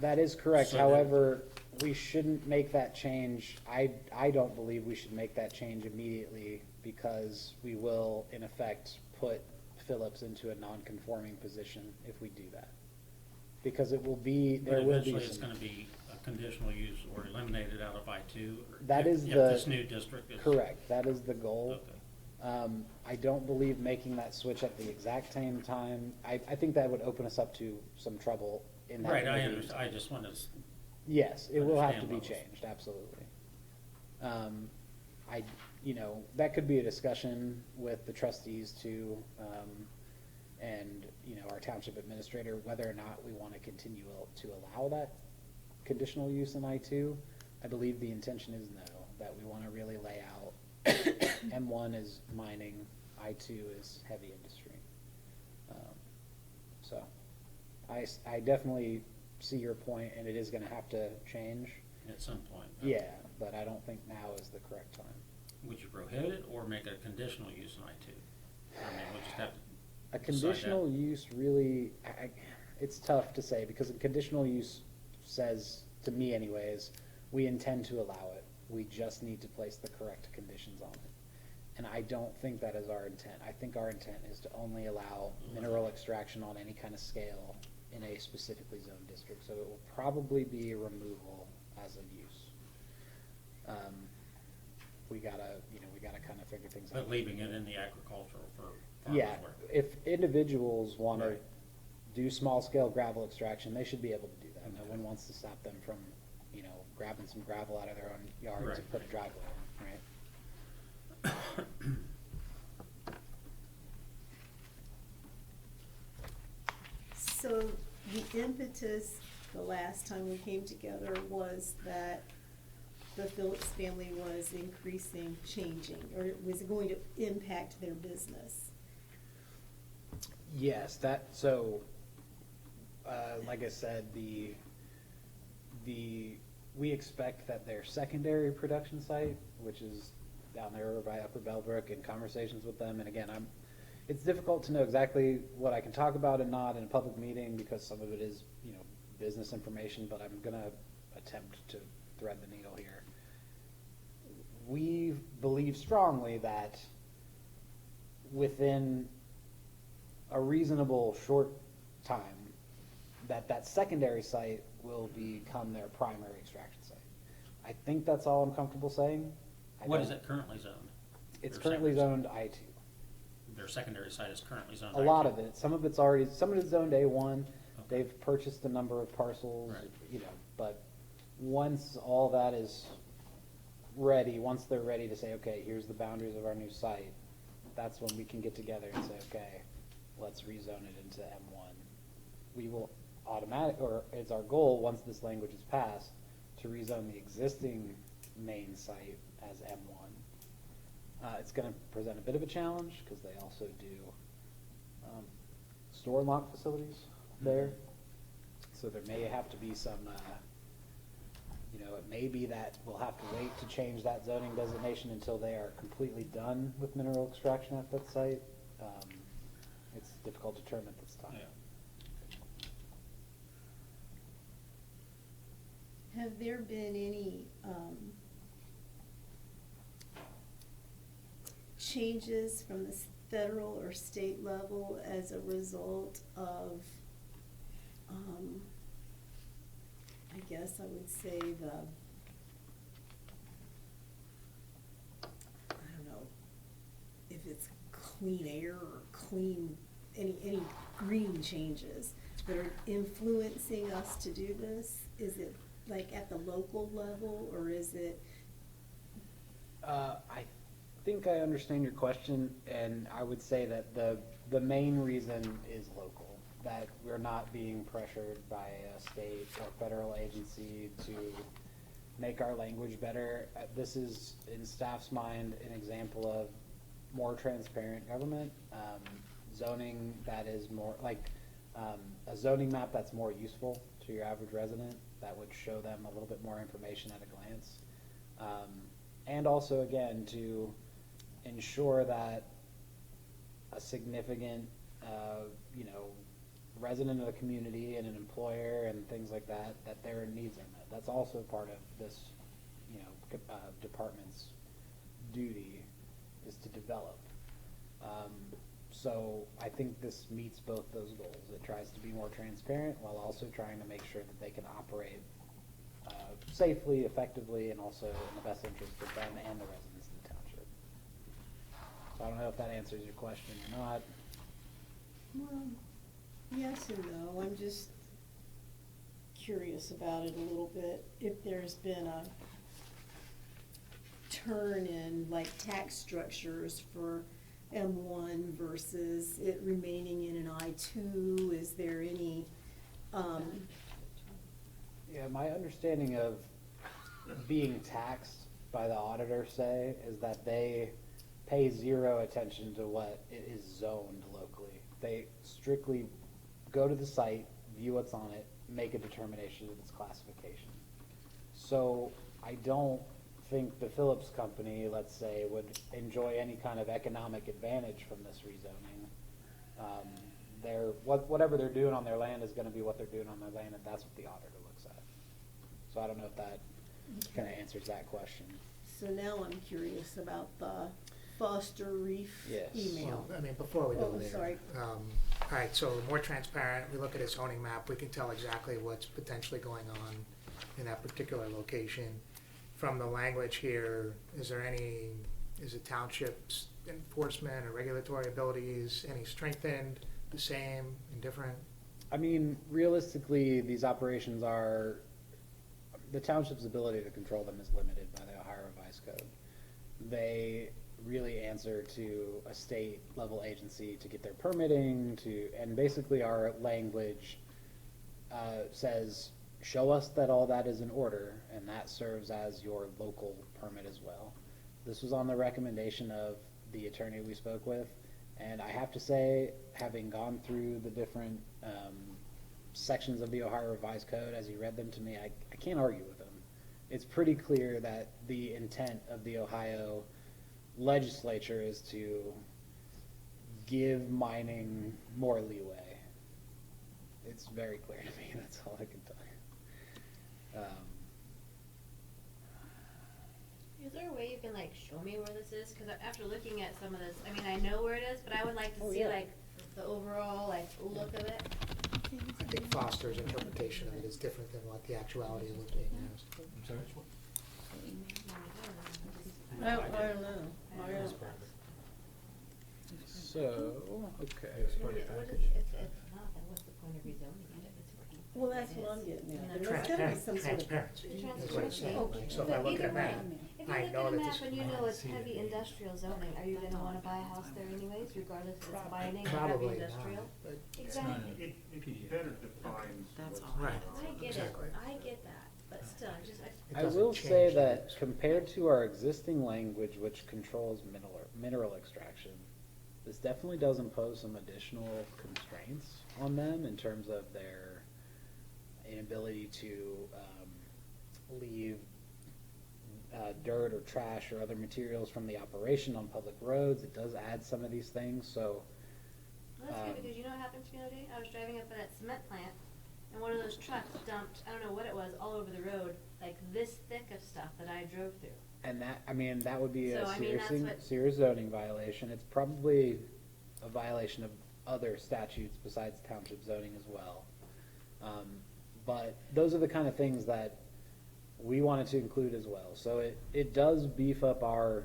That is correct.
So
However, we shouldn't make that change. I don't believe we should make that change immediately, because we will, in effect, put Phillips into a non-conforming position if we do that. Because it will be,
But
there will be
eventually it's
some.
gonna be a conditional use or eliminated out of I2?
That is
if
the.
this new district is.
Correct, that is the goal.
Okay.
I don't believe making that switch at the exact same time, I think that would open us up to some trouble in that.
Right, I
maybe-
understand, I just want to.
Yes, it will have to
Understand
be
levels.
changed, absolutely. That could be a discussion with the trustees too, and, our township administrator, whether or not we want to continue to allow that conditional use in I2. I believe the intention is no, that we want to really lay out M1 is mining, I2 is heavy industry. So, I definitely see your point, and it is going to have to change.
At some point.
Yeah, but I don't think now is the correct time.
Would you prohibit it or make it a conditional use in I2? I mean, we'll just have to.
A
decide
conditional
that.
use really, it's tough to say, because a conditional use says, to me anyways, we intend to allow it. We just need to place the correct conditions on it. And I don't think that is our intent. I think our intent is to only allow mineral extraction on any kind of scale in a specifically zoned district. So it will probably be a removal as a use. We gotta kind of figure things out.
But leaving it in the agricultural for farmers
Yeah,
work.
if individuals want to
Right.
do small-scale gravel extraction, they should be able to do that. No one wants to stop them from, grabbing some gravel out of their own yard to
Right.
put a driveway in, right?
So the impetus the last time we came together was that the Phillips family was changing, or it was going to impact their business.
Yes, like I said, we expect that their secondary production site, which is down there by Upper Bellbrook, in conversations with them, and again, it's difficult to know exactly what I can talk about and not in a public meeting, because some of it is, business information, but I'm gonna attempt to thread the needle here. We believe strongly that within a reasonable short time, that secondary site will become their primary extraction site. I think that's all I'm comfortable saying.
What is it currently zoned?
It's
Their
currently
secondary-
zoned I2.
Their secondary site is currently zoned
A
I2.
lot of it. Some of it's zoned A1.
Okay.
They've purchased a number of parcels,
Right.
But once all that is ready, once they're ready to say, okay, here's the boundaries of our new site, that's when we can get together and say, okay, let's rezone it into M1. We will it's our goal, once this language is passed, to rezone the existing main site as M1. It's gonna present a bit of a challenge, because they also do store and lock facilities there. So there may have to be some, it may be that we'll have to wait to change that zoning designation until they are completely done with mineral extraction at that site. It's difficult to determine at this time.
Yeah.
Have there been any changes from federal or state level as a result of, I guess I would say I don't know, if it's clean air or clean, any green changes that are influencing us to do this? Is it like at the local level, or is it?
I think I understand your question, and I would say that the main reason is local, that we're not being pressured by a state or federal agency to make our language better. This is, in staff's mind, an example of more transparent government, zoning that is more, like, a zoning map that's more useful to your average resident, that would show them a little bit more information at a glance. And also, again, to ensure that a significant, resident of the community and an employer and things like that, that their needs are met. That's also part of this, department's duty, is to develop. So I think this meets both those goals. It tries to be more transparent while also trying to make sure that they can operate safely, effectively, and also in the best interest of them and the residents of the township. So I don't know if that answers your question or not.
Well, yes and no. I'm just curious about it a little bit. If there's been a turn in like tax structures for M1 versus it remaining in an I2, is there any,
Yeah, my understanding of being taxed by the auditor, say, is that they pay zero attention to what it is zoned locally. They strictly go to the site, view what's on it, make a determination of its classification. So I don't think the Phillips Company, let's say, would enjoy any kind of economic advantage from this rezoning. Whatever they're doing on their land is going to be what they're doing on their land, and that's what the auditor looks at. So I don't know if that kind of answers that question.
so now I'm curious about the Foster Reef
Yes.
email.
Well, I mean, before we go
Oh,
there.
sorry.
All right, so more transparent, we look at a zoning map, we can tell exactly what's potentially going on in that particular location. From the language here, is the township's enforcement or regulatory abilities any strengthened, the same, indifferent?
I mean, realistically, these operations are, the township's ability to control them is limited by the Ohio Revised Code. They really answer to a state level agency to get their permitting, and basically our language says, show us that all that is in order, and that serves as your local permit as well. This was on the recommendation of the attorney we spoke with, and I have to say, having gone through the different sections of the Ohio Revised Code as he read them to me, I can't argue with him. It's pretty clear that the intent of the Ohio legislature is to give mining more leeway. It's very clear to me, that's all I can tell you.
Is there a way you can like show me where this is? Cause after looking at some of this, I mean, I know where it is, but I would like to see like the overall like look of it.
I think Foster's interpretation of it is different than what the actuality of what's being used.
I'm sorry?
I don't know.
So, okay.
What is, if not, then what's the point of rezoning it? If it's working.
Well, that's what I'm getting at. There must
Transparent,
be some sort of.
transparency is what it's
Transparency.
saying.
Okay.
So if I
But
look at a
either way,
map,
if you
I
look
know
at a
that
map
this.
and you know it's heavy industrial zoning, are you gonna wanna buy a house there anyways, regardless if it's mining or heavy
Probably
industrial?
not, but
Exactly.
It better defines
That's
what's.
all.
right.
I get it,
Exactly.
I get that, but still,
It
I
doesn't
will say
change
that
things.
compared to our existing language, which controls mineral extraction, this definitely does impose some additional constraints on them in terms of their inability to leave dirt or trash or other materials from the operation on public roads. It does add some of these things, so.
Well, that's good, because you know what happened to me the other day? I was driving up at that cement plant, and one of those trucks dumped, I don't know what it was, all over the road, like this thick of stuff that I drove through.
And that, I mean, that would be
So,
a
I mean, that's what-
serious zoning violation. It's probably a violation of other statutes besides township zoning as well. But those are the kind of things that we wanted to include as well. So it does beef up our,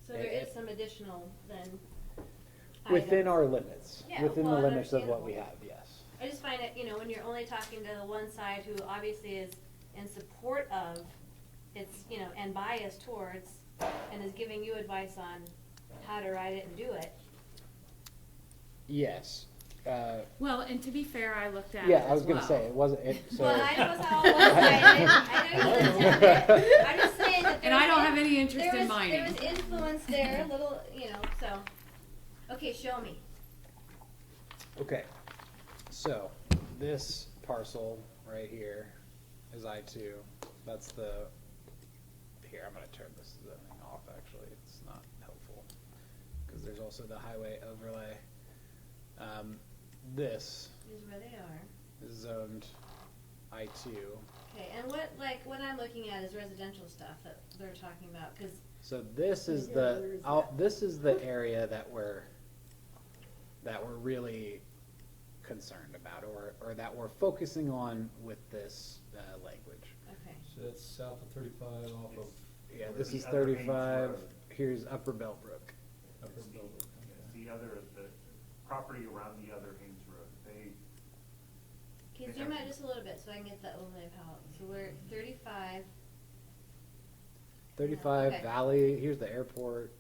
So there is some additional then
within
items.
our limits,
Yeah,
within the
well,
limits of what we
understandable.
have, yes.
I just find it, when you're only talking to the one side who obviously is in support of, it's, and biased towards, and is giving you advice on how to write it and do it.
Yes.
Well, and to be fair, I looked at it
Yeah, I was
as
gonna
well.
say, it wasn't, so.
Well, I know it's all one-sided, I know you listened to it, I'm just saying that
And I don't have any interest in
there
mining.
was influence there, a little, so, okay, show me.
Okay, so this parcel right here is I-2. That's the, here, I'm gonna turn this zoning off, actually, it's not helpful. Because there's also the highway overlay. This
Here's where they are.
is zoned I-2.
Okay, and what I'm looking at is residential stuff that they're talking about, cause,
So this is
Yeah,
the,
where is that?
this is the area that we're really concerned about, or that we're focusing on with this language.
okay.
So that's south of 35 off of
Yeah, this is
The other Haynes
35,
Road.
here's Upper Bellbrook.
Upper Bellevue.
The property around the other Haynes Road,
Can you zoom out just a little bit so I can get the overlay of how, so we're at 35,
35
Okay.
Valley, here's the airport.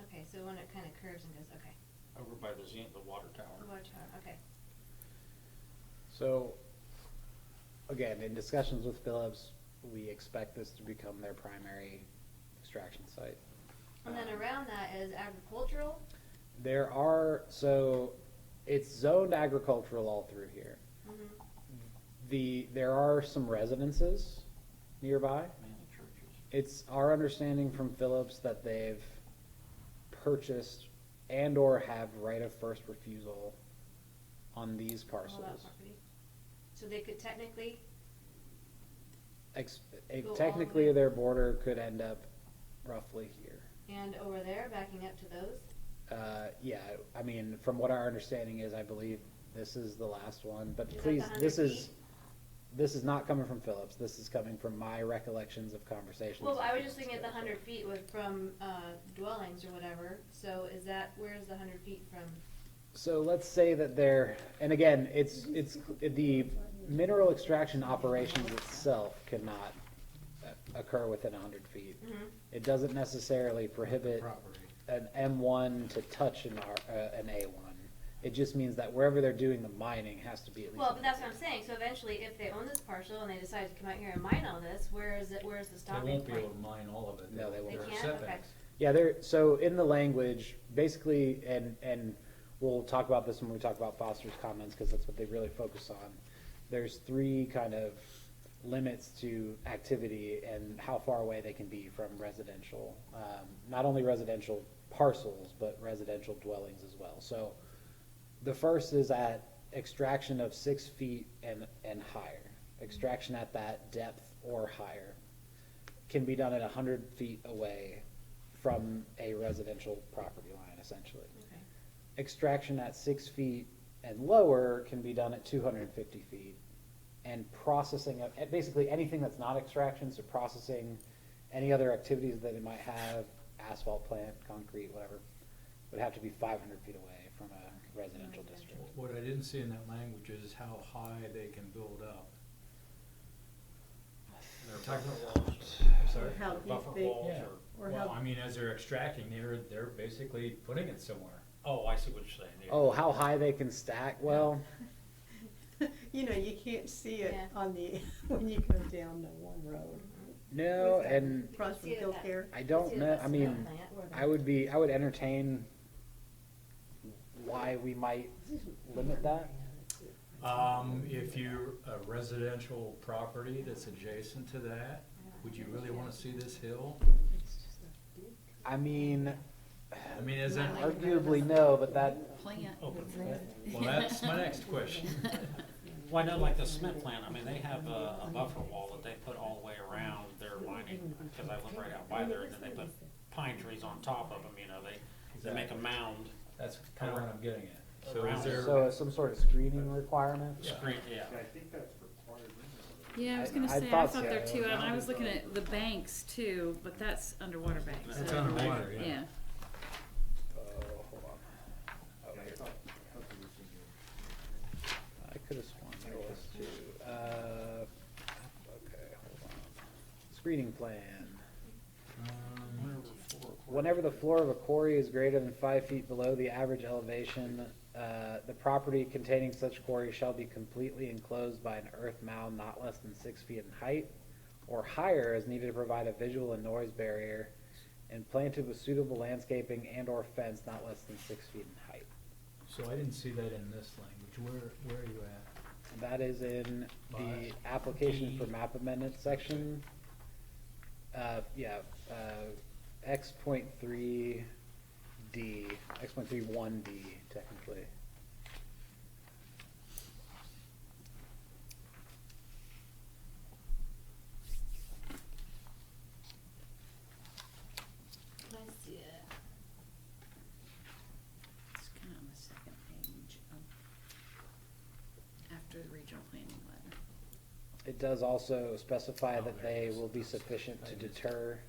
okay, so when it kinda curves and goes, okay.
Over by the water tower.
Water tower, okay.
So, again, in discussions with Phillips, we expect this to become their primary extraction site.
And then around that is agricultural,
There are, so it's zoned agricultural all through here. There are some residences nearby.
Mainly churches.
It's our understanding from Phillips that they've purchased and or have right of first refusal on these
all that
parcels.
property. So they could technically, Go all
Technically,
the way.
their border could end up roughly here.
and over there, backing up to those,
Yeah, I mean, from what our understanding is, I believe this is the last one, but
Is that the
please,
100
this is not coming from Phillips, this is coming from my recollections of conversations.
well, I was
with
just thinking at the 100 feet was from, dwellings or whatever, so is that, where's the 100 feet from?
So let's say that they're, and again, it's, the mineral extraction operations itself cannot occur within 100 feet. It doesn't necessarily prohibit an M1 to touch an A1. It just means that wherever they're doing the mining has to be at least.
Well, but that's what I'm saying, so eventually, if they own this parcel and they decide to come out here and mine all this, where's the
They
stopping
won't be
point?
able to mine all of it.
No, they won't.
There are
They can't? Okay.
setbacks.
Yeah, so in the language, basically, and we'll talk about this when we talk about Foster's comments, because that's what they really focus on. There's three kind of limits to activity and how far away they can be from residential, not only residential parcels, but residential dwellings as well. So the first is at extraction of 6 feet and higher. Extraction at that depth or higher can be done at 100 feet away from a residential property line, essentially.
Okay.
Extraction at 6 feet and lower can be done at 250 feet. And processing of, basically anything that's not extraction, so processing any other activities that it might have, asphalt plant, concrete, whatever, would have to be 500 feet away from a residential district.
What I didn't see in that language is how high they can build up.
Their
Talking
buffer walls.
I'm sorry?
How
Their
deep
buffer
they-
walls
Yeah,
or,
well, I mean, as they're extracting, they're basically putting it somewhere.
oh, I see what you're saying. Yeah.
Oh, how high they can stack? Well,
You can't see it
Yeah.
on the, when you go down the one road.
no,
We've got
and
Across from
See that-
Hillcare.
I don't
See
know,
that
I mean,
cement plant?
I would entertain why we might limit that.
If you're a residential property that's adjacent to that, would you really wanna see this hill?
I mean,
As an,
arguably no, but that,
Plant.
Open.
well, that's my next question.
Well, I know like the cement plant, I mean, they have a buffer wall that they put all the way around their mining, because I live right out by there, and then they put pine trees on top of them, they make a mound
That's kind of what I'm getting at. So
Around
is there?
So some sort of screening requirement?
Screen, yeah.
I think that's required.
Yeah, I was gonna
I
say, I
thought
thought
so.
there too, and I was looking at the banks too, but that's underwater banks.
It's
so-
underwater, yeah.
Yeah.
Oh, hold on. Oh, here. I could have sworn there was too. Okay, hold on. Screening plan. Whenever the floor of a quarry is greater than 5 feet below the average elevation, the property containing such quarry shall be completely enclosed by an earth mound not less than 6 feet in height or higher as needed to provide a visual and noise barrier and planted with suitable landscaping and or fence not less than 6 feet in height.
So I didn't see that in this language. Where are you at?
That is in the application for map amendment section. X.3D, X.31D technically.
I see it. It's kind of on the second page after the regional planning letter.
It does also specify that they will be sufficient to deter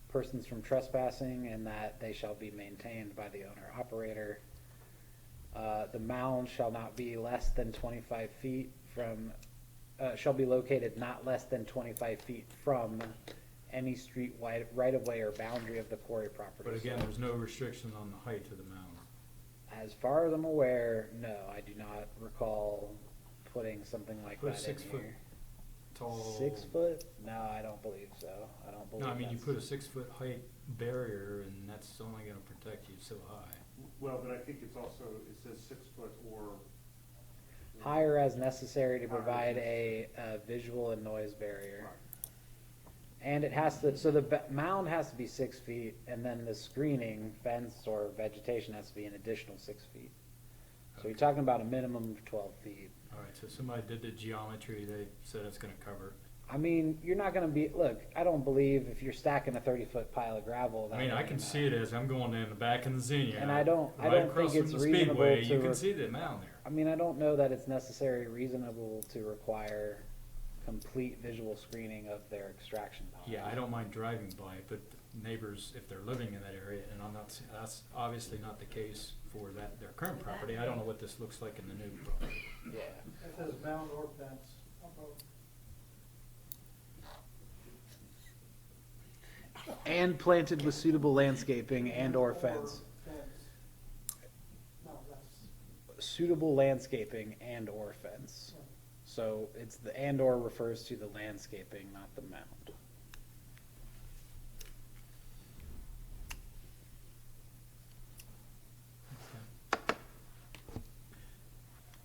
persons from trespassing and that they shall be maintained by the owner operator. The mound shall not be less than 25 feet from, shall be located not less than 25 feet from any street right-of-way or boundary of the quarry property.
But again,
So,
there's no restriction on the height of the mound.
as far as I'm aware, no, I do not recall putting something like
Put a
that in
6 foot
here.
tall.
6 foot? No, I don't believe so. I don't believe
No, I mean, you
that's-
put a 6 foot height barrier and that's only gonna protect you so high.
Well, but I think it's also, it says 6 foot or.
higher as necessary to
Higher as
provide a visual and noise barrier. And it has to, so the mound has to be 6 feet, and then the screening, fence or vegetation has to be an additional 6 feet. So you're talking about a minimum of 12 feet.
All right, so somebody did the geometry, they said it's gonna cover.
I mean, you're not gonna be, look, I don't believe if you're stacking a 30-foot pile of gravel.
I mean, I can see it as I'm going in the back in the Xenia.
And I don't
right
think
across
it's
from the
reasonable
Speedway,
to
you can
re-
see the mound there.
I mean, I don't know that it's necessarily reasonable to require complete visual screening of their extraction pond.
Yeah, I don't mind driving by it, but neighbors, if they're living in that area, and that's obviously not the case for their current property. I don't know what this looks like in the new property.
Yeah.
It says mound or fence.
And planted with suitable landscaping and or fence.
No, that's,
Suitable landscaping and or fence. So it's the and or refers to the landscaping, not the mound.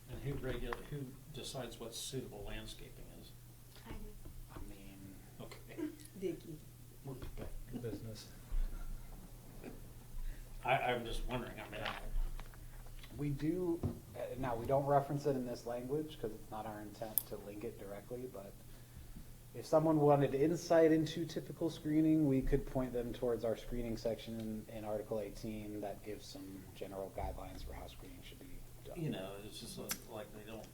And who decides what suitable landscaping is?
I do.
I mean,
Okay.
Dicky.
Good business.
I'm just wondering, I mean,
we do, now we don't reference it in this language because it's not our intent to link it directly, but if someone wanted insight into typical screening, we could point them towards our screening section in Article 18 that gives some general guidelines for how screening should be done.
you know, it's just like they don't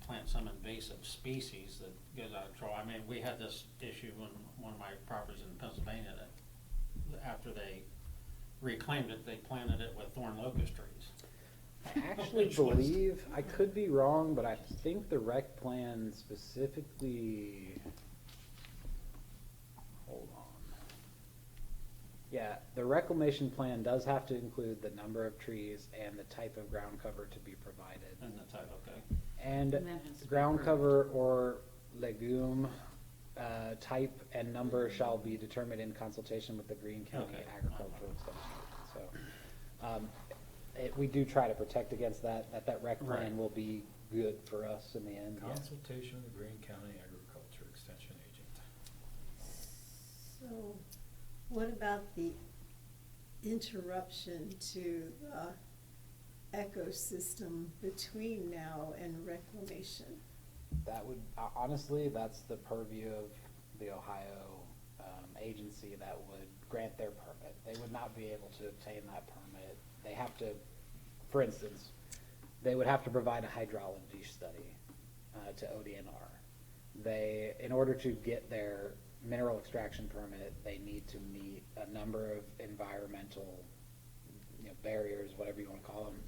plant some invasive species that goes out of control. I mean, we had this issue on one of my properties in Pennsylvania that after they reclaimed it, they planted it with thorn locust trees.
I actually
Which was-
believe, I could be wrong, but I think the rec plan specifically, hold on. Yeah, the reclamation plan does have to include the number of trees and the type of ground cover to be provided.
And the type, okay.
And
And that has to be
ground
approved.
cover or legume type and number shall be determined in consultation with the Greene County
Okay.
Agricultural Extension. So, we do try to protect against that rec plan
Right.
will be good for us in the end. yeah.
Consultation with the Greene County Agriculture Extension Agent.
So, what about the interruption to the ecosystem between now and reclamation?
That would, honestly, that's the purview of the Ohio agency that would grant their permit. They would not be able to obtain that permit They have to, for instance, they would have to provide a hydrology study to ODNR. They, in order to get their mineral extraction permit, they need to meet a number of environmental, barriers, whatever you want to call them.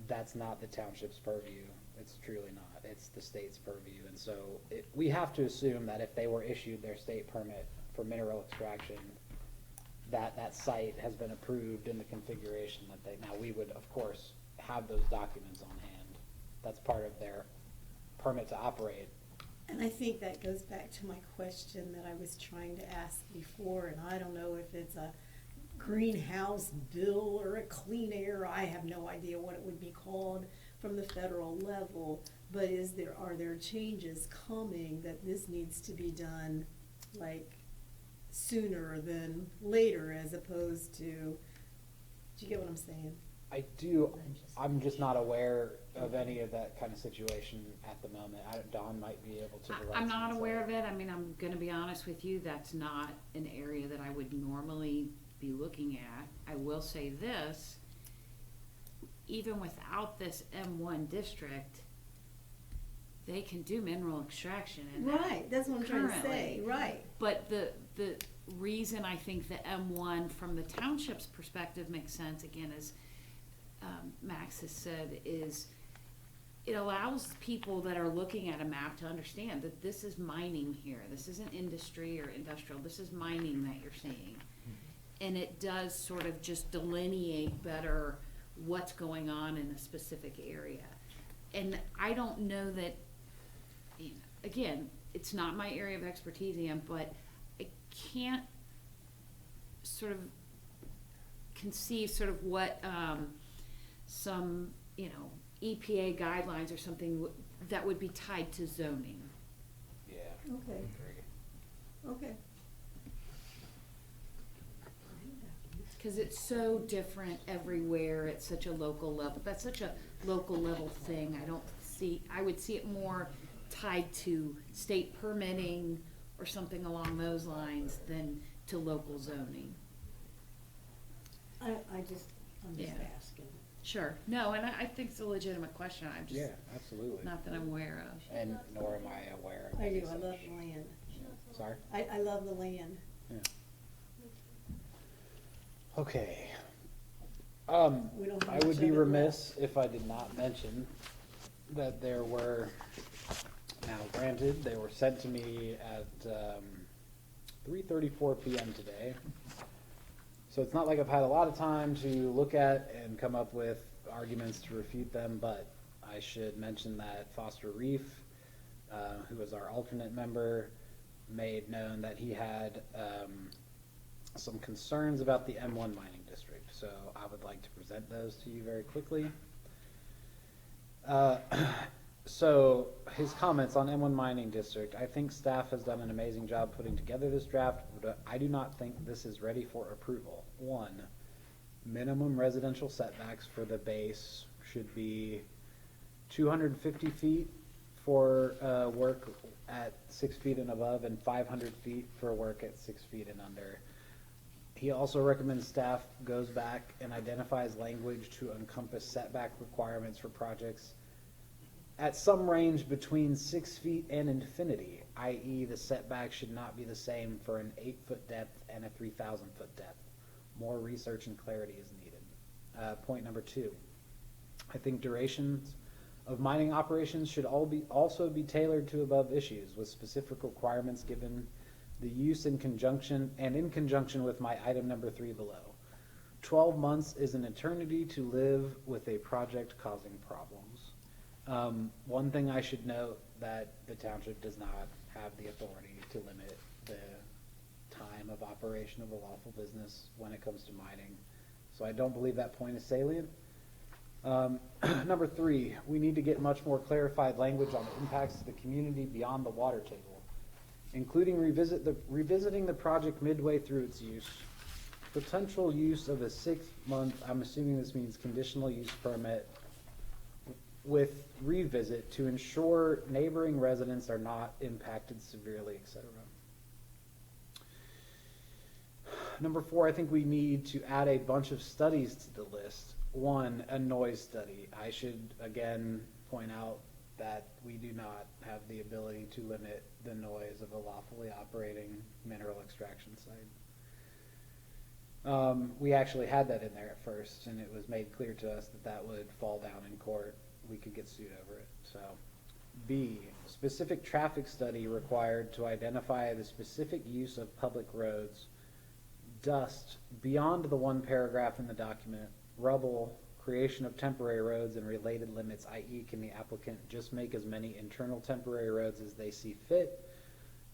That's not the township's purview. It's truly not. It's the state's purview. And so we have to assume that if they were issued their state permit for mineral extraction, that site has been approved in the configuration that now we would, of course, have those documents on hand. That's part of their permit to operate.
And I think that goes back to my question that I was trying to ask before, and I don't know if it's a greenhouse bill or a clean air, I have no idea what it would be called from the federal level, but are there changes coming that this needs to be done like sooner than later, as opposed to, do you get what I'm saying?
I do. I'm just not aware of any of that kind of situation at the moment. Dawn might be able to provide
I'm
some
not
insight.
aware of it. I mean, I'm gonna be honest with you, that's not an area that I would normally be looking at. I will say this, even without this M1 district, they can do mineral extraction in that
Right, that's what I'm trying to say,
currently.
right.
But the reason I think the M1 from the township's perspective makes sense, again, as Max has said, is it allows people that are looking at a map to understand that this is mining here. This isn't industry or industrial. This is mining that you're seeing. And it does sort of just delineate better what's going on in a specific area. And I don't know that, again, it's not my area of expertise, Ian, but I can't sort of conceive sort of what some, EPA guidelines or something that would be tied to zoning.
Yeah.
Okay. Okay.
Because it's so different everywhere at such a local level. That's such a local level thing. I would see it more tied to state permitting or something along those lines than to local zoning.
I'm just
Yeah.
asking.
Sure. No, and I think it's a legitimate question. I'm just,
Yeah, absolutely.
not that I'm aware of.
And nor am I aware of
I
any
do, I
such.
love the land.
Sorry?
I love the land.
Yeah. Okay.
We don't have
I
much
would
of
be
it
remiss if I did not mention that there were, now granted, they were sent to me at 3:34 p.m. today. So it's not like I've had a lot of time to look at and come up with arguments to refute them, but I should mention that Foster Reef, who is our alternate member, made known that he had some concerns about the M1 mining district. So I would like to present those to you very quickly. So his comments on M1 mining district, I think staff has done an amazing job putting together this draft, but I do not think this is ready for approval. 1, minimum residential setbacks for the base should be 250 feet for work at 6 feet and above, and 500 feet for work at 6 feet and under. He also recommends staff goes back and identifies language to encompass setback requirements for projects at some range between 6 feet and infinity, i.e. the setback should not be the same for an 8-foot depth and a 3,000-foot depth. More research and clarity is needed. Point number 2, I think durations of mining operations should also be tailored to above issues with specific requirements given the use in conjunction with my item number 3 below. 12 months is an eternity to live with a project causing problems. One thing I should note that the township does not have the authority to limit the time of operation of a lawful business when it comes to mining. So I don't believe that point is salient. Number 3, we need to get much more clarified language on the impacts to the community beyond the water table, including revisiting the project midway through its use. Potential use of a 6-month, I'm assuming this means conditional use permit, with revisit to ensure neighboring residents are not impacted severely, etc. Number 4, I think we need to add a bunch of studies to the list. 1, a noise study. I should again point out that we do not have the ability to limit the noise of a lawfully operating mineral extraction site. We actually had that in there at first, and it was made clear to us that that would fall down in court. We could get sued over it. So, B, specific traffic study required to identify the specific use of public roads, dust beyond the 1 paragraph in the document, rubble, creation of temporary roads and related limits, i.e. can the applicant just make as many internal temporary roads as they see fit?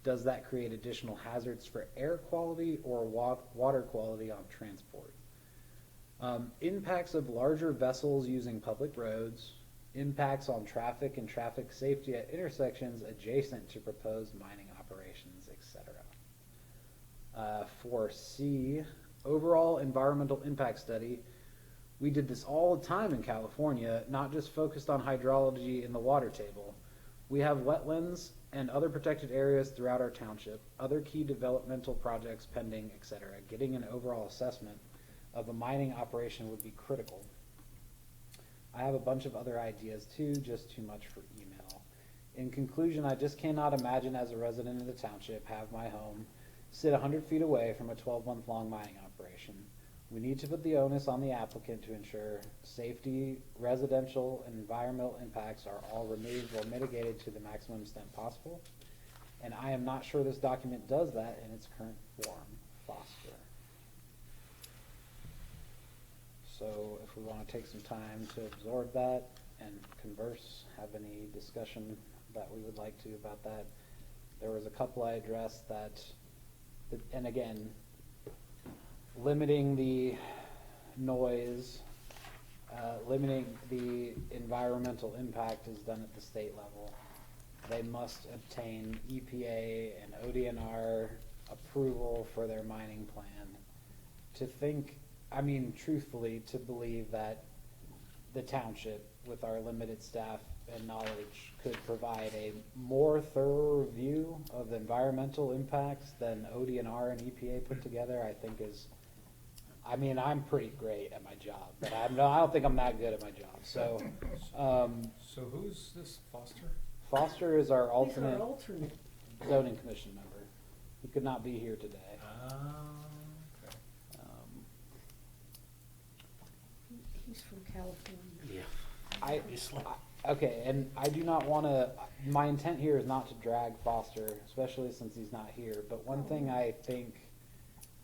Does that create additional hazards for air quality or water quality on transport? Impacts of larger vessels using public roads, impacts on traffic and traffic safety at intersections adjacent to proposed mining operations, etc. For C, overall environmental impact study. We did this all the time in California, not just focused on hydrology in the water table. We have wetlands and other protected areas throughout our township, other key developmental projects pending, etc. Getting an overall assessment of a mining operation would be critical. I have a bunch of other ideas too, just too much for email. In conclusion, I just cannot imagine as a resident of the township have my home sit 100 feet away from a 12-month-long mining operation. We need to put the onus on the applicant to ensure safety, residential, and environmental impacts are all removed or mitigated to the maximum extent possible. And I am not sure this document does that in its current form. Foster. So if we want to take some time to absorb that and converse, have any discussion that we would like to about that. There was a couple I addressed that, and again, limiting the noise, limiting the environmental impact is done at the state level. They must obtain EPA and ODNR approval for their mining plan. To think, I mean, truthfully, to believe that the township, with our limited staff and knowledge, could provide a more thorough review of the environmental impacts than ODNR and EPA put together, I think is, I mean, I'm pretty great at my job, but I don't think I'm that good at my job. So,
So who's this Foster?
Foster is our
He's our
alternate
alternate.
zoning commission member. He could not be here today.
Okay.
He's from California.
Yeah.
Obviously. Okay, and I do not want to, my intent here is not to drag Foster, especially since he's not here, but one thing I think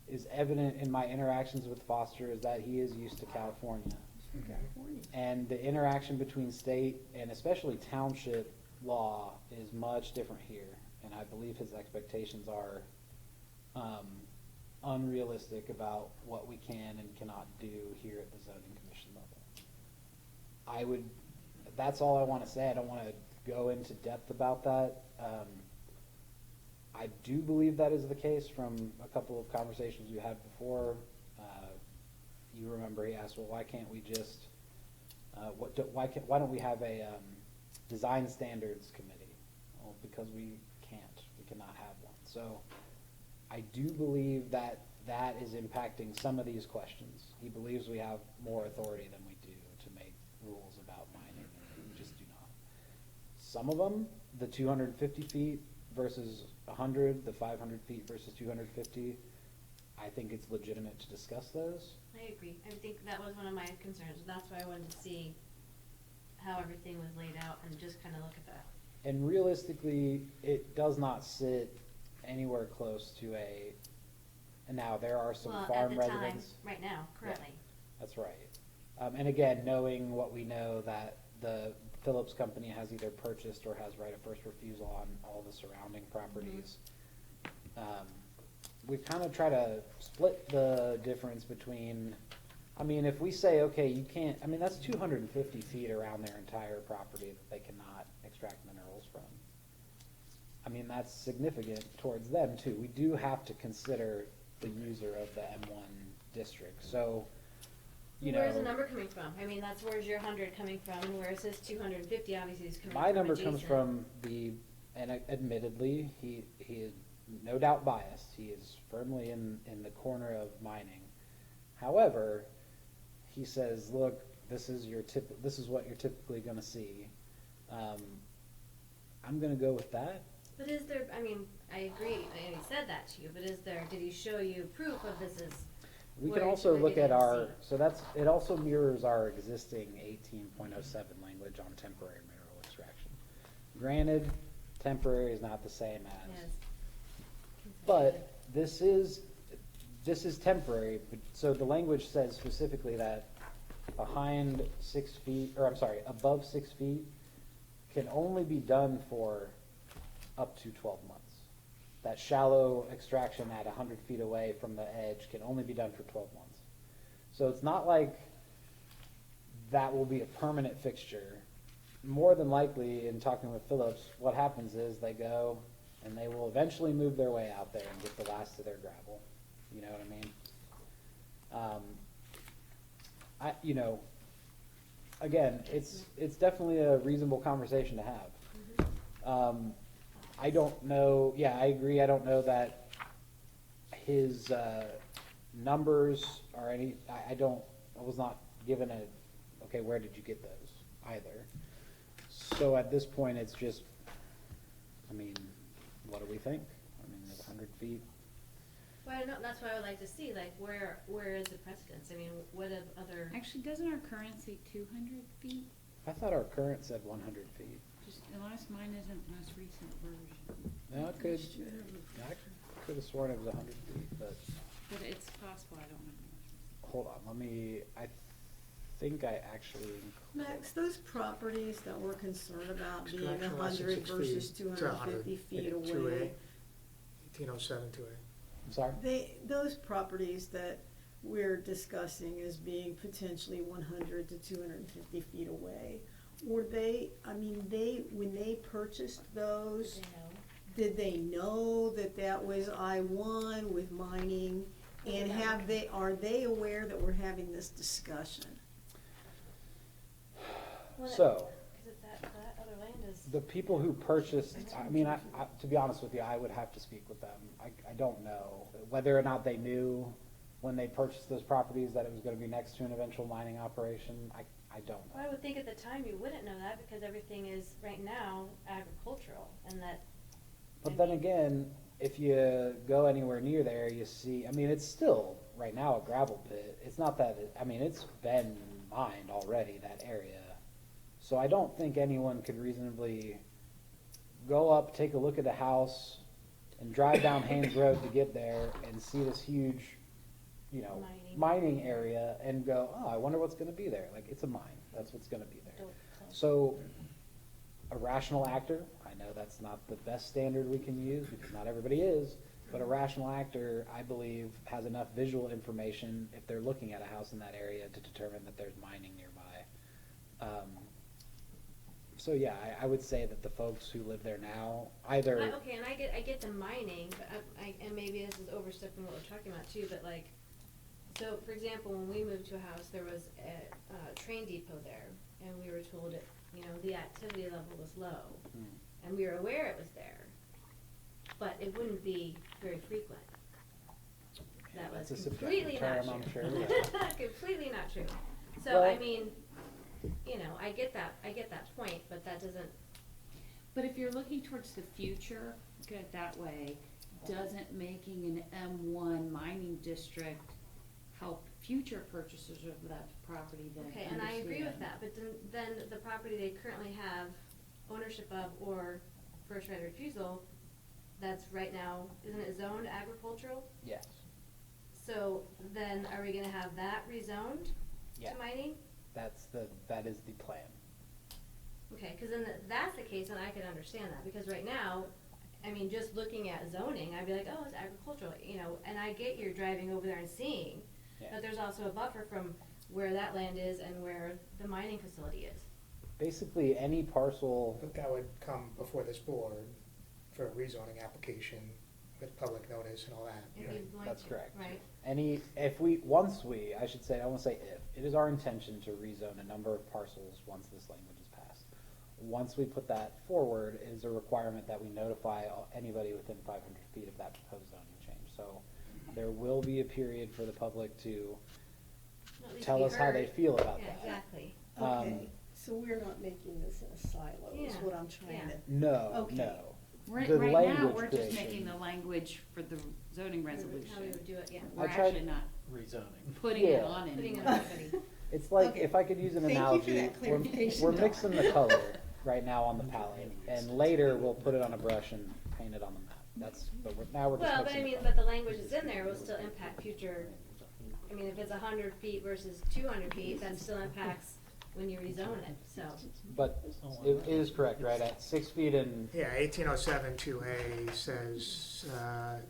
is evident in my interactions with Foster is that he is used to California.
He's from California.
And the interaction between state and especially township law is much different here. And I believe his expectations are unrealistic about what we can and cannot do here at the zoning commission level. That's all I want to say. I don't want to go into depth about that. I do believe that is the case from a couple of conversations you had before. You remember he asked, well, why can't we just, why don't we have a design standards committee? Well, because we can't. We cannot have one. So I do believe that that is impacting some of these questions. He believes we have more authority than we do to make rules about mining. We just do not. Some of them, the 250 feet versus 100, the 500 feet versus 250, I think it's legitimate to discuss those.
I agree. I think that was one of my concerns. That's why I wanted to see how everything was laid out and just kind of look at that.
And realistically, it does not sit anywhere close to a, and now there are some farm
at the time,
residents.
right now, currently.
Yeah, that's right. And again, knowing what we know, that the Phillips company has either purchased or has right of first refusal on all the surrounding properties. We've kind of tried to split the difference between, I mean, if we say, okay, you can't, I mean, that's 250 feet around their entire property that they cannot extract minerals from. I mean, that's significant towards them too. We do have to consider the user of the M1 district. So, you know.
Where's the number coming from? I mean, where's your 100 coming from, and where it says 250, obviously is coming from
My number
adjacent.
comes from and admittedly, he no doubt biased. He is firmly in the corner of mining. However, he says, look, this is what you're typically going to see. I'm going to go with that.
But is there, I mean, I agree, and he said that to you, but did he show you proof of this is?
We
where
can
you
also
should
look
get
at
in and
our,
see?
so it also mirrors our existing 18.07 language on temporary mineral extraction. Granted, temporary is not the same as,
Yes.
but this is temporary, so the language says specifically that behind 6 feet, or I'm sorry, above 6 feet can only be done for up to 12 months. That shallow extraction at 100 feet away from the edge can only be done for 12 months. So it's not like that will be a permanent fixture. More than likely, in talking with Phillips, what happens is they go and they will eventually move their way out there and get the last of their gravel. You know what I mean? Again, it's definitely a reasonable conversation to have. I don't know, yeah, I agree, I don't know that his numbers are I was not given okay, where did you get those either? So at this point, it's just, I mean, what do we think? I mean, at 100 feet.
Well, I know, that's what I would like to see, like, where is the precedence? I mean, what have other?
Actually, doesn't our current say 200 feet?
I thought our current said 100 feet.
Just, unless mine isn't the most recent version.
No, I could have sworn it was 100 feet, but
But it's possible, I don't know.
hold on, I think I actually,
Max, those properties that we're concerned about being
Extraction less than
100
6
versus
feet to
250 feet
2A,
away,
1807 2A.
I'm sorry?
those properties that we're discussing as being potentially 100 to 250 feet away, were they, I mean, when they purchased those, did they know that that was I-1 with mining? And are they aware that we're having this discussion?
So,
Because that other land is.
the people who purchased, I mean, to be honest with you, I would have to speak with them. I don't know whether or not they knew when they purchased those properties that it was going to be next to an eventual mining operation. I don't know.
Well, I would think at the time you wouldn't know that because everything is right now agricultural and that.
But then again, if you go anywhere near there, you see, I mean, it's still right now a gravel pit. It's not that, I mean, it's been mined already, that area. So I don't think anyone could reasonably go up, take a look at a house, and drive down Haynes Road to get there and see this huge, mining area and go, oh, I wonder what's going to be there. Like, it's a mine. That's what's going to be there. So a rational actor, I know that's not the best standard we can use because not everybody is, but a rational actor, I believe, has enough visual information if they're looking at a house in that area to determine that there's mining nearby. So yeah, I would say that the folks who live there now either.
Okay, and I get the mining, but and maybe this is overstepping what we're talking about too, but like, so for example, when we moved to a house, there was a train depot there, and we were told it, the activity level was low, and we were aware it was there, but it wouldn't be very frequent. That was
That's a
completely
subjective
not
term,
true.
I'm sure. Yeah.
Completely not true. So
Well-
I mean, I get that point, but that doesn't.
But if you're looking towards the future, look at it that way, doesn't making an M1 mining district help future purchasers of that property then
Okay, and I agree with
understand?
that, but then the property they currently have ownership of or first right of refusal, that's right now, isn't it zoned agricultural?
Yes.
So then are we gonna have that rezoned
Yeah.
to mining?
That is the plan.
Okay, cause then that's the case, and I can understand that, because right now, I mean, just looking at zoning, I'd be like, oh, it's agricultural, and I get you're driving over there and seeing,
Yeah.
but there's also a buffer from where that land is and where the mining facility is.
Basically, any parcel.
But that would come before this board for a rezoning application with public notice and all that.
If
right?
you'd like
That's
to,
correct.
Right.
I won't say if, it is our intention to rezone a number of parcels once this language is passed. Once we put that forward, it is a requirement that we notify anybody within 500 feet of that proposed zoning change. So there will be a period for the public to
At least
tell
be
us how they
heard.
feel about
Yeah,
that.
exactly.
Okay, so we're not making this in a silo, is
Yeah,
what I'm trying
yeah.
to.
No,
Okay.
no.
Right,
The
right now,
language
we're just
creation.
making the language for the zoning
How we
resolution.
would do it, yeah.
We're
I tried-
actually not
Rezoning.
putting it
Yeah.
on
Putting it
anymore.
on everybody.
It's like,
Okay.
if I could use an
Thank you for
analogy,
that clarification,
we're
Dawn.
mixing the color right now on the palette, and later we'll put it on a brush and paint it on the map. That's, but now we're just
Well,
mixing
but I mean,
the
but the
color.
language that's in there will still impact future, I mean, if it's 100 feet versus 200 feet, that still impacts when you rezone it, so.
But it is correct, right, at 6 feet and,
Yeah, 1807 2A says,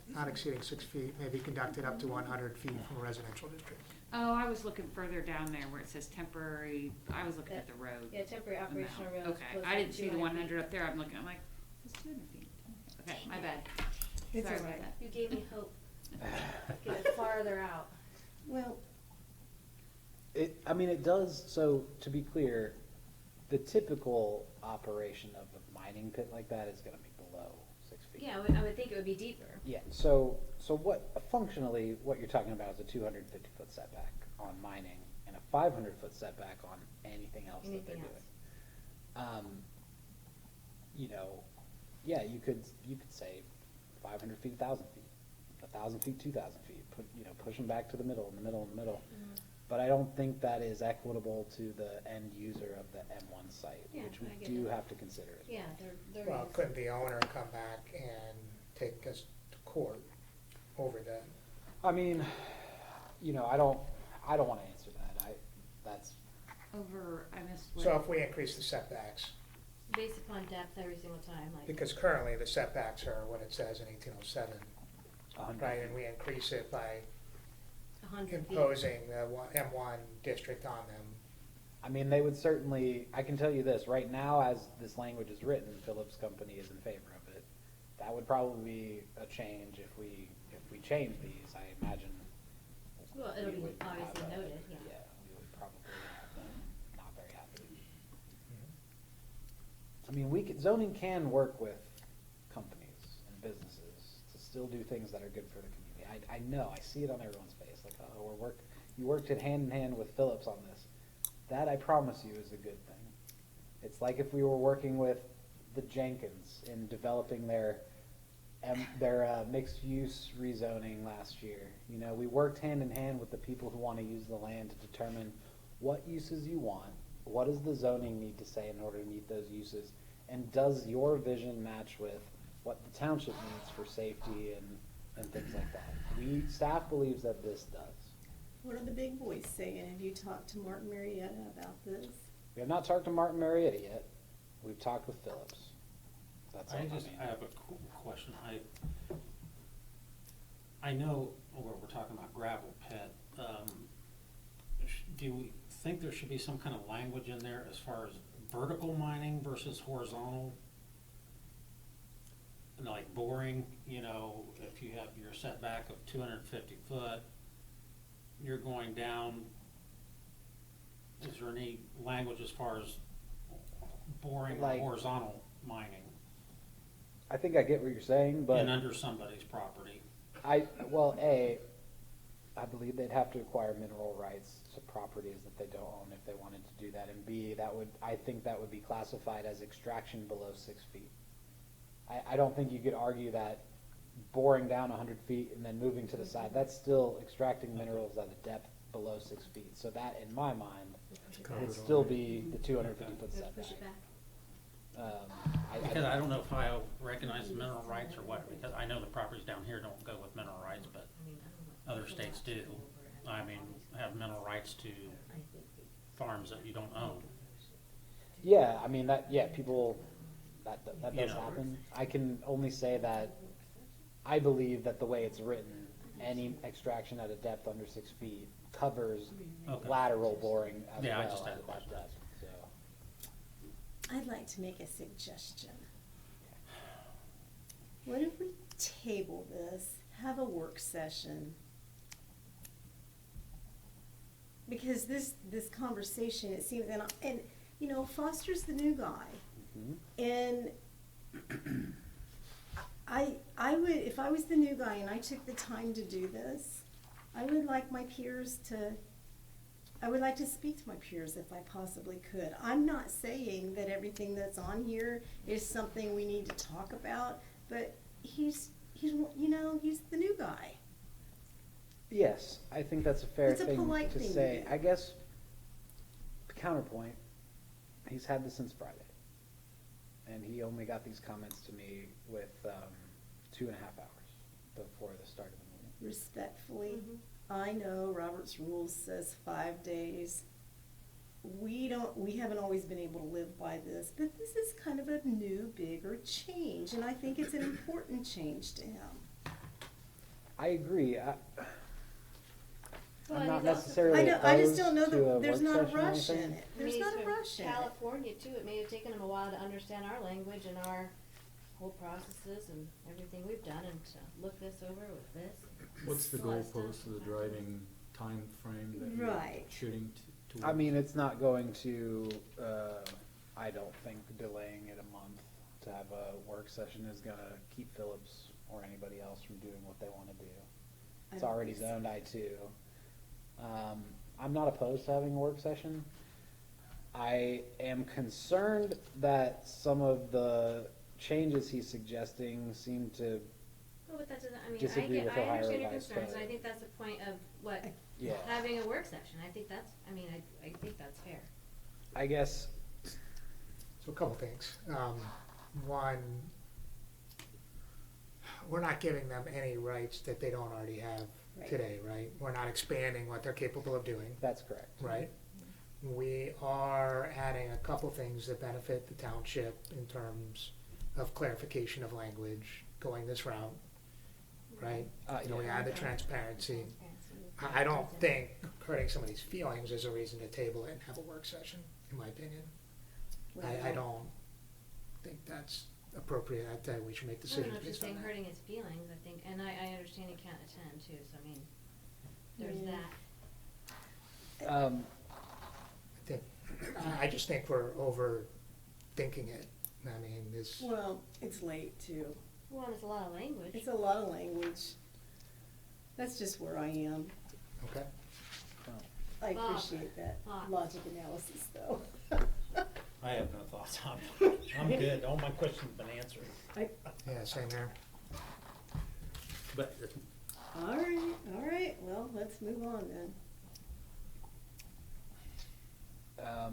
not exceeding 6 feet may be conducted up to 100 feet from a residential district.
Oh, I was looking further down there where it says temporary, I was looking at the road.
Yeah, temporary
amount.
operational roads.
Okay,
close
I
to
didn't see the
200
one
feet.
hundred up there, I'm looking, I'm like, it's 200 feet. Okay, my bad.
It's
Sorry
all
about
right.
that.
You gave me hope. Get it farther out.
Well,
I mean, it does, so to be clear, the typical operation of a mining pit like that is gonna be below 6 feet.
Yeah, I would think it would be deeper.
Yeah, so what, functionally, what you're talking about is a 250-foot setback on mining and a 500-foot setback on anything else that they're
Anything
doing.
else.
You know, yeah, you could say 500 feet, 1,000 feet, 1,000 feet, 2,000 feet, push them back to the middle, in the middle, in the middle.
Mhm.
But I don't think that is equitable to the end user of the M1 site,
Yeah,
which we
I get
do
that.
have to consider as well.
Yeah, there
Well,
is.
couldn't the owner come back and take us to court over that?
I mean, I don't want to answer that. That's,
I missed what.
So if we increase the setbacks,
Based upon depth every single time, like.
because currently the setbacks are what it says in 1807,
100
right,
feet.
and we increase it by
100 feet.
imposing the M1 district on them.
I mean, they would certainly, I can tell you this, right now, as this language is written, Phillips Company is in favor of it. That would probably be a change if we change these, I imagine.
Well, it'll
we
be
would have
obviously
a-
noted, yeah.
Yeah, we would probably have them not very happy. I mean, zoning can work with companies and businesses to still do things that are good for the community. I know, I see it on everyone's face, like, oh, you worked it hand in hand with Phillips on this. That, I promise you, is a good thing. It's like if we were working with the Jenkins in developing their mixed-use rezoning last year. We worked hand in hand with the people who want to use the land to determine what uses you want, what does the zoning need to say in order to meet those uses, and does your vision match with what the township needs for safety and things like that. Staff believes that this does.
what are the big boys saying? Have you talked to Martin Marietta about this?
We have not talked to Martin Marietta yet. We've talked with Phillips. That's all.
I have a question. I know we're talking about gravel pit. Do we think there should be some kind of language in there as far as vertical mining versus horizontal? And like boring, if you have your setback of 250 foot, you're going down. Is there any language as far as boring or
Like-
horizontal mining
I think I get what you're saying, but
and under somebody's property?
I believe they'd have to acquire mineral rights to properties that they don't own if they wanted to do that. And B, I think that would be classified as extraction below 6 feet. I don't think you could argue that boring down 100 feet and then moving to the side, that's still extracting minerals at a depth below 6 feet. So that, in my mind, would still be the 250-foot
Push
setback.
it back.
Because I don't know if Ohio recognizes mineral rights or what, because I know the properties down here don't go with mineral rights, but other states do. I mean, have mineral rights to farms that you don't own.
Yeah, I mean, people, that
You
does
know.
happen. I can only say that I believe that the way it's written, any extraction at a depth under 6 feet covers
Okay.
lateral boring as
Yeah, I
well
just had
at
a
that
question.
depth. So,
I'd like to make a suggestion. What if we table this, have a work session? Because this conversation, it seems, and Foster's the new guy. And I would, if I was the new guy and I took the time to do this, I would like my peers to, I would like to speak to my peers if I possibly could. I'm not saying that everything that's on here is something we need to talk about, but he's you know, he's the new guy.
Yes, I think that's a fair
It's a
thing
polite
to
thing to
say.
do.
I guess, counterpoint, he's had this since Friday. And he only got these comments to me with 2.5 hours before the start of the meeting.
Respectfully, I know Robert's Rules says 5 days. We haven't always been able to live by this, but this is kind of a new, bigger change, and I think it's an important change to him.
I agree.
Well,
I'm
and
not
he's also-
necessarily
I just
opposed
don't know
to
that
a
there's
work
not a
session or
rush in
anything.
it.
I
There's
mean,
not
he's
a
from
rush in it.
California too. It may have taken him a while to understand our language and our whole processes and everything we've done, and to look this over with this.
What's the
It's a lot of stuff.
goalpost of the driving time frame that
Right.
you're shooting towards?
I mean, it's not going to, I don't think delaying it a month to have a work session is gonna keep Phillips or anybody else from doing what they wanna do. It's
I don't
already
think so.
zoned I-2. I'm not opposed to having a work session. I am concerned that some of the changes he's suggesting seem to,
Well, but that doesn't, I mean,
Disagree with
I
Ohio
understand your
Revised
concerns,
Code.
and I think that's the point of what,
yeah.
having a work session. I think that's, I mean, I think that's fair.
I guess,
So a couple things. One, we're not giving them any rights that they don't already have
Right.
today, right? We're not expanding what they're capable of doing,
that's correct.
right? We are adding a couple things that benefit the township in terms of clarification of language, going this route, right? You know, we add the transparency. I don't think hurting somebody's feelings is a reason to table it and have a work session, in my opinion. I don't think that's appropriate. I think we should make
I don't
decisions
know if you're
based on
saying
that.
hurting his feelings, I think, and I understand he can't attend too, so I mean, there's
Yeah.
that.
I just think we're overthinking it. I mean, this,
Well, it's late too.
Well, there's a lot of language.
It's a lot of language. That's just where I am.
okay.
I
Bob,
appreciate that
thoughts?
logic analysis though.
I have no thoughts on it. I'm good. All my questions have been answered.
Yeah, same here.
But
All right, well, let's move on then.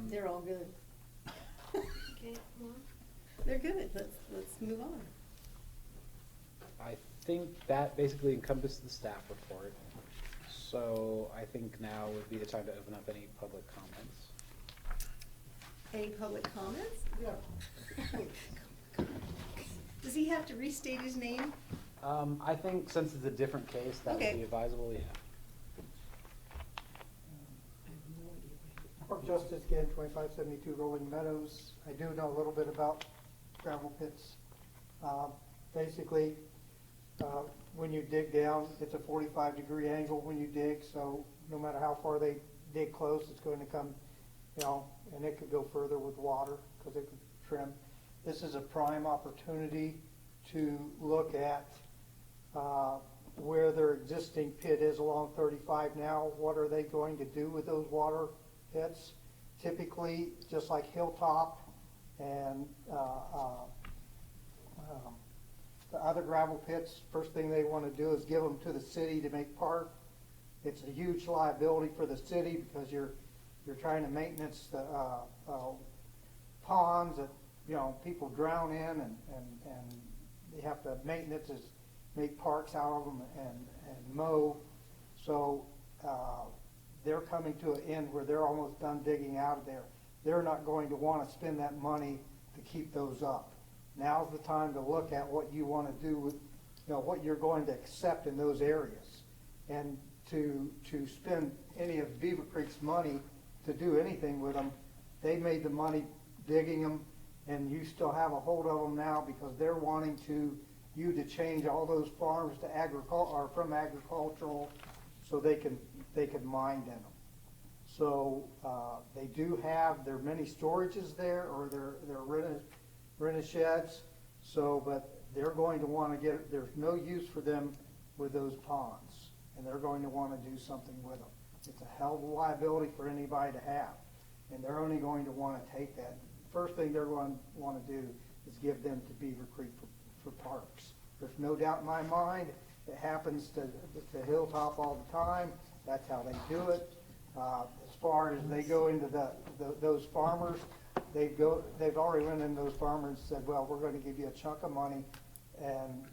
They're all good.
Okay, well,
They're good, let's move on.
I think that basically encompassed the staff report. So I think now would be the time to open up any public comments.
Any public comments?
Yeah.
Does he have to restate his name?
I think since it's a different case, that would
Okay.
be advisable, yeah.
Court Justice again, 2572 Rolling Meadows. I do know a little bit about gravel pits. Basically, when you dig down, it's a 45-degree angle when you dig, so no matter how far they dig close, it's going to come, you know, and it could go further with water because it could trim. This is a prime opportunity to look at where their existing pit is along 35 now. What are they going to do with those water pits? Typically, just like Hilltop and the other gravel pits, first thing they want to do is give them to the city to make park. It's a huge liability for the city because you're trying to maintenance the ponds that, you know, people drown in, and you have to maintenance is make parks out of them and mow. So they're coming to an end where they're almost done digging out of there. They're not going to want to spend that money to keep those up. Now's the time to look at what you want to do with, you know, what you're going to accept in those areas. And to spend any of Beavercreek's money to do anything with them, they made the money digging them, and you still have a hold of them now because they're wanting you to change all those farms to or from agricultural, so they can mine in them. So they do have, there are many storages there, or they're rented sheds, so, but they're going to wanna get, there's no use for them with those ponds, and they're going to wanna do something with them. It's a hell of a liability for anybody to have, and they're only going to wanna take that. First thing they're going to wanna do is give them to Beavercreek for parks. There's no doubt in my mind, it happens to Hilltop all the time, that's how they do it. As far as they go into those farmers, they've already went in those farmers and said, well, we're gonna give you a chunk of money and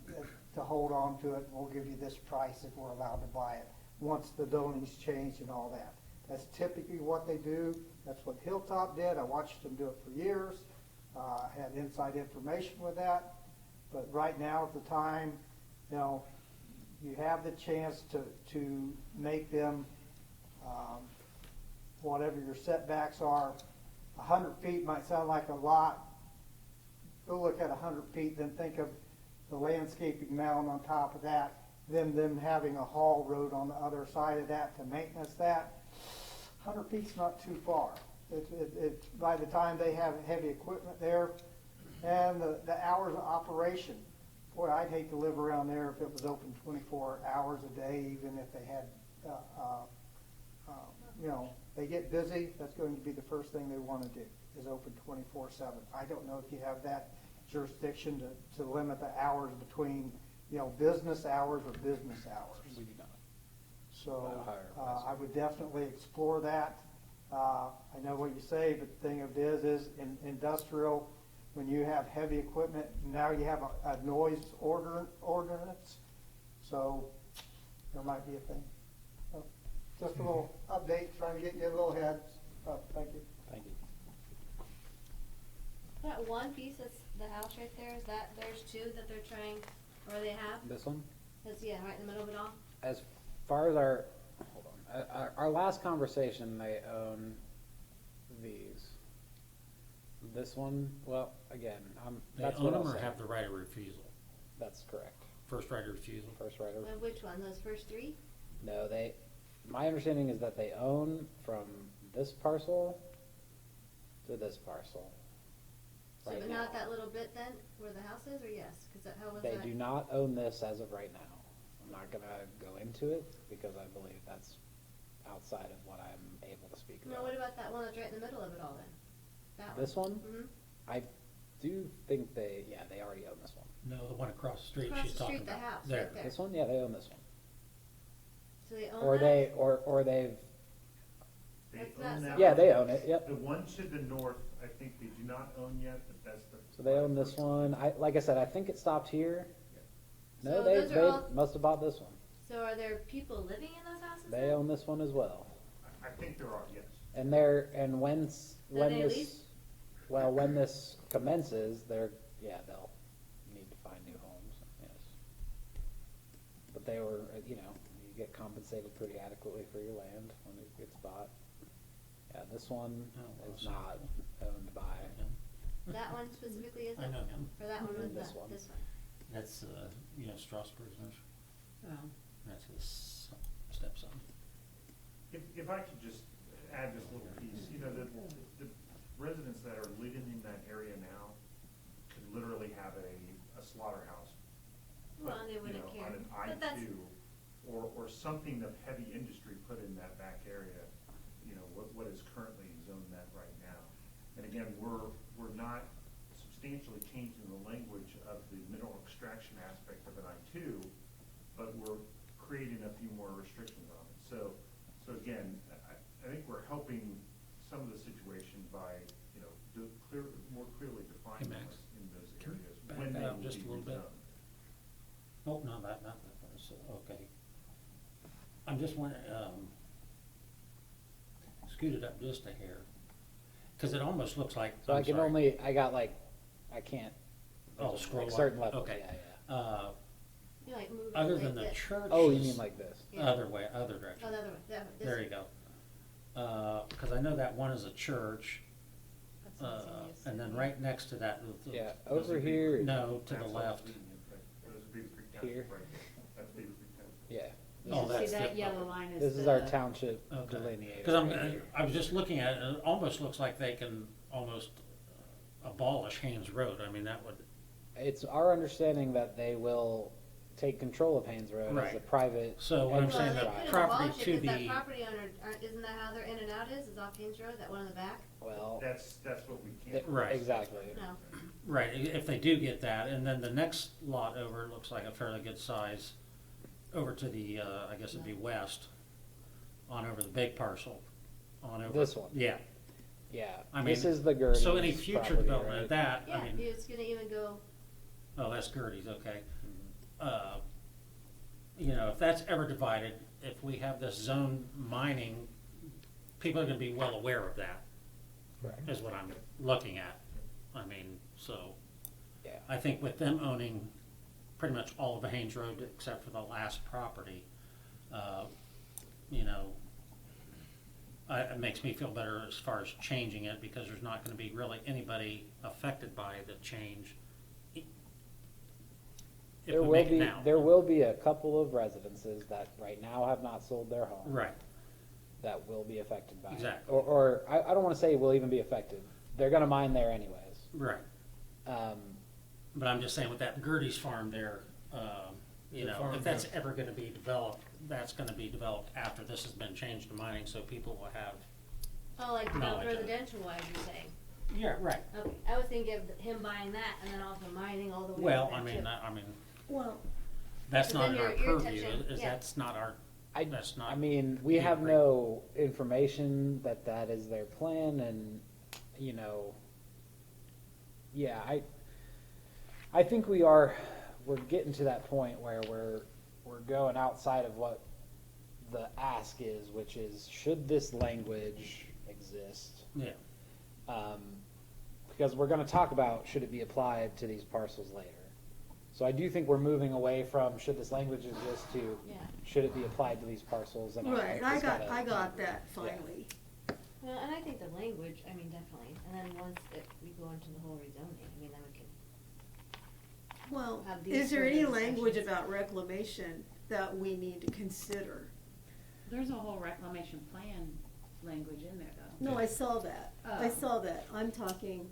to hold on to it, and we'll give you this price if we're allowed to buy it, once the zoning's changed and all that. That's typically what they do. That's what Hilltop did. I watched them do it for years. I had inside information with that. But right now, at the time, you know, you have the chance to make them, whatever your setbacks are. 100 feet might sound like a lot. Go look at 100 feet, then think of the landscaping mound on top of that, then them having a haul road on the other side of that to maintenance that. 100 feet's not too far. It's by the time they have heavy equipment there, and the hours of operation. Boy, I'd hate to live around there if it was open 24 hours a day, even if they had, you know, they get busy, that's going to be the first thing they want to do, is open 24/7. I don't know if you have that jurisdiction to limit the hours between, you know, business hours or business hours.
We do not.
So, I would definitely explore that. I know what you say, but the thing of it is in industrial, when you have heavy equipment, now you have a noise ordinance, so there might be a thing. So, just a little update, trying to get you a little ahead. Thank you.
Thank you.
That one piece that's the house right there, is that, there's two that they're trying, or they have?
This one?
That's, yeah, right in the middle of it all?
As far as hold on, our last conversation, they own these. This one, well, again,
They
that's
own
what
them
I'll
or
say.
have the right of refusal?
That's correct.
First right of refusal?
First right of,
Which one, those first three?
no, my understanding is that they own from this parcel to this parcel.
So,
Right
but
now.
not that little bit then, where the house is, or yes? Cause that, how was
They
that?
do not own this as of right now. I'm not gonna go into it because I believe that's outside of what I'm able to speak
No,
about.
what about that one that's right in the middle of it all then? That
This one?
Mm-hmm.
I do think they already own this one.
No, the one across the street
Across
she's
the
talking
street, the
about.
house,
There.
right there.
This one? Yeah, they own this one.
So they own
Or
that?
or they've,
They
That's
own
not
that.
yeah,
one.
they own it, yep.
The one to the north, I think they do not own yet, but that's the.
So they own this one. Like I said, I think it stopped here. No,
So
they
those are all-
must have bought this one.
So are there people living in those houses
They
then?
own this one as well.
I think there are, yes.
And when
they
this,
lease?
well, when this commences, they'll need to find new homes, yes. But they were, you get compensated pretty adequately for your land when it gets bought. Yeah, this one
Oh,
is not owned by,
That one specifically isn't?
I know him.
Or that one was
And this
the,
one.
this one?
That's, Strasburg's nurse.
Oh.
That's his stepson.
If I could just add this little piece, the residents that are living in that area now could literally have a slaughterhouse.
Well, and they
you
wouldn't
know,
care.
On an
But that's-
I-2, or something of heavy industry put in that back area, what is currently zoned that right now. And again, we're not substantially changing the language of the mineral extraction aspect of an I-2, but we're creating a few more restrictions on it. So again, I think we're helping some of the situation by, more clearly defining
Hey, Max,
what's in those
can you
areas.
back
when
that
they
up
will
just
be
a little bit?
rezoned.
Oh, no, not that far, so, okay. I'm just wondering, scoot it up just a hair, cause it almost looks like.
so
I'm
I can
sorry.
I can't.
Oh,
there's a,
scroll up.
certain level,
Okay.
yeah.
You like move it
Other
like
than the
this.
churches.
Oh, you mean like this?
Yeah.
Other direction.
Oh, the other one, this
There
one.
you go. Cause I know that one is a church,
That's what it's in use.
and then right next to that.
Yeah,
Those
over
would be-
here.
No, to the
That's
left.
what's leading it, right. Those are Beavercreek Township
Here.
right there. That's Beavercreek Township.
Yeah.
Oh,
See
that's
that
the-
yellow line is
This is our
the-
township
Okay.
delineator.
Cause
right here.
I was just looking at it, and it almost looks like they can almost, abolish Haynes Road. I mean, that would,
It's our understanding that they will take control of Haynes Road as a
Right.
private.
So what I'm
entrance
saying,
Well,
the
they
drive.
couldn't
property
abolish it
to
'cause that
be-
property owner, isn't that how their in and out is off Haynes Road, that one in the back?
Well,
That's what we can't.
Right.
exactly.
No.
right, if they do get that, and then the next lot over looks like a fairly good size, over to the, I guess it'd be west, on over the big parcel, on over.
This one?
Yeah.
Yeah,
I
this
mean,
is the Gertie's
So any future
property,
development
right?
of that,
Yeah,
I mean,
it's gonna even go,
oh, that's Gertie's, okay.
Mhm.
You know, if that's ever divided, if we have this zone mining, people are gonna be well aware of that,
Correct.
is what I'm looking at. I mean, so,
Yeah.
I think with them owning pretty much all of the Haynes Road except for the last property, you know, it makes me feel better as far as changing it, because there's not gonna be really anybody affected by the change. If
There
we
will
make it
be,
now.
there will be a couple of residences that right now have not sold their home.
Right,
That will be affected by it.
Exactly.
Or I don't wanna say will even be affected. They're gonna mine there anyways.
right. But I'm just saying with that Gertie's farm there, you
The
know,
farm
if that's
there.
ever gonna be developed, that's gonna be developed after this has been changed to mining, so people will have.
oh, like
Knowledge of it.
residential wise, you're saying?
Yeah, right.
Okay, I was thinking of him buying that and then also mining all the way.
Well,
to
I
that
mean,
too.
I mean,
Well,
that's
But
not
then
in our
you're
purview,
touching-
is
yeah.
that's not our, that's not.
I mean, we
being
have
great.
no information that that is their plan, and, you know, yeah, I think we're getting to that point where we're going outside of what the ask is, which is, should this language exist?
Yeah,
Because we're gonna talk about, should it be applied to these parcels later. So I do think we're moving away from, should this language exist, to,
Yeah.
should it be applied to these parcels? And
right,
it's
I
gotta-
got that finally.
Well, and I think the language, I mean, definitely, and then once we go into the whole rezoning, I mean, then we can,
Well,
Have these
is there
sort of
any language
discussions.
about reclamation that we need to consider?
There's a whole reclamation plan language in there, though.
No, I saw that. I
Oh.
saw that. I'm talking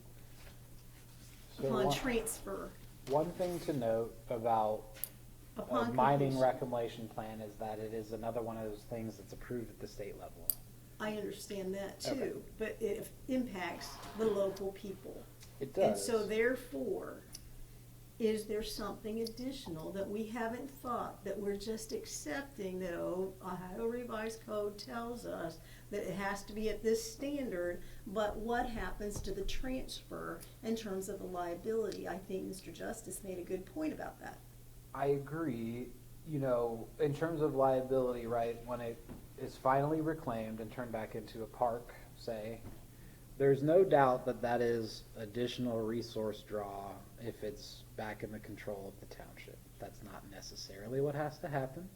So
upon
one-
transfer.
One thing to note about a
Upon
mining
completion.
reclamation plan is that it is another one of those things that's approved at the state level.
I understand that
Okay.
too, but it impacts the local people.
It
And
does.
so therefore, is there something additional that we haven't thought, that we're just accepting that, oh, Ohio Revised Code tells us that it has to be at this standard, but what happens to the transfer in terms of the liability? I think Mr. Justice made a good point about that.
I agree, you know, in terms of liability, right, when it is finally reclaimed and turned back into a park, say, there's no doubt that that is additional resource draw if it's back in the control of the township. That's not necessarily what has to happen.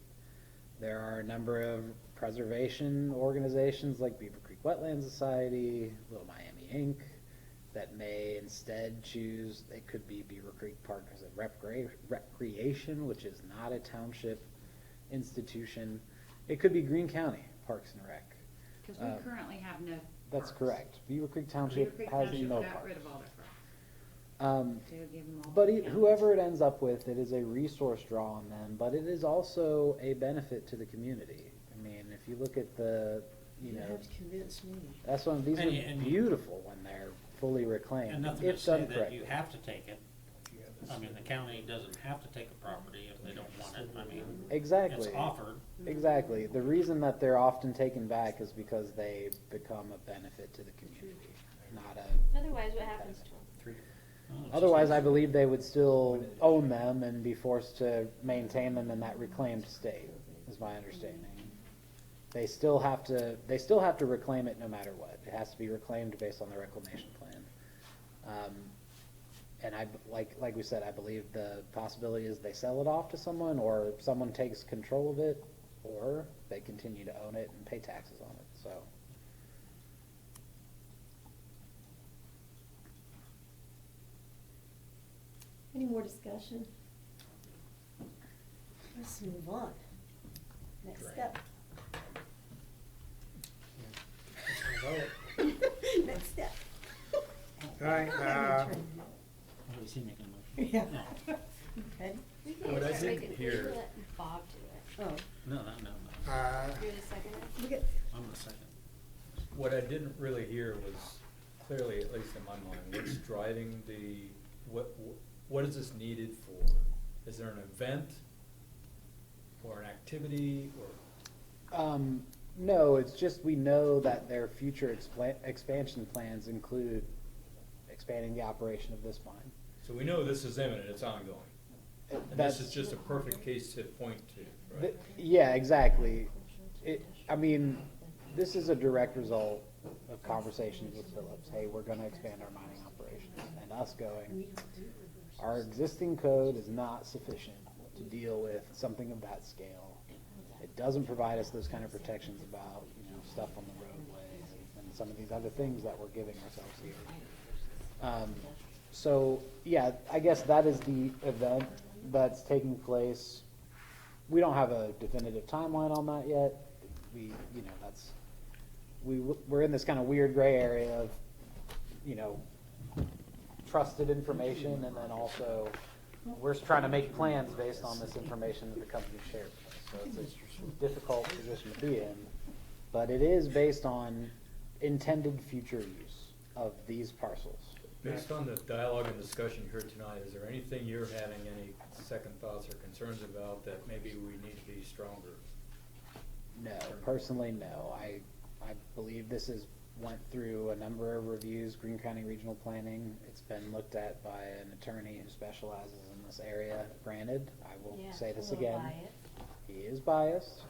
There are a number of preservation organizations like Beavercreek Wetland Society, Little Miami Inc., that may instead choose, it could be Beavercreek Partners of Recreation, which is not a township institution. It could be Greene County Parks and Rec.
Because we currently have no
That's
parks.
correct. Beavercreek Township
Beavercreek
has
Township
no
got
parks.
rid of all their parks. To give them all
But
to the
whoever it ends up with, it is a resource draw on them, but it is also a benefit to the community. I mean, if you look at the, you know,
have to convince me.
that's one, these are
And you-
beautiful when they're fully reclaimed,
and nothing to
if
say
done
that
correctly.
you have to take it. I mean, the county doesn't have to take a property if they don't want it, I mean,
Exactly.
it's offered.
Exactly. The reason that they're often taken back is because they become a benefit to the community, not a.
otherwise what happens to them?
Oh, it's
Otherwise,
just-
I believe they would still own them and be forced to maintain them in that reclaimed state, is my understanding. They still have to reclaim it no matter what. It has to be reclaimed based on the reclamation plan. And like we said, I believe the possibility is they sell it off to someone, or someone takes control of it, or they continue to own it and pay taxes on it, so.
Any more discussion? Let's move on. Next step. Next step.
All right,
Oh, is he making a motion?
Yeah.
No.
Okay.
We can
What I
start
didn't
making-
hear-
we can let Bob do it.
Oh,
No, no.
You're the second.
look at,
I'm the second.
What I didn't really hear was clearly, at least in my mind, what's driving what is this needed for? Is there an event or an activity or?
No, it's just we know that their future expansion plans include expanding the operation of this mine.
So we know this is imminent, it's ongoing. And
That's-
this is just a perfect case to point to, right?
Yeah, exactly. I mean, this is a direct result of conversations with Phillips. Hey, we're gonna expand our mining operations, and us going, our existing code is not sufficient to deal with something of that scale. It doesn't provide us those kind of protections about, stuff on the roadway and some of these other things that we're giving ourselves here. So, yeah, I guess that is the event that's taking place. We don't have a definitive timeline on that yet. We're in this kind of weird gray area of, trusted information, and then also we're trying to make plans based on this information that the company shared with us. So it's a difficult position to be in, but it is based on intended future use of these parcels.
Based on the dialogue and discussion you heard tonight, is there anything you're having any second thoughts or concerns about that maybe we need to be stronger?
No, personally, no. I believe this went through a number of reviews, Greene County Regional Planning. It's been looked at by an attorney who specializes in this area. Granted, I will
Yeah,
say this
a little
again.
biased.
He is biased,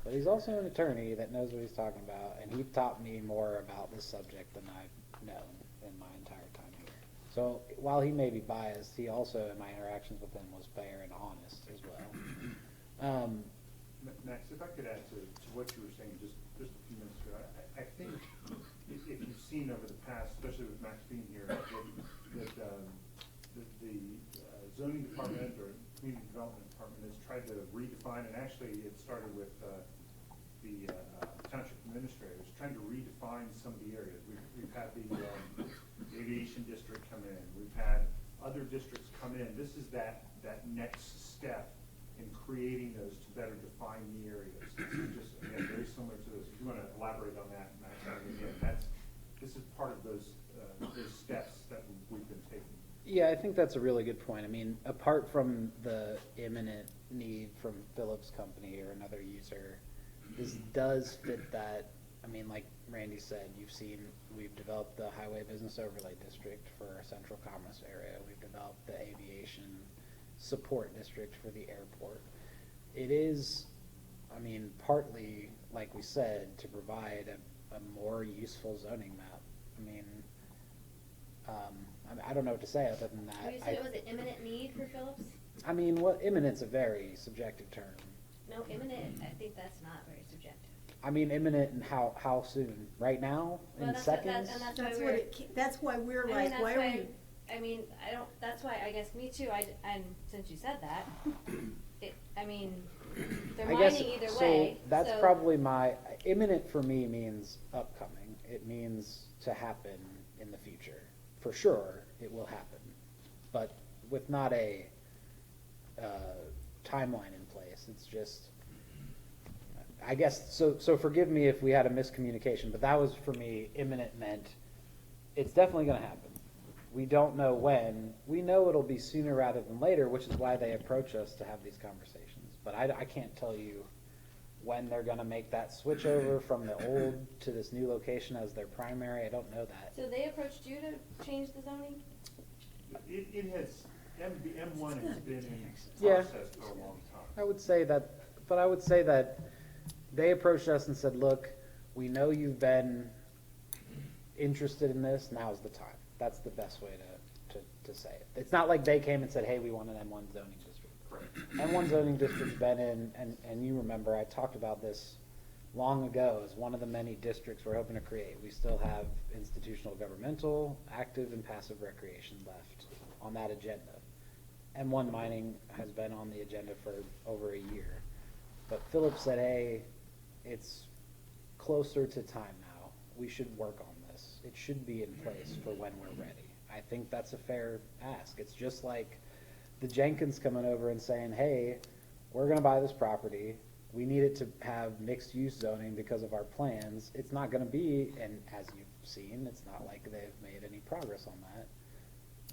but he's also an attorney that knows what he's talking about, and he taught me more about this subject than I've known in my entire time here. So while he may be biased, he also, in my interactions with him, was fair and honest as well.
Max, if I could add to what you were saying just a few minutes ago, I think if you've seen over the past, especially with Max being here, that the zoning department or community development department has tried to redefine, and actually it started with the township administrators trying to redefine some of the areas. We've had the aviation district come in. We've had other districts come in. This is that next step in creating those to better define the areas. This is just, again, very similar to this. If you want to elaborate on that, Max, again, this is part of those steps that we've been taking.
Yeah, I think that's a really good point. I mean, apart from the imminent need from Phillips Company or another user, this does fit that. I mean, like Randy said, we've developed the Highway Business Overlay District for our Central Commerce area. We've developed the Aviation Support District for the airport. It is, partly, like we said, to provide a more useful zoning map. I don't know what to say other than that.
You said it was an imminent need for Phillips?
Imminent's a very subjective term.
No, imminent, I think that's not very subjective.
Imminent and how soon? Right now?
Well,
In
that's
seconds?
that's why we're
I mean,
like,
that's
why are we?
That's why, I guess, me too, and since you said that, they're
I guess,
mining either
so
way,
that's
so-
probably imminent for me means upcoming. It means to happen in the future. For sure, it will happen, but with not a timeline in place. It's just, I guess, so forgive me if we had a miscommunication, but that was, for me, imminent meant it's definitely going to happen. We don't know when. We know it'll be sooner rather than later, which is why they approach us to have these conversations. But I can't tell you when they're going to make that switch over from the old to this new location as their primary. I don't know that.
So they approached you to change the zoning?
It has, M1 has been in
Yeah.
process for a long time.
I would say that they approached us and said, look, we know you've been interested in this, now's the time. That's the best way to say it. It's not like they came and said, hey, we want an M1 zoning district.
Correct.
M1 zoning district's been in, and you remember, I talked about this long ago as one of the many districts we're hoping to create. We still have institutional governmental, active and passive recreation left on that agenda. M1 mining has been on the agenda for over a year. But Phillips said, hey, it's closer to time now. We should work on this. It should be in place for when we're ready. I think that's a fair ask. It's just like the Jenkins coming over and saying, hey, we're gonna buy this property, we need it to have mixed-use zoning because of our plans. It's not gonna be, and as you've seen, it's not like they've made any progress on that.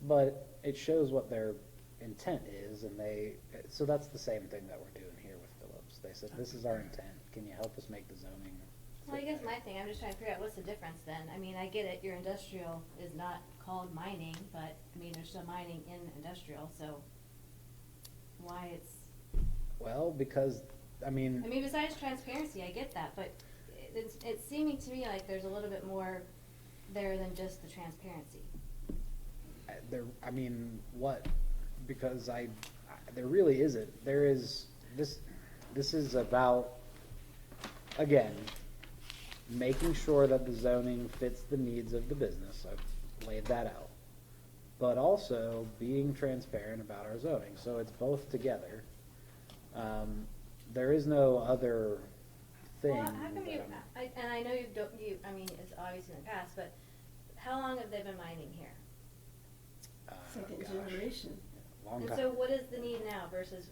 But it shows what their intent is, and so that's the same thing that we're doing here with Phillips. They said, this is our intent, can you help us make the zoning?
Well, I guess my thing, I'm just trying to figure out what's the difference then. I mean, I get it, your industrial is not called mining, but, I mean, there's still mining in industrial, so why it's,
Well, because, I mean,
besides transparency, I get that, but it's seeming to me like there's a little bit more there than just the transparency.
what? Because there really isn't. There is, this is about, again, making sure that the zoning fits the needs of the business. I've laid that out. But also being transparent about our zoning. So it's both together. There is no other thing.
Well, how come you, and I know it's obvious in the past, but how long have they been mining here?
Second generation.
Long
And
time.
so what is the need now versus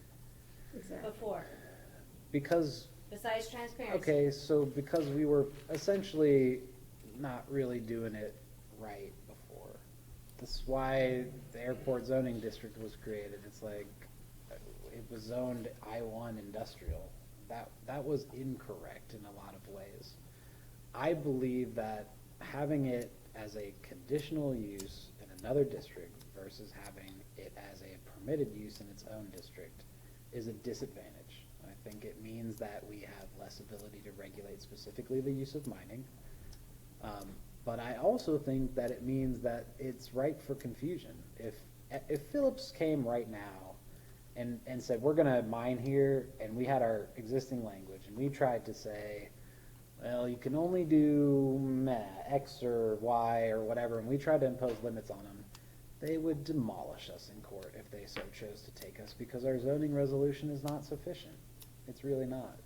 Exactly.
before,
Because,
besides transparency?
okay, so because we were essentially not really doing it right before. That's why the airport zoning district was created. It's like, it was zoned I-1 industrial. That was incorrect in a lot of ways. I believe that having it as a conditional use in another district versus having it as a permitted use in its own district is a disadvantage. I think it means that we have less ability to regulate specifically the use of mining. But I also think that it means that it's ripe for confusion. If Phillips came right now and said, we're gonna mine here, and we had our existing language, and we tried to say, well, you can only do X or Y or whatever, and we tried to impose limits on them, they would demolish us in court if they so chose to take us, because our zoning resolution is not sufficient. It's really not.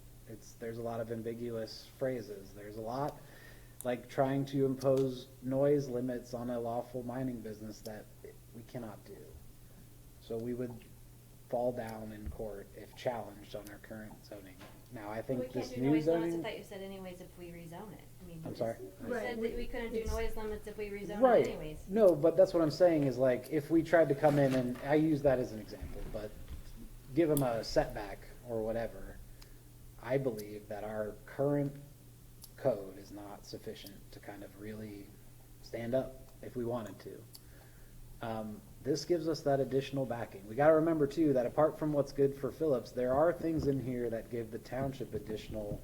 There's a lot of ambiguous phrases. There's a lot, like trying to impose noise limits on a lawful mining business that we cannot do. So we would fall down in court if challenged on our current zoning. Now, I think this new
We can't do noise limits, I
zoning.
thought you said anyways if we rezone it.
I'm sorry?
You said that we couldn't do noise limits if we rezone
Right.
it anyways.
No, but that's what I'm saying is like, if we tried to come in, and I use that as an example, but give them a setback or whatever, I believe that our current code is not sufficient to kind of really stand up if we wanted to. This gives us that additional backing. We gotta remember too, that apart from what's good for Phillips, there are things in here that give the township additional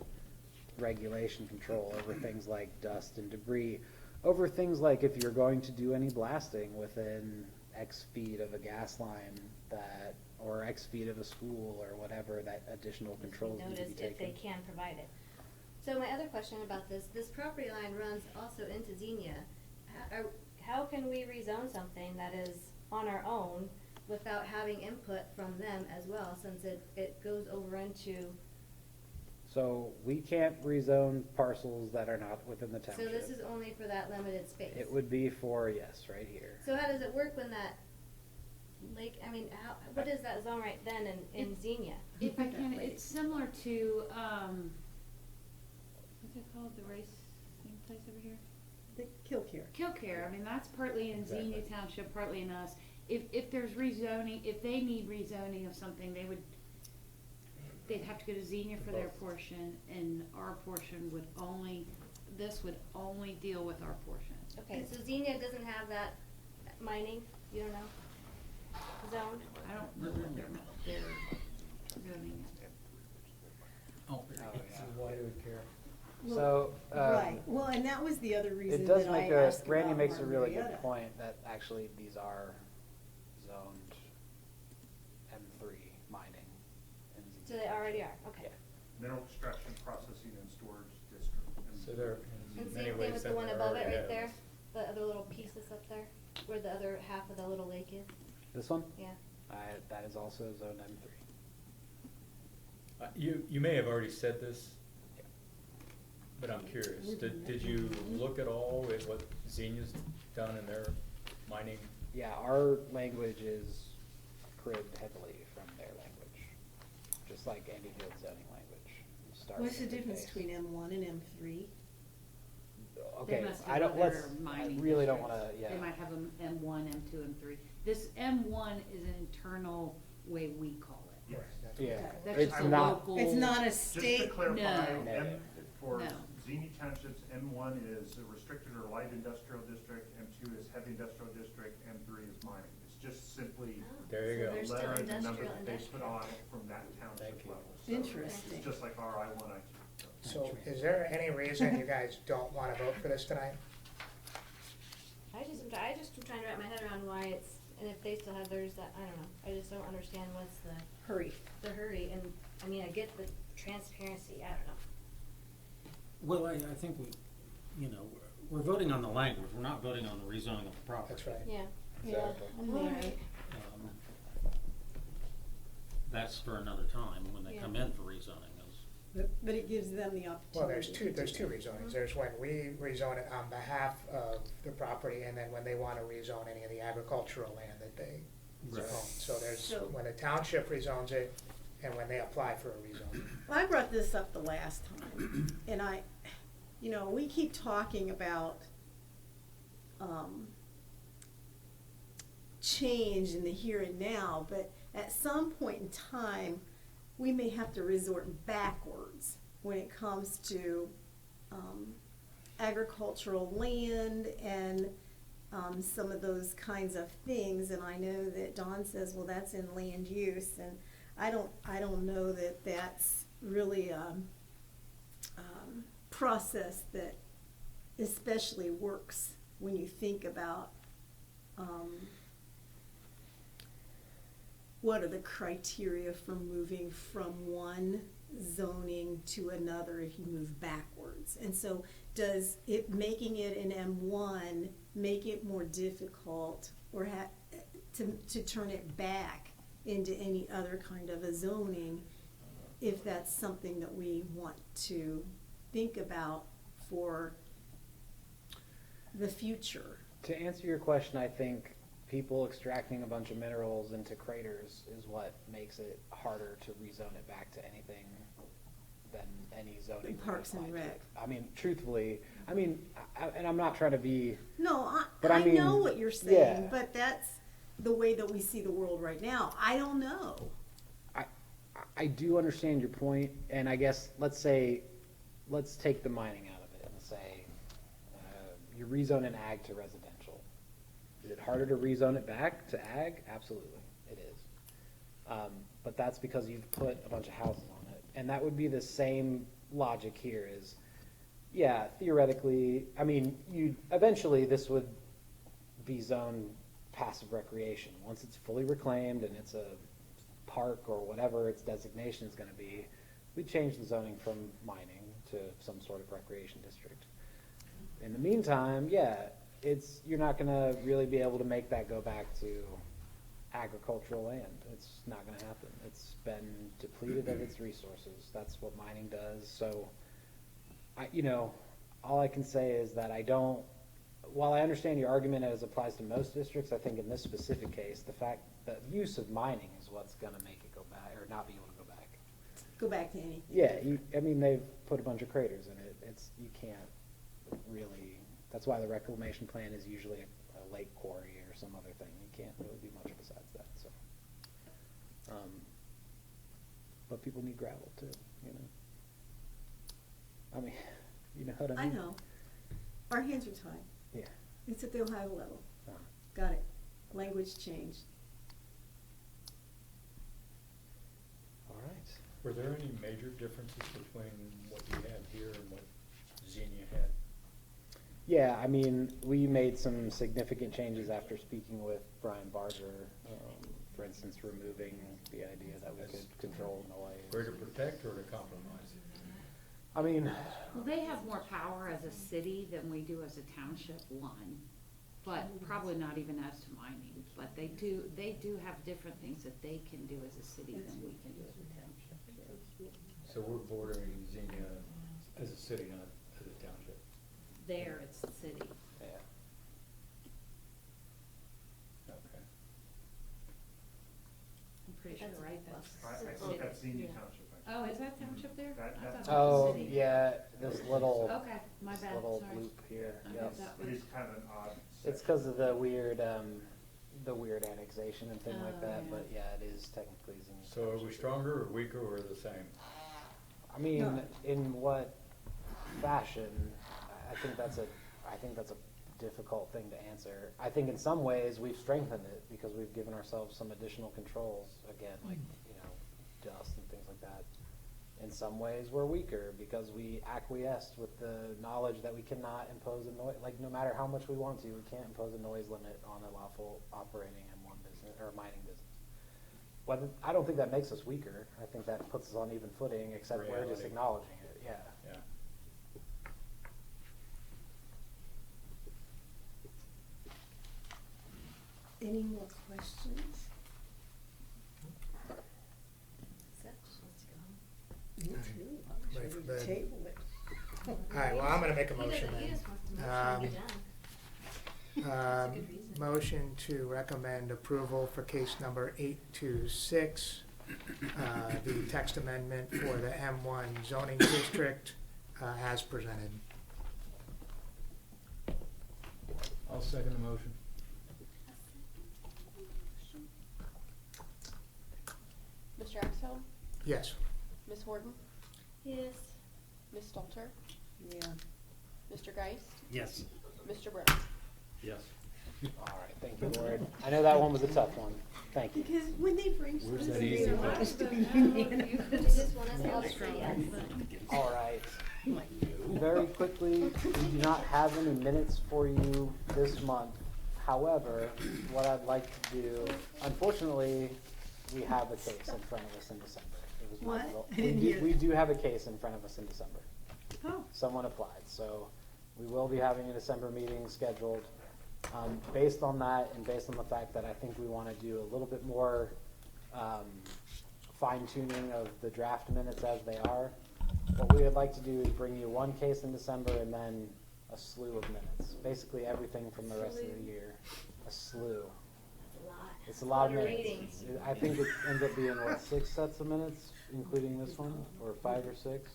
regulation control over things like dust and debris, over things like if you're going to do any blasting within X feet of a gas line or X feet of a school or whatever, that additional controls need to be
Noticed if
taken.
they can provide it. So my other question about this property line runs also into Xenia. How can we rezone something that is on our own without having input from them as well, since it goes over into,
So we can't rezone parcels that are not within the
so
township.
this is only for that limited space?
It would be for, yes, right here.
So how does it work when that lake, what is that zone right then in Xenia?
If I can, it's similar to, what's it called, the racing place over here?
The Kilcare.
Kilcare, that's partly in Xenia Township, partly in us. If there's rezoning, if they need rezoning of something, they'd have to go to Xenia for their portion, and our portion this would only deal with our portion.
Okay, so Xenia doesn't have that mining, you don't know, zoned?
I don't know what their zoning is.
Oh,
yeah.
Why do we care?
So,
Right, well, and that was the other reason
it
that
does
I
make
asked
Randy
about
makes a really good
Marietta.
point that actually these are zoned M3 mining.
So they already are, okay.
Mineral extraction, processing, and storage district.
So they're
And
in many
same thing
ways.
with the one above it right there, the other little pieces up there, where the other half of the little lake is?
This one?
Yeah.
That is also zoned M3.
You may have already said this, but I'm curious. Did you look at all at what Xenia's done in their mining.
Yeah, our language is cribbed heavily from their language, just like Andy Field's zoning language. Start
What's the
with
difference
base.
between M1 and M3?
Okay,
They must
I
have
don't,
other
let's, I
mining
really don't
districts.
wanna, yeah.
They might have a M1, M2, M3. This M1 is an internal way we call it.
Yes.
Yeah,
That's
it's
just a
not,
local.
It's not a
Just to
state,
clarify,
No.
M, for
No.
Xenia Township's, M1 is a restricted or light industrial district, M2 is heavy industrial district, M3 is mining. It's just simply
There you
So
go.
there's
the
still
letter and the number
industrial,
that they put
industrial.
on it from that township
Thank you.
level. So
Interesting.
It's just like our I-1, I-2.
So is there any reason you guys don't wanna vote for this tonight?
I just am trying to wrap my head around why it's, and if they still have theirs, that, I don't know, I just don't understand what's
hurry.
the hurry, and, I mean, I get the transparency, I don't know.
Well, I think we, you know, we're voting on the language, we're not voting on the rezoning of the property.
That's right.
Yeah.
Exactly.
I'm there.
That's for another time, when they
Yeah.
come in for rezoning.
But it gives them the opportunity.
Well, there's two rezonings. There's when we rezone it on behalf of the property, and then when they wanna rezone any of the agricultural land that they own.
Right.
So there's,
So-
when the township rezones it, and when they apply for a rezone.
Well, I brought this up the last time, and we keep talking about, change in the here and now, but at some point in time, we may have to resort backwards when it comes to, agricultural land and, some of those kinds of things, and I know that Don says, well, that's in land use, and I don't know that that's really a process that especially works when you think about what are the criteria for moving from one zoning to another if you move backwards. And so does it, making it an M1, make it more difficult or to turn it back into any other kind of a zoning if that's something that we want to think about for the future?
to answer your question, I think people extracting a bunch of minerals into craters is what makes it harder to rezone it back to anything than any zoning. would
Parks and
apply to.
Rec.
I mean, truthfully, and I'm not trying to be,
No,
But I
I know
mean,
what you're saying,
yeah.
but that's the way that we see the world right now. I don't know.
I do understand your point, and I guess, let's take the mining out of it and say, you're rezoning ag to residential. Is it harder to rezone it back to ag? Absolutely, it is. But that's because you've put a bunch of houses on it. And that would be the same logic here is, yeah, theoretically, eventually this would be zoned passive recreation. Once it's fully reclaimed and it's a park or whatever its designation is gonna be, we'd change the zoning from mining to some sort of recreation district. In the meantime, yeah, you're not gonna really be able to make that go back to agricultural land. It's not gonna happen. It's been depleted of its resources. That's what mining does. So, all I can say is that while I understand your argument as applies to most districts, I think in this specific case, the fact that use of mining is what's gonna make it go back, or not be able to go back.
Go back to anything.
Yeah, they've put a bunch of craters in it. You can't really, that's why the reclamation plan is usually a lake quarry or some other thing. You can't really do much besides that, so. But people need gravel too, you know what I
I
mean?
know. Our hands are tied.
Yeah.
It's at the Ohio level.
Uh-huh.
Got it. Language changed.
All right.
Were there any major differences between what you had here and what Xenia had?
Yeah, we made some significant changes after speaking with Brian Barger, for instance, removing the idea that we could control noise.
Were to protect or to compromise?
Well, they have more power as a city than we do as a township, one, but probably not even as to mining. But they do have different things that they can do as a city than we can do as a township.
So we're bordering Xenia as a city, not as a township.
There, it's the city.
Yeah.
pretty sure,
That's
right?
I think that's Xenia Township.
Oh, is that township there?
That-
I
that's-
thought it was
Oh,
city.
yeah, this little,
Okay, my
this
bad,
little
sorry.
loop here,
I
yep.
thought that
It
was,
is kind of an odd.
It's
section.
because of the weird annexation and thing like
Oh,
that,
yeah.
but yeah, it is technically Xenia
So are we
Township.
stronger or weaker or the same?
I mean,
No.
in what fashion? I think that's a difficult thing to answer. I think in some ways we've strengthened it because we've given ourselves some additional controls, again, like, dust and things like that. In some ways we're weaker because we acquiesced with the knowledge that we cannot impose a noise, like no matter how much we want to, we can't impose a noise limit on a lawful operating M1 business or mining business. Whether, I don't think that makes us weaker. I think that puts us on even footing, except we're just
Reality.
acknowledging it, yeah.
Yeah.
Any more questions? Me too. I
Ready
wish
for
we
bed.
would table it.
All right, well, I'm gonna make a
He doesn't-
motion
he
then.
just wants the motion to be done. That's a good reason.
Motion to recommend approval for case number 826, the text amendment for the M1 zoning district as presented.
I'll second the motion.
Mr. Axel?
Yes.
Ms. Horton?
Yes.
Ms. Stalter?
Yeah.
Mr. Geist?
Yes.
Mr. Brown?
Yes.
All right, thank you, Lord. I know that one was a tough one. Thank you.
Because when they bring
Where's
something,
that easy
they
one?
want us to be
They just want us all to say yes.
All right. Very quickly, we do not have any minutes for you this month. However, what I'd like to do, unfortunately, we have a case in front of us in December. It was my
What?
fault.
I didn't hear
We
that.
do have a case in front of us in December.
Oh,
Someone applied, so we will be having a December meeting scheduled. Based on that and based on the fact that I think we want to do a little bit more fine tuning of the draft minutes as they are, what we would like to do is bring you one case in December and then a slew of minutes. Basically everything from the rest of the year. A slew. It's a lot of minutes.
readings.
I think it ends up being, what, 6 sets of minutes, including this one, or 5 or 6?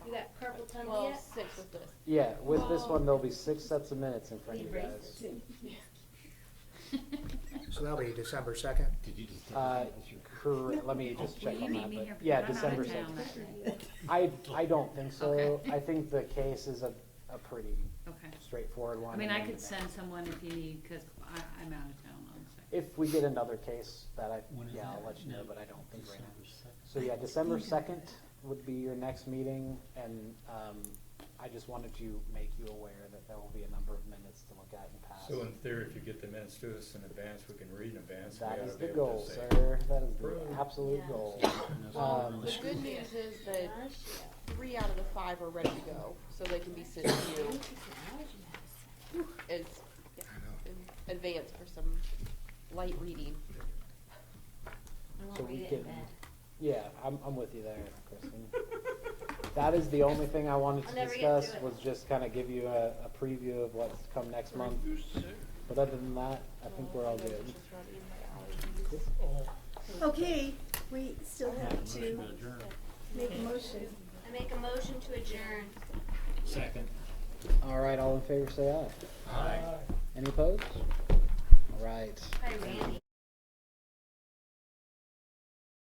You got carpal tunnel
Well,
yet?
6 with this.
Yeah, with this one, there'll be 6 sets of minutes in front of you guys.
So that'll be December 2nd.
Let me just check
Will you
on
meet
that,
me
but,
here?
yeah,
I'm out of
December
town
2nd.
that day.
I don't think so.
Okay.
I think the case is a pretty
Okay.
straightforward one.
I mean,
and
I
then
could send someone if you need, cause I'm out of town on the second.
If we get another case that I'll let you know, but I don't think right now. So yeah, December 2nd would be your next meeting, and I just wanted to make you aware that there will be a number of minutes to look at and pass.
So in theory, if you get the minutes to us in advance, we can read in advance.
That
We
is
ought to
the
be able to
goal,
say,
sir. That is the
Approved.
absolute
Yeah.
goal.
The good news is that 3 out of the 5 are ready to go, so they can be sent to you as in advance for some light reading.
I won't
So we
read it
can,
in bed.
yeah, I'm with you there, Kristen. That is the only thing I wanted
I'll
to
never get
discuss,
through it.
was just kind of give you a preview of what's to come next month. But other than that, I think we're all good.
okay, we still have to make a motion.
I make a motion to adjourn.
Second.
All right, all in favor, say aye.
Aye.
Any opposed? All right.
Hi, Randy.